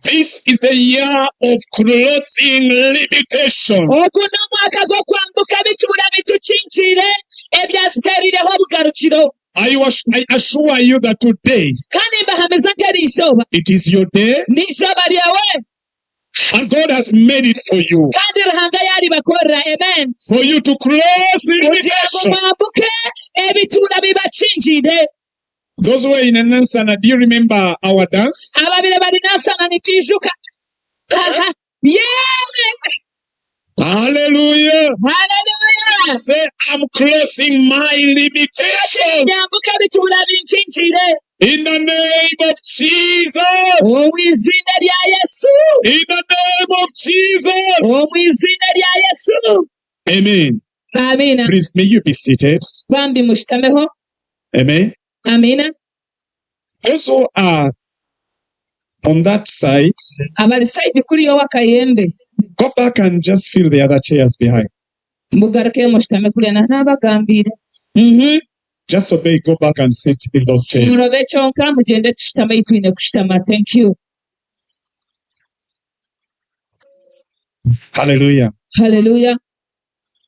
This is the year of closing limitation. I assure you that today it is your day, and God has made it for you. For you to close limitation. Those who are in Nansana, do you remember our dance? Hallelujah. Hallelujah. Say, I'm closing my limitation. Nyambuka bitula binchinchire. In the name of Jesus. Omwizina lya Yesu. In the name of Jesus. Omwizina lya Yesu. Amen. Amina. Please, may you be seated. Bambi mushitameho. Amen. Amina. Those who are on that side, abali side kuli yo wakayembe. Go back and just fill the other chairs behind. Mugaruke mushitame kuli n'abagambire. Just obey, go back and sit in those chairs. Murobe chonka mugende tushitame itwine kushitama. Thank you. Hallelujah. Hallelujah.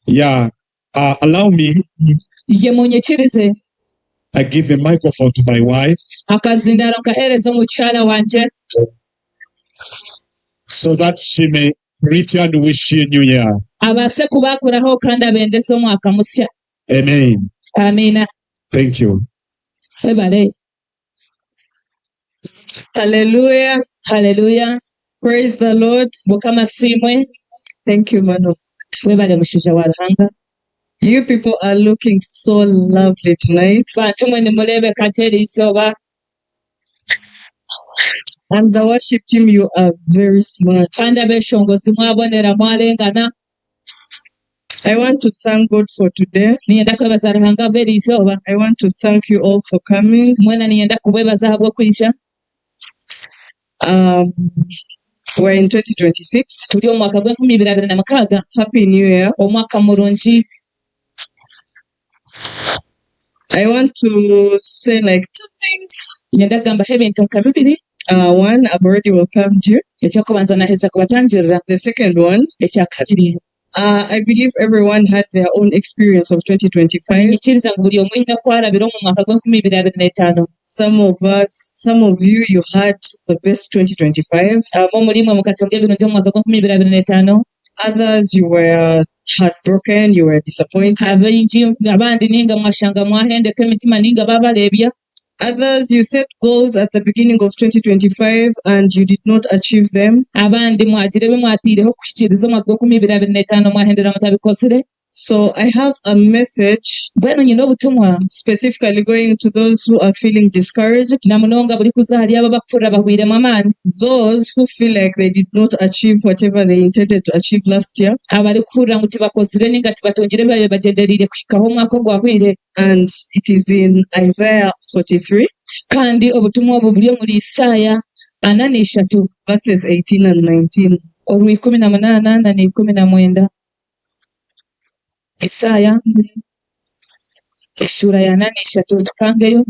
Yeah. Allow me. Ye munyekirize. I give a microphone to my wife. Akazindaro nkahereza omukyala wanje. So that she may greet you and wish you a new year. Abase kubakuraho kandi abendese omwaka musya. Amen. Amina. Thank you. Webale. Hallelujah. Hallelujah. Praise the Lord. Mukama simwe. Thank you, man of God. Webale mushiza wa Ruhanga. You people are looking so lovely tonight. Bantu mwe nimulebe kacheri isoba. And the worship team, you are very smart. Kandi abeshongozi mwabonera mwalengana. I want to thank God for today. Niyenda kwebaza Ruhanga bw'eri isoba. I want to thank you all for coming. Mwena niyenda kubwebaza habw'okwisha. We're in 2026. Tuli omwaka gw'2026. Happy New Year. Omwaka mulungi. I want to say like two things. Niyenda kugambaho ebintu nka bibiri. One, I've already welcomed you. Ekyokubanza naheza kubatangirira. The second one, ekyakabiri. I believe everyone had their own experience of 2025. Nyikiriza ngu buli omu alina kwarabira omu mwaka gw'2025. Some of you had the best 2025. Abo muri mwe mukatonga ebirungi omu mwaka gw'2025. Others, you were heartbroken, you were disappointed. Abandi ninga mwashanga mwahendeka emitima ninga babalebya. Others, you set goals at the beginning of 2025 and you did not achieve them. Abandi mwagirebe mwatireho kushikiriza omwaka gw'2025 mwahendera mutabikozere. So I have a message bwenu nyina obutumwa specifically going to those who are feeling discouraged. Na munonga buli kuza hali abo bakufurira bahwiremu amaani. Those who feel like they did not achieve whatever they intended to achieve last year. Abali kufurira ngu tibakozire ninga tibatongire byabe bagenderire kuhikaho omwaka ogwahwire. And it is in Isaiah 43. Kandi obutumwa obwo buli omuli Isaaya 43 verses 18 and 19. Olwi 18 na 19. Isaaya eshura ya 43 tukangeyo.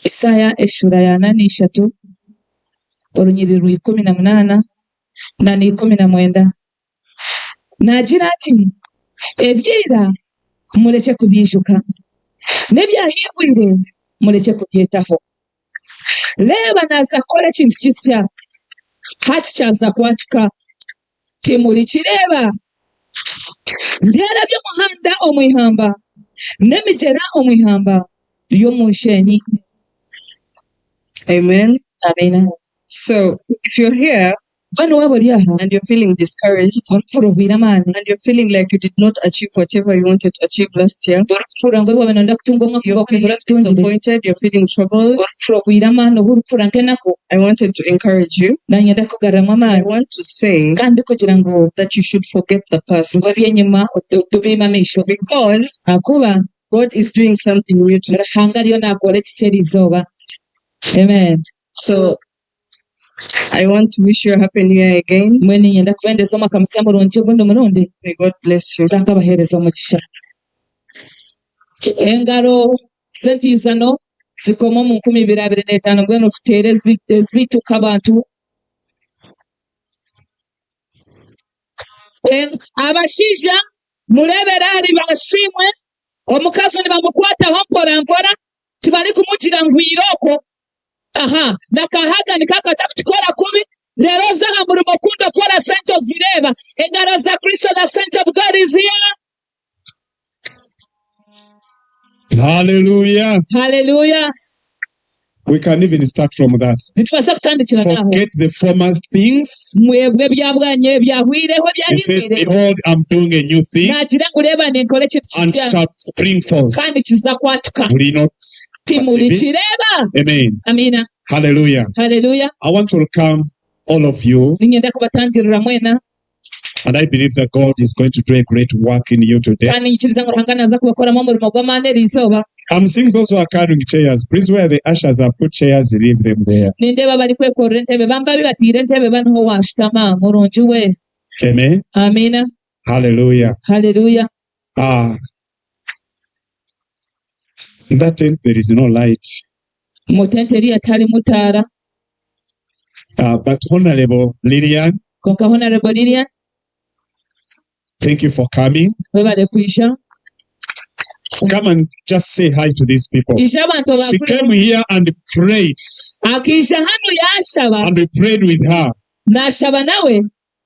Isaaya eshura ya 43 olunyiri lwi 18 na 19. Nagira ati ebyera muleke kubyijuka n'ebyahimbwire muleke kubyetaho. Leba naza kola ekintu kisya hati kyaza kwatuka timulikireba. Ndyalabye omuhanda omwihamba n'emigera omwihamba by'omunshenyi. Amen. Amen. So if you're here and you're feeling discouraged and you're feeling like you did not achieve whatever you wanted to achieve last year, you're feeling disappointed, you're feeling troubled, I wanted to encourage you. I want to say that you should forget the past because God is doing something new today. Amen. So I want to wish you a happy new year again. May God bless you. Engaro senti zano zikoma mu 2025 bweno tutere zituka abantu. Abashija mulebera ali bashimwe omukazi ni bamukwata mpora mpora tibali kumugira ngwiroko. Aha, nakahaga nikakata kutukora kubi lero zaha muri mukundo kora sento zireba engaro za Kristo na Saint of God is here. Hallelujah. Hallelujah. We can even start from that. nitubaza kutandikira naho Forget the former things. mwebwe byabwanye byahwireho He says, byahindwire behold, I'm doing a new thing, nagira ngo ureba ninkore ekintu and kishya shall spring forth. kandi kiza kwatuka Will he not timuri perceive it? kireba Amen. amina Hallelujah. haleluya I want to welcome all of you, ninyenda kubatangirira mwena and I believe that God is going to do a great work in you today. kandi nkiriza ngo ruhanga naza kubakoramo umurimo gw'amande eri izooba I'm seeing those who are carrying chairs. Please, where the ushers have put chairs, leave them there. nindeeba bari kwekorera entebe bambabi batiire entebe baniho washutama murungi we Amen. amina Hallelujah. haleluya In that tent, there is no light. mu tente eri atari mutaara But Honorable Lillian, konka honorable Lilian thank you for coming. webale kwisha Come and just say hi to these people. isha abantu She came here and prayed, akisha hano yashaba and we prayed with her. nashaba nawe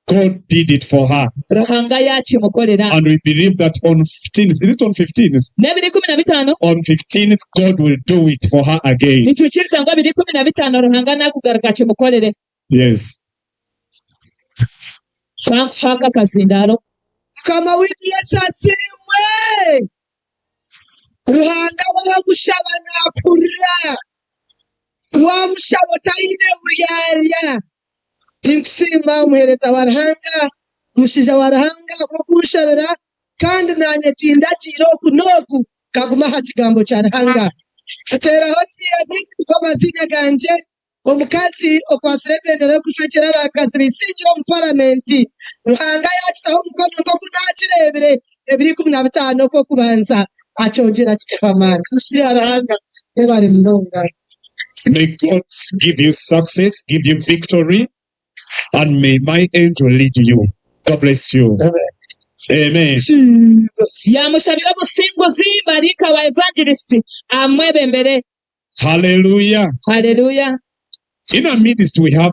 God did it for her. ruhanga yakimukorera And we believe that on 15th, is it on 15th? n'ebiri 15 On 15th, God will do it for her again. nitukiriza ngo 15 ruhanga nakugaruka kimukorere Yes. haka kazindaro kama wiki yasasimwe ruhanga wamushaba nakura wamushaba taine buryarya tinkusima muhereza warahanga mushija warahanga kukushabira kandi nanye tindakiro kunoku kaguma hakigambo cyarahanga ateraho cyane ko mazina ganje omukazi okwasirebendera kushakira abakazi bisingira mu parliament ruhanga yakitaho umukono ko kunakirebere 2015 ko kubanza achongera kitafamana kushiraranga ebari ndonga. May God give you success, give you victory, and may my angel lead you. God bless you. Amen. yamushabira businguzi marika wa evangelist amwebembere Hallelujah. haleluya In our midst, we have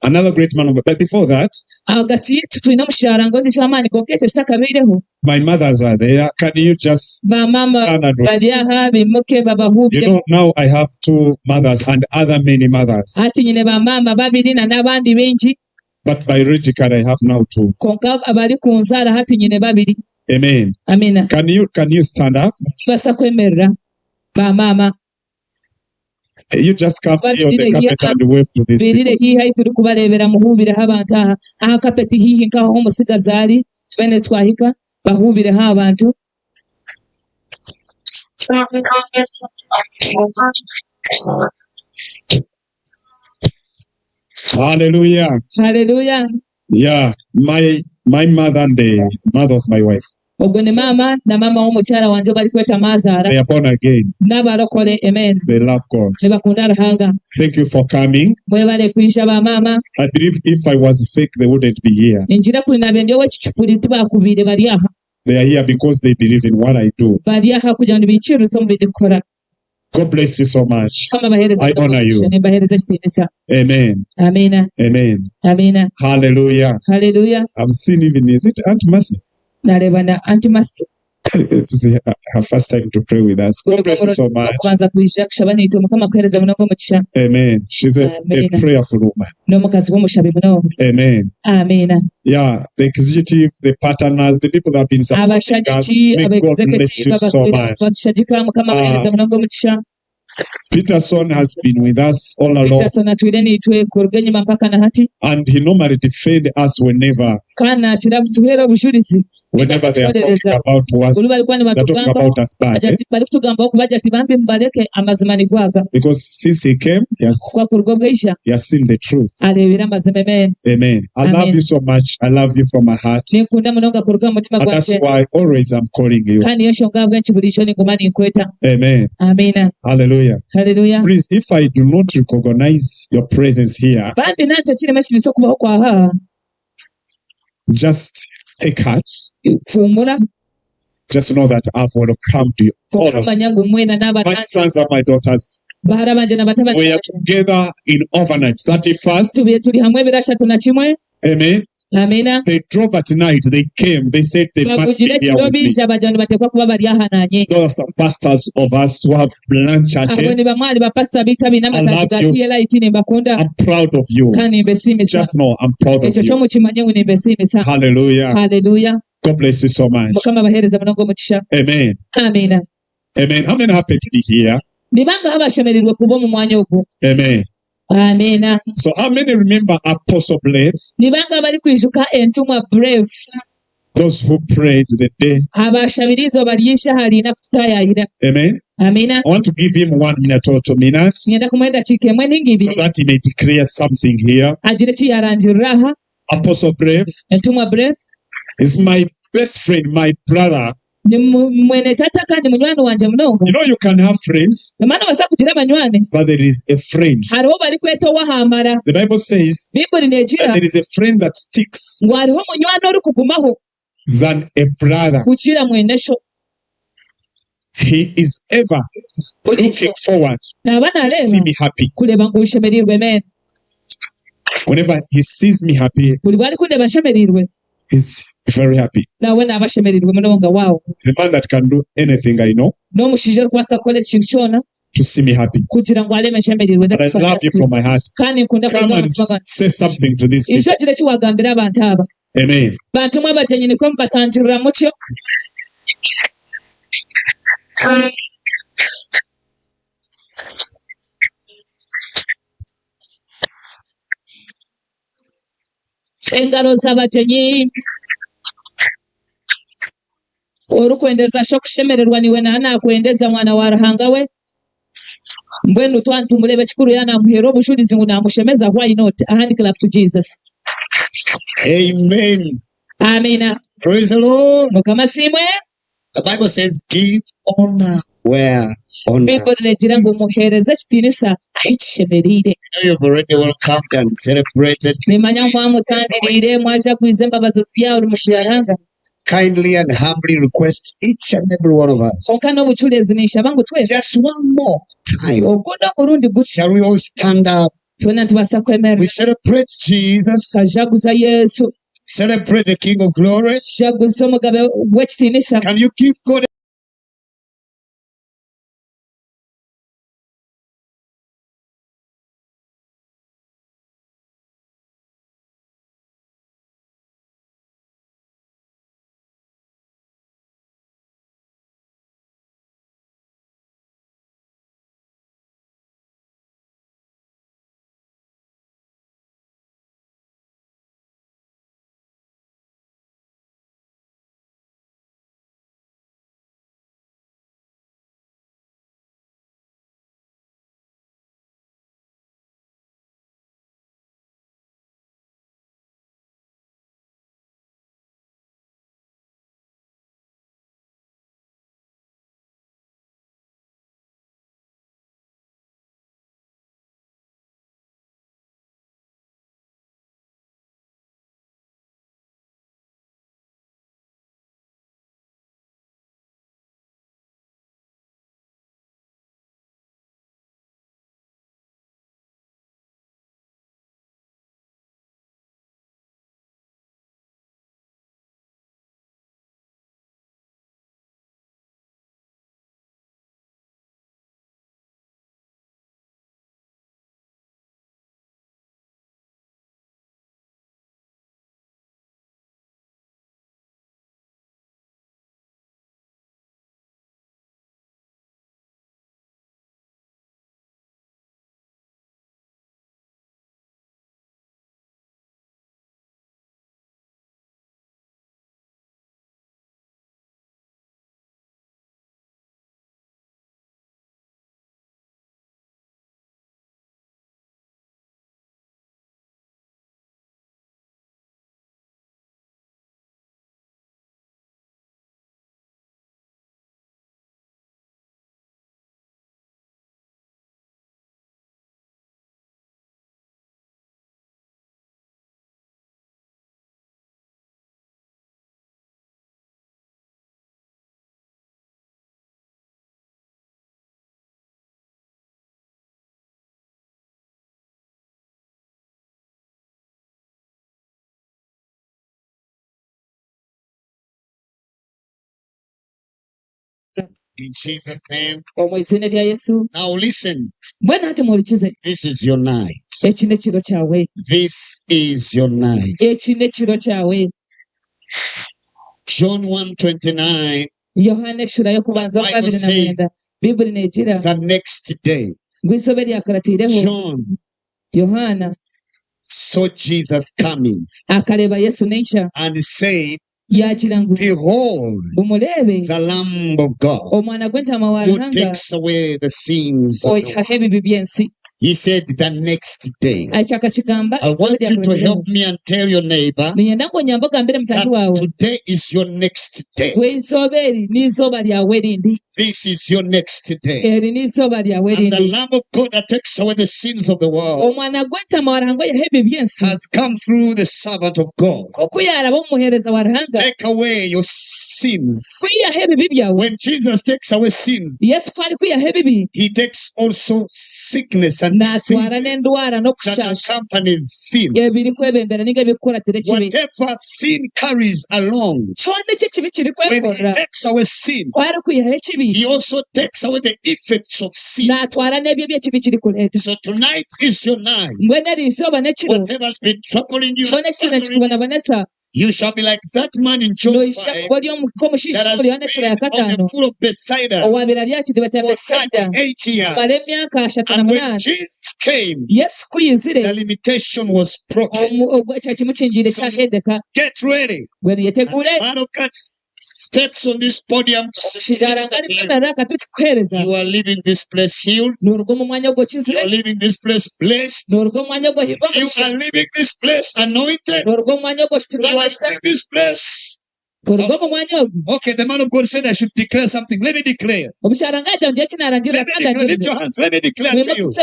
another great man of God. But before that, hagati yitu tulina mushara ngo ndishamani konka ekyo kitakabireho my mothers are there. Can you just bamama stand and bali aha bimuke You babahubye know, now I have two mothers and other many mothers. ati nyine bamama babiri na n'abandi benshi But biological, I have now two. konka abali ku nzara hati nyine babiri Amen. amina Can you stand up? basa kwemerera bamama You just come here on the Babirire carpet hiya- and wave to these people. birire hihi turi kubarebera muhubireho abantu aha kapeti hihi nkaho umusigazi ari twene twahika bahubireho abantu Hallelujah. haleluya Yeah. My mother and the mother of my wife, ubwo ni mama na mama w'omukyala wanje bali kweta mazara they are born again. n'abarokole amen They love God. nebakunda ruhanga Thank you for coming. mwebale kwisha bamama I believe if I was fake, they wouldn't be here. injira kuli nabyo ndi owekicupuli tibakubire bali aha They are here because they believe in what I do. bali aha kugira ngo bikirusa mu bidukora God bless you so much. kama bahereza I honor you. nembahereza ekitiinisa Amen. amina Amen. amina Hallelujah. haleluya I've seen even, is it Aunt Mercy? naleba na antimasi It's her first time to pray with us. God bless you so much. okubanza kwisha kushaba niito mukama kuhereza munonga omugisha Amen. She's a Amen. prayerful woman. n'omukazi w'omushabi munonga Amen. amina Yeah, the executive, the partners, the people that have been supporting us. abashagiki May God bless you so much. abatushagika mukama bahereza munonga omugisha Peterson has been with us all along, Peterson atwire niitwe kuruga enyuma mpaka na hati and he normally defend us whenever kandi nakira butuheera obujulizi they are talking about us. buli balikuwa They're talking nibatugamba about us bad. Eh? bali kutugambaho kubagira ati bambi mubaleke amazima nigwaga Because since he came, kuba kuruga obweisha he has seen the truth. areebera amazima amen Amen. I Amen. love you so much. I love you from my heart. ninkunda munonga kuruga mu mutima And that's gwanje why always I'm calling you. kandi niyo nshonga bwenki bulijjo ninguma ninkweta Amen. amina Hallelujah. haleluya Please, if I do not recognize your presence here, bambi nante kirema ekiriisa okubaho kwaha just take heart. humura Just know that I've welcomed you. All of okumanya ngu mwena my n'abatangi sons and my daughters. bahara banje nabatabani We are together in overnight 31st. tuli hamwe ebiro 31 Amen. amina They drove at night. They came. They said they must be bavugire here kiro with me. bingi abajani batekwa kuba bari ahananye Those are some pastors of us who have planned abo churches. ni bamwe ali bapasita bitabina I love amakazi you. gatiye layiti nimbakunda I'm proud of you. kandi nimbesimisa Just know I'm proud of ekyo you. kyomukimanye ngu nimbesimisa Hallelujah. haleluya God bless you so much. mukama bahereza munongo omugisha Amen. amina Amen. How many happen to be here? nibanga habashemerirwe kuba mu mwanya ogwo Amen. amina So how many remember Apostle Brave? nibanga bari kwijuka entumwa brave Those who prayed the day. abashabirizo baryisha harina kutayayira Amen. amina I want to give him 1 minute or 2 minutes ngenda kumwenda kikemwe ningi so ibiri that he may declare something here. agire kiyarangira aha Apostle Brave entumwa brave is my best friend, my brother. ni mwene tata kandi munywani wanje munongo You know, you can have friends, emana basa kugira abanywani but there is a friend. hariho bari kwetowa hamara The Bible says bibuli that negira there is a friend that sticks ngo hariho munywani ori kugumaho than a brother. kukira mwenesho He is ever looking forward naba to see nareba me happy. kureba ngo ushemerirwe mene Whenever he sees me happy, buli bari kundeba nshemerirwe he's very happy. nawe naba ashemerirwe munonga wawo He's a man that can do anything I know n'omushaija orikubaasa kukora ekintu kyona to see me happy. kugira ngo areme nshemerirwe But I That's love you fantastic. from my heart. kandi nkunda Come kuvuga and omutima gwange say something to these ikyo people. kire kiwagambira abantu aba Amen. bantu mwe abagenyi nikwe mubatangirira mutyo engaro z'abagenyi orukwendeza sho kushemererwa niwe nakwendeza mwana wa ruhanga we mbwenu twantumurebe kikuru yanamuhera obujulizi ngu namushemeza why not a hand clap to Jesus Amen. amina Praise the Lord. mukama simwe The Bible says, give honor where honor. bibuli negira ngu muhereze ekitiinisa ahi kishemereire You've already welcomed and celebrated nimanya mwamutandiriire mwajagwize embabazi ziyawe ori mushiraranga kindly and humbly request each and every one of us. konka n'obuculezi ninshaba ngu twese Just one more time. oguno omurundi guti Shall we all stand up? twena nitubaasa kwemerera We celebrate Jesus. kajaguza yesu Celebrate the King of Glory. jaguza omugabe w'ekitiinisa Can you give God In Jesus' name. mu izina rya Yesu. Now listen. Mbwenu ati muwulikize. This is your night. Eki n'ekiro kyawe. This is your night. Eki n'ekiro kyawe. John 1:29. Yohana eshura y'okubanza 2:9. Bibuli negira. The next day. Ngwisobe lyakaratiireho. John. Yohana. Saw Jesus coming. Akaleba Yesu n'enkya. And said, yagira ngu, behold, umulebe the Lamb of God, omwana gw'entaama wa who Ruhanga takes away the sins of the world. oyihaho ebibi by'ensi. He said the next day. I want you to help me and tell your neighbor that today is your next day. This is your next day. And the Lamb of God that takes away the sins of the world has come through the servant of God. Take away your sins. When Jesus takes away sins, he takes also sickness and that accompanies sin. Whatever sin carries along, when he takes away sin, he also takes away the effects of sin. So tonight is your night. Whatever's been troubling you, you shall be like that man in John 5 that has been on the pool of Bethsaida for 38 years. And when Jesus came, the limitation was broken. So get ready. The man of God steps on this podium to you are leaving this place healed. You are leaving this place blessed. You are leaving this place anointed. You are leaving this place. Okay, the man of God said I should declare something. Let me declare. Lift your hands. Let me declare to you. Lift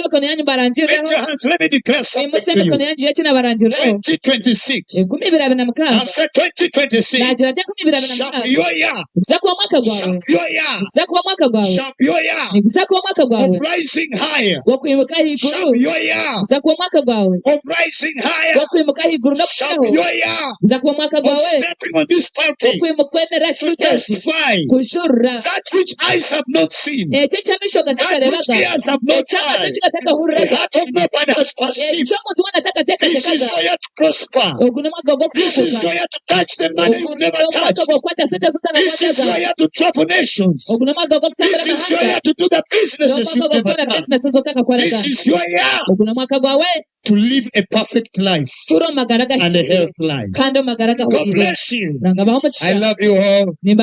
your hands. Let me declare something to you. 2026. I've said 2026. Shall be your year. Shall be your year. Shall be your year of rising higher. Shall be your year of rising higher. Shall be your year of stepping on this pulpit to testify that which eyes have not seen, that which ears have not heard, the heart of nobody has perceived. This is your year to prosper. This is your year to touch the money you've never touched. This is your year to travel nations. This is your year to do the businesses you've never done. This is your year to live a perfect life and a healthy life. God bless you. I love you all. In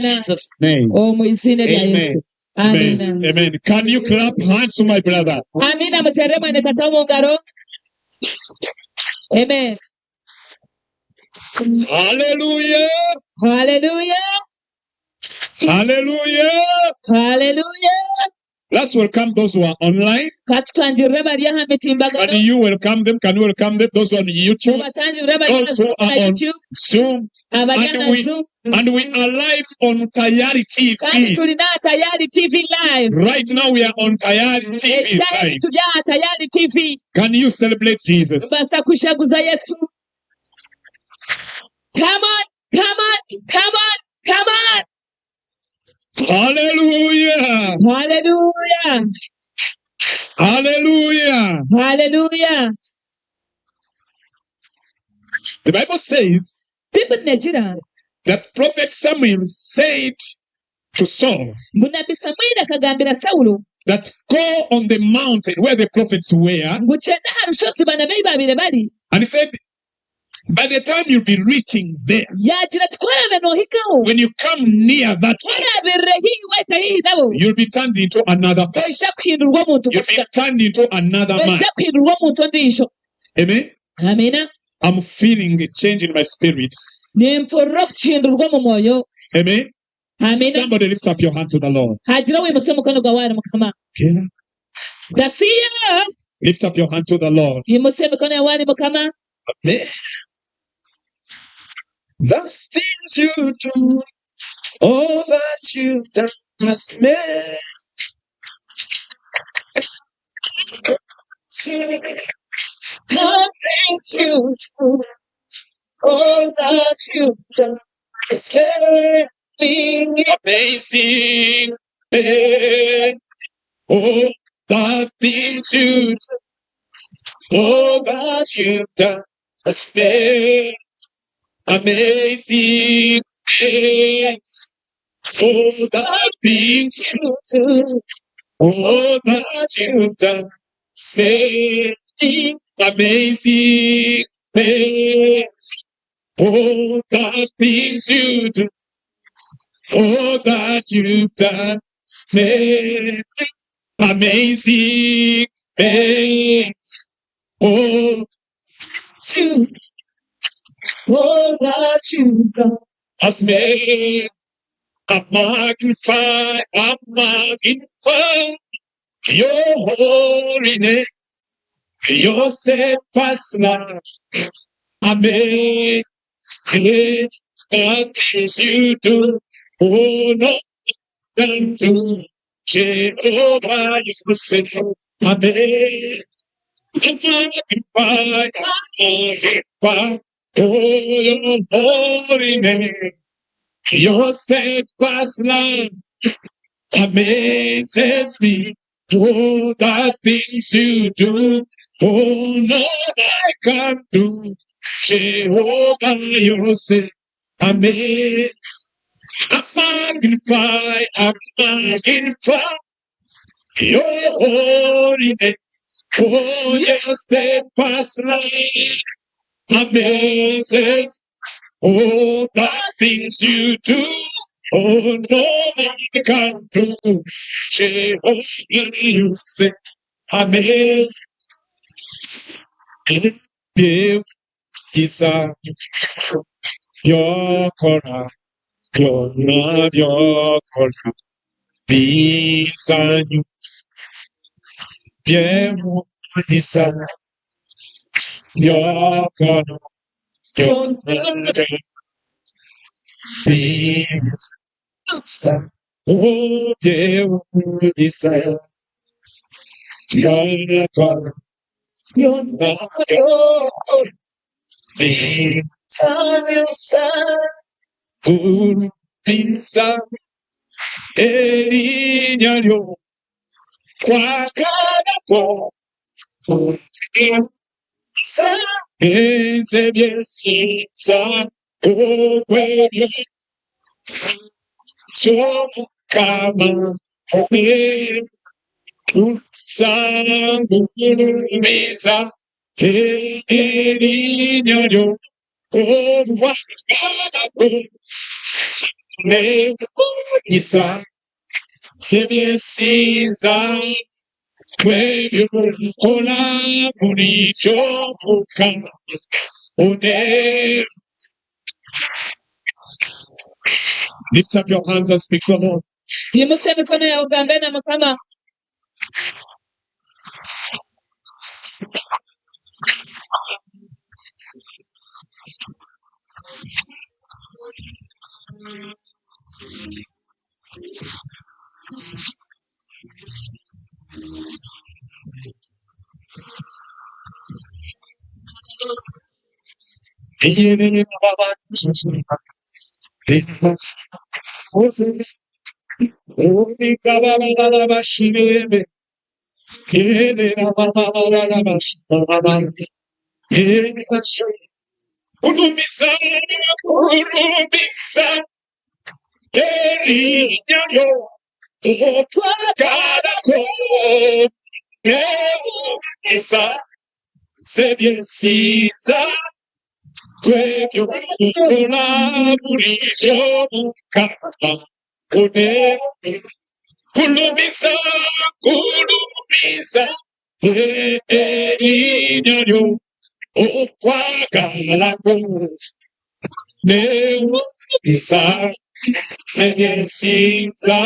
Jesus' name. Amen. Amen. Amen. Can you clap hands to my brother? Amen. Hallelujah. Hallelujah. Hallelujah. Hallelujah. Let's welcome those who are online. Can you welcome them? Can you welcome them? Those on YouTube, those who are on Zoom, and we are live on Tayari TV. Right now we are on Tayari TV. Can you celebrate Jesus? Come on, come on, come on, come on. Hallelujah. Hallelujah. Hallelujah. Hallelujah. The Bible says that Prophet Samuel said to Saul that go on the mountain where the prophets were. And he said, by the time you'll be reaching there, when you come near that place, you'll be turned into another person. You'll be turned into another man. Amen. Amen. I'm feeling a change in my spirit. Amen. Somebody lift up your hand to the Lord. Lift up your hand to the Lord. Amen. The things you do, all that you've done has made. The things you do, all that you've done is very amazing. Oh, the things you do, oh, that you've done, amazing things. Oh, the things you do, oh, that you've done, amazing things. Oh, the things you do, oh, that you've done, amazing things. Oh, to all that you've done has made. I magnify your holy name, your steadfast love. Amazing things you do. Oh, no, than to Jehovah, you say, amazing. I magnify your holy name, your steadfast love amazes me. Oh, the things you do, oh, no, I can't do. Jehovah, you say, amazing. I magnify your holy name. Oh, yes, steadfast love amazes. Oh, the things you do. Oh, no, I can't do. Jehovah, you say, amen. You desire your corner, your love, your corner. These are news. You desire your corner, your love. These are oh, you desire your corner, your love, your corner. These are your Pisa Eliño Quacarapo Ese bien sa o pueblo yo cama sangue misa Eliño o Quacarapo Isa se bien sinza Pueblo hola bonito buscando Lift up your hands and speak for more. Yimuse mikono yawe ugambe na Mukama. Se bien sisa, cuello una murición, capa, une, culubisa, niño, o cuaca cruz, neo, pisa, se bien sisa,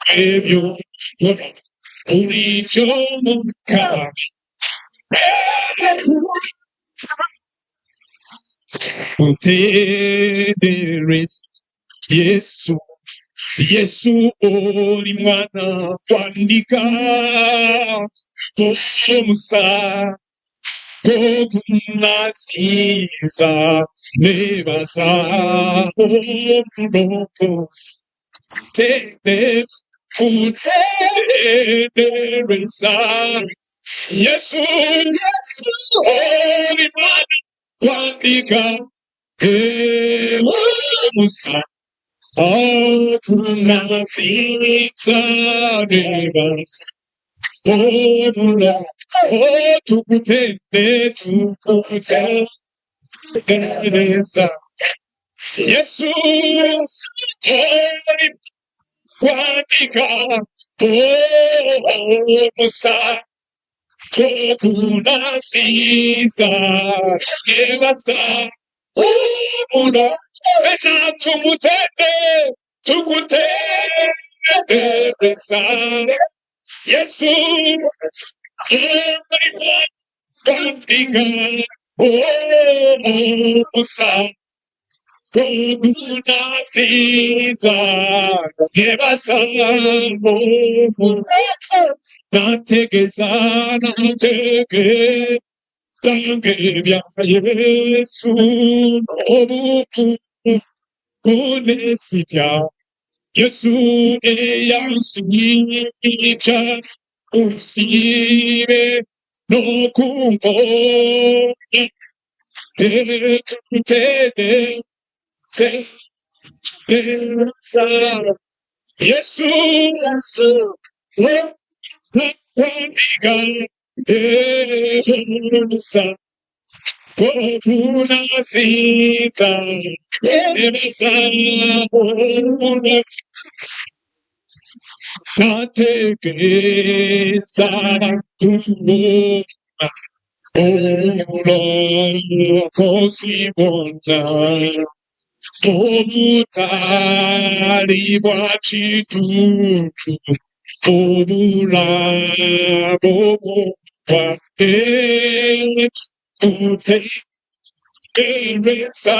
cuello una murición, capa, Uteres Yesu oli mwana kwandika omusa okunasiza nebasa omulokozi kutendereza Yesu olimana kwandika Musa hakuna vita nevasi Omula tukutendereza Yesu kwandika Musa kuna siza evasa Omula pesa tukutendereza Yesu kwandika Musa kuna siza evasa nategeza bya Yesu unesitya Yesu eyansicha usibe no kumbona Yesu Musa kuna siza evasa nategeza kosibona obutali bwa kitutu obulabo bwa tutegereza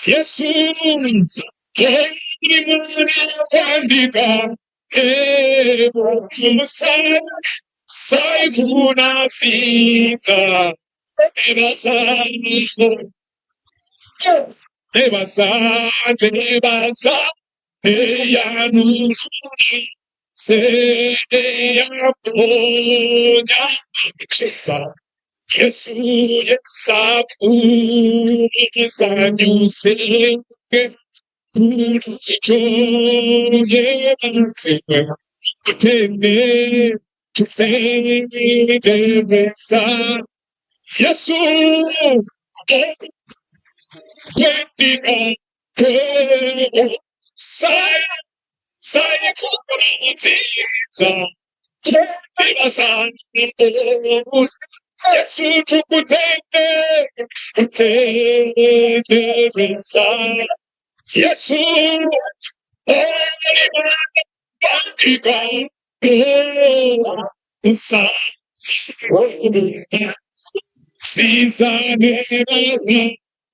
Yesu kwandika Musa saikuna siza evasa eyanusha seyaponya chisa Yesu yesapuzanyusenge utuchoyemansekwe tutendereza Yesu kwandika saya kunaziza evasa Yesu tukutendereza Yesu olimana kwandika Musa sizaneraza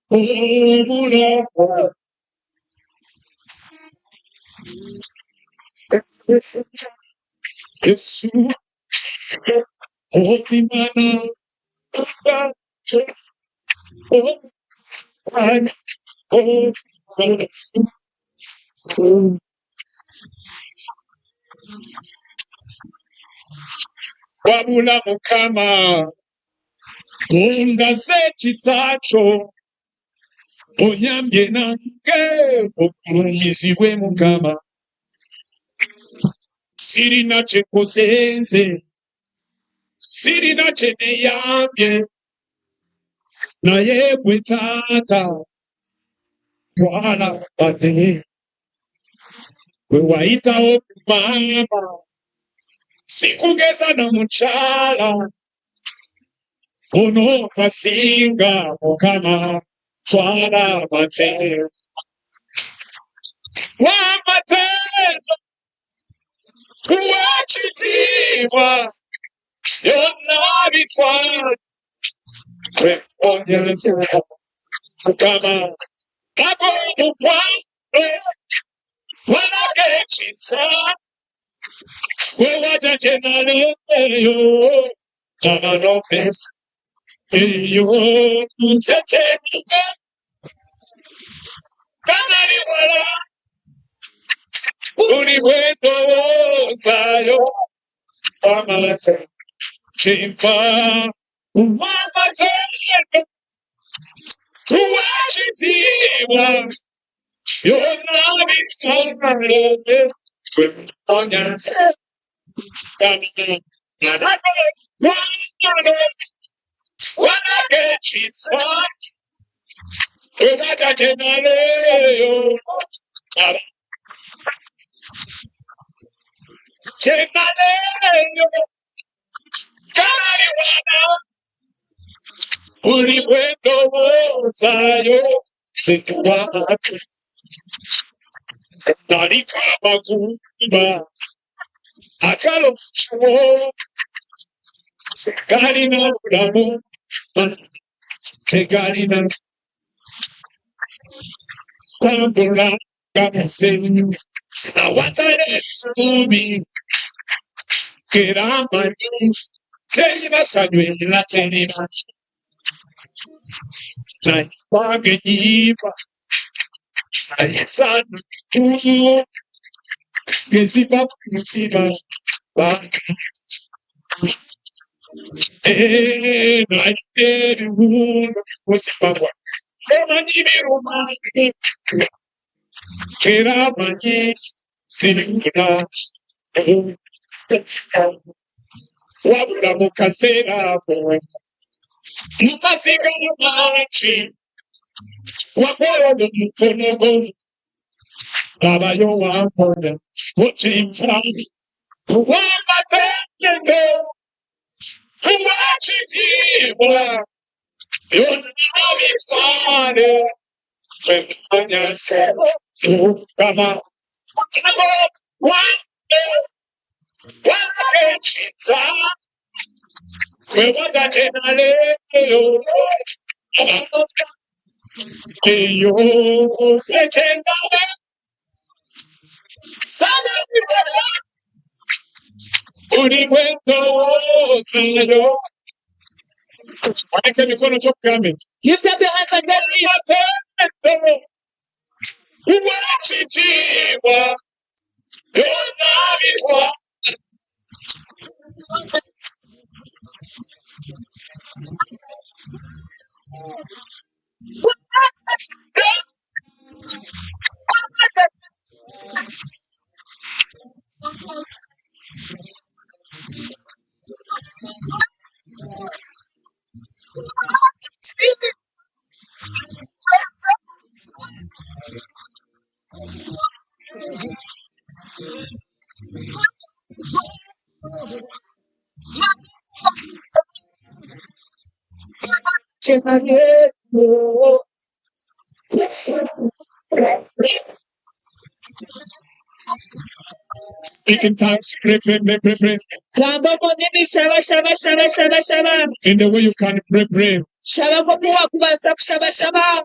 omula Yesu olimana wabula Mukama ungaze kisacho onyambye nange okulumizibwe Mukama sirina kyekozenze sirina kyeneyambye naye gwe taata twala bate gwe wayitawo mama sikugeza n'omukyala ono kasinga Mukama twala bate wamateezo tuwakizibwa byonna bitwala tweponyeza Mukama ag'omukwano walaga ekisa wewaja gye naleeyo aba n'opesa eyo nze kyenyinga kanali wala ulimwengu zayo amate chimpa umamate tuwashitiwa yona bitsanale onyanse wanagechisa ugajajenaleyo jenaleyo kariwana ulimwengu zayo situwatu narika magumba akalo chuo Garina Ramu, Tegarina Kambura, Kamasin. Now, what I do me, get on my knees, tell us I do Latina. Like Bagadiva, I son, Gesipa, Siva, Bag. I did room with Papa. Get up my knees, sitting down. What would I look at say now? You must see my tree. What more do you go? Baba, you want for them. What came from me? What my family? Umachitiwa yonabitsane kwemanyaselo kama wanechitsa kwewadatenaleyo eyo sechendale sanabibela ulimwengu zayo. Weka mikono chokame. Lift up your hands and get me. Umachitiwa yonabitsane Speak in tongues, pray. Gamba monini shaba shaba shaba shaba shaba. In the way you can pray. Shaba kwa kubasa shaba shaba.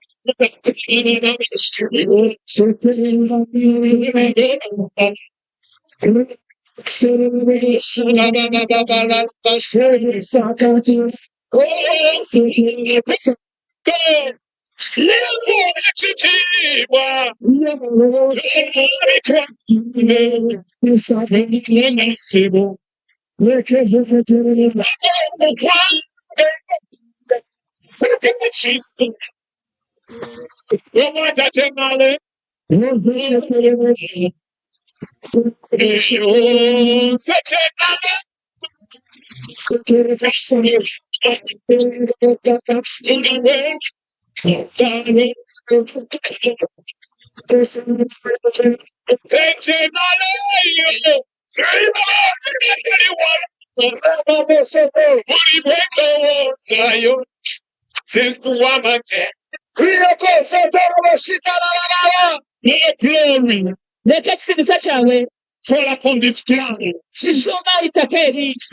Fall upon this planet.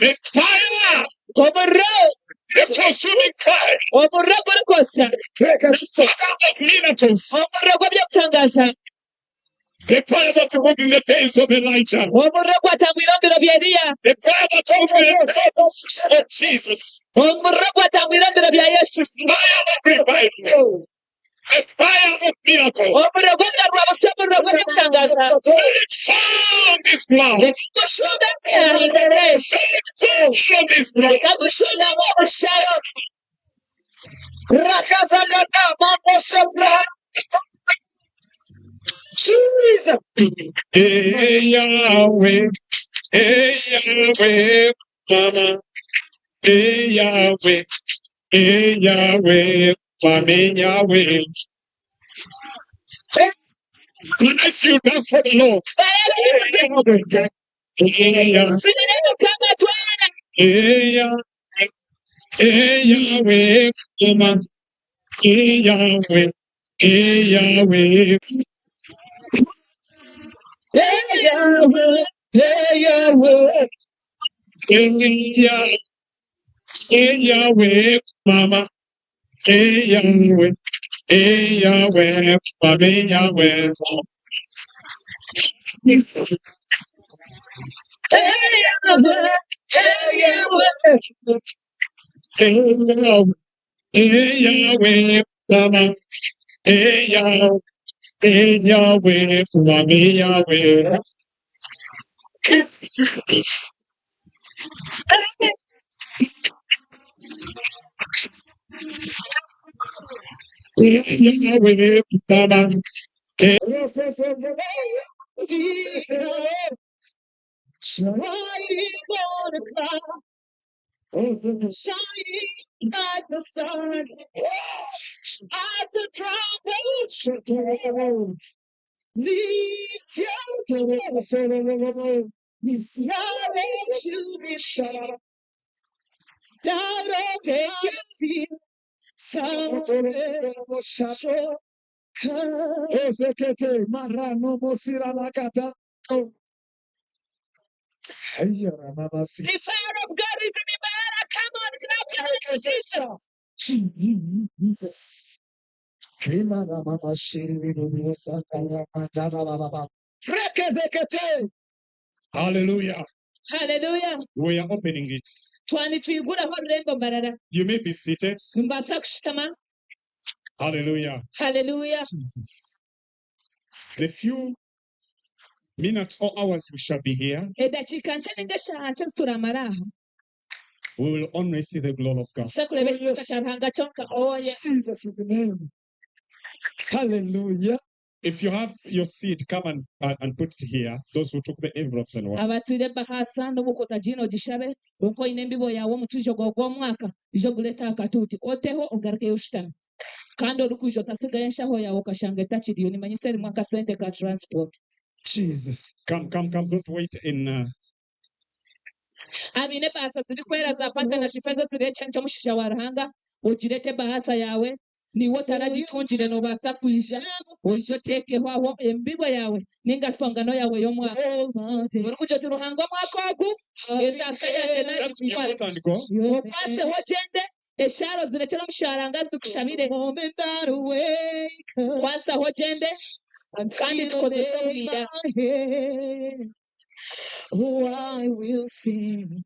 The fire. The consuming fire. Miracles. The fires that were in the days of Elijah. The fire that opened the purpose of Jesus. Fire that revival. A fire of miracle. omuliro gw'engalwa busobola ogw'ebitangaza Sound this cloud. gushuuda byayingere Sound this cloud. leka gushuuda ng'omushayo rakazagata mamosebra Jesus. Hey Yahweh, hey Yahweh, Mama. Hey Yahweh, hey Yahweh, Mama Yahweh. Bless you, dance for the Lord. Hey Yahweh, hey Yahweh, hey Yahweh, hey Yahweh, Mama. Hey Yahweh, hey Yahweh. Hey Yahweh, hey Yahweh, Hey Yahweh, Mama. Hey Yahweh, hey Yahweh, Mama Yahweh. hey Yahweh, hey Yahweh. Hey Yahweh, hey Yahweh, Mama. Hey Yahweh, hey Yahweh, Mama Yahweh. Hey Yahweh, Mama. Hey Shining on a cloud, shining like the sun, at the trumpet, lift your voice, it's your to be shut. Down of your sound, Ezekete marano mosira nakata. Ayara mamasi. the fire of God is in the matter. Come on, clap your hands to Jesus. Jesus. Kimara mama shiri musa kaya mandara baba. Rekezekete. Hallelujah. Hallelujah. We are opening it. Twiguraho rurembo mbarara. You may be seated. Mbasa kushikama. Hallelujah. Hallelujah. Jesus. The few minutes or hours we shall be here, Edakika nce n'endeshatu turamara aha. we will only see the glory of God. Tusa kureba ekitiibwa kya Ruhanga kyonka. Oh yes. Jesus is the name. Hallelujah. If you have your seed, come and put it here. Those who took the envelopes and what. Abatwire bahasa n'obukota gino gishabe onko ine embibo yawe omutujo gw'omwaka ijo guleta akatuuti oteho ogarukeyo oshutame kandi orikwiija otasigayo enshaho yawe okashanga etakiriyo nimanyisa erimu akasente ka transport. Jesus. Come. Don't wait in. Abine bahasa zirikwera za partnership ezo zirekyenja omushisha wa Ruhanga ogirete bahasa yawe niwe otaragitungire nobaasa kwija oije oteekeho aho embibo yawe ninga spongano yawe y'omwaka orikugira oti Ruhanga omwaka ogu entaasa yangye Just yes and go. opaseho gyende esharo zirekere omusharanga zikushabire kwasaho gyende kandi tukozese obwira. Oh, I will sing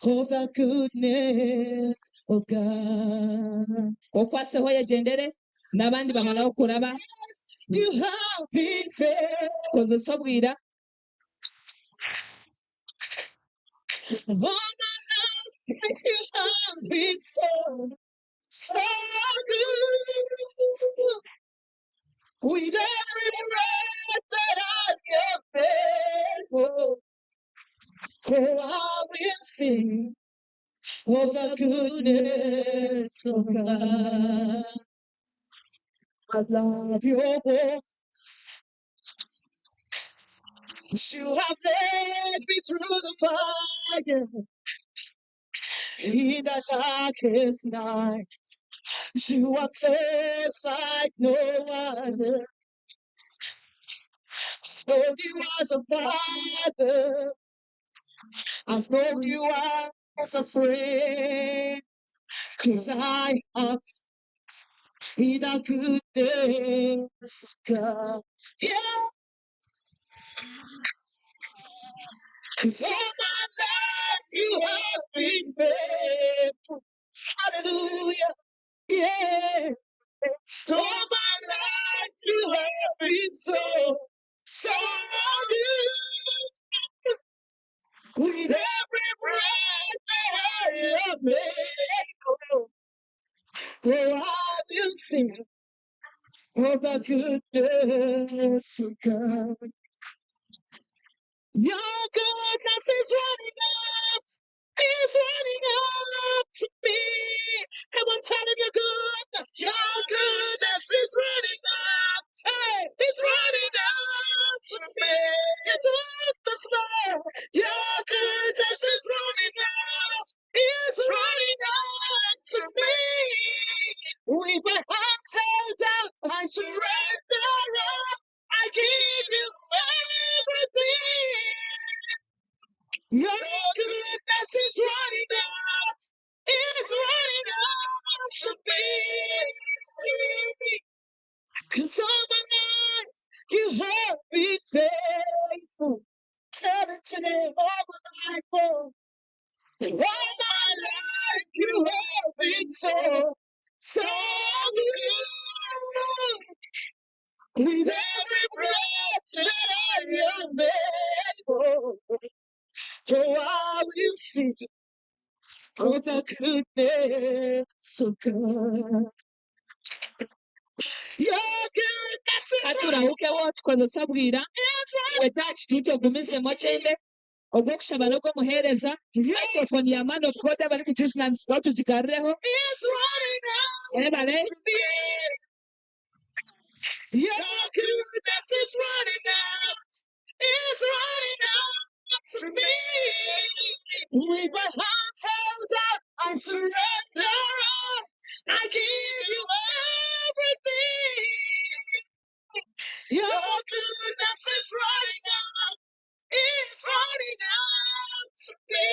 of the goodness of God. Okwaseho yegendere n'abandi bamalaho kuraba. You have been fair. Tukozese obwira. All my life you have been so good. With every breath that I am able, oh, I will sing of the goodness of God. I love your voice. You have led me through the fire in the darkest night. You are close like no other. I've known you as a father. I've known you as a friend. 'Cause I have seen the goodness of God. Yeah. 'Cause all my life you have been faithful. Hallelujah. Yeah. All my so good. With every breath that I am able, for I will sing of the goodness of God. Your goodness is running out, is running out to me. Come on, tell him your goodness. Your goodness is running out. Hey, it's running out to me. Your goodness, Lord. Your goodness is running out. It's running out to me. With my hands held out, I surrender all. I give you everything. Your goodness is running out. It's running out to me. 'Cause all my life you have been faithful. Tell it today, all my life, oh. All my life you have been so good. With every breath that I am able, oh, I will sing of the goodness of God. Your goodness is katurahukewo tukozesa bwira wetaki tutogumize mokyende ogwokushaba n'ogw'omuheereza microphone ya man of God abali kukizinanisibaho tugigarreho ebale Your goodness is running out. It's running out to me. With my heart held out, I surrender all. I give you everything. Your goodness is running out. It's running out to me.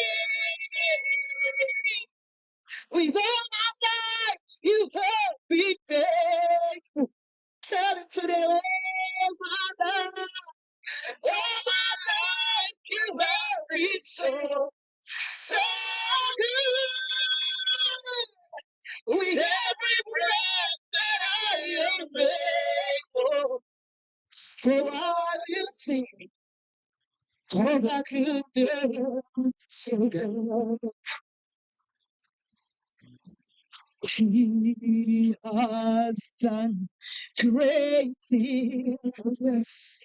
With all my life, you have been faithful. Tell it to the all my life. All my life, you have been so good. With every breath that I am able, for I will sing of the goodness of God. He has done great things.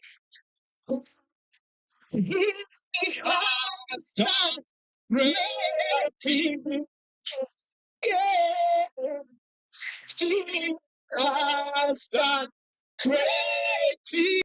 He has done great things. Yeah. He has done great things.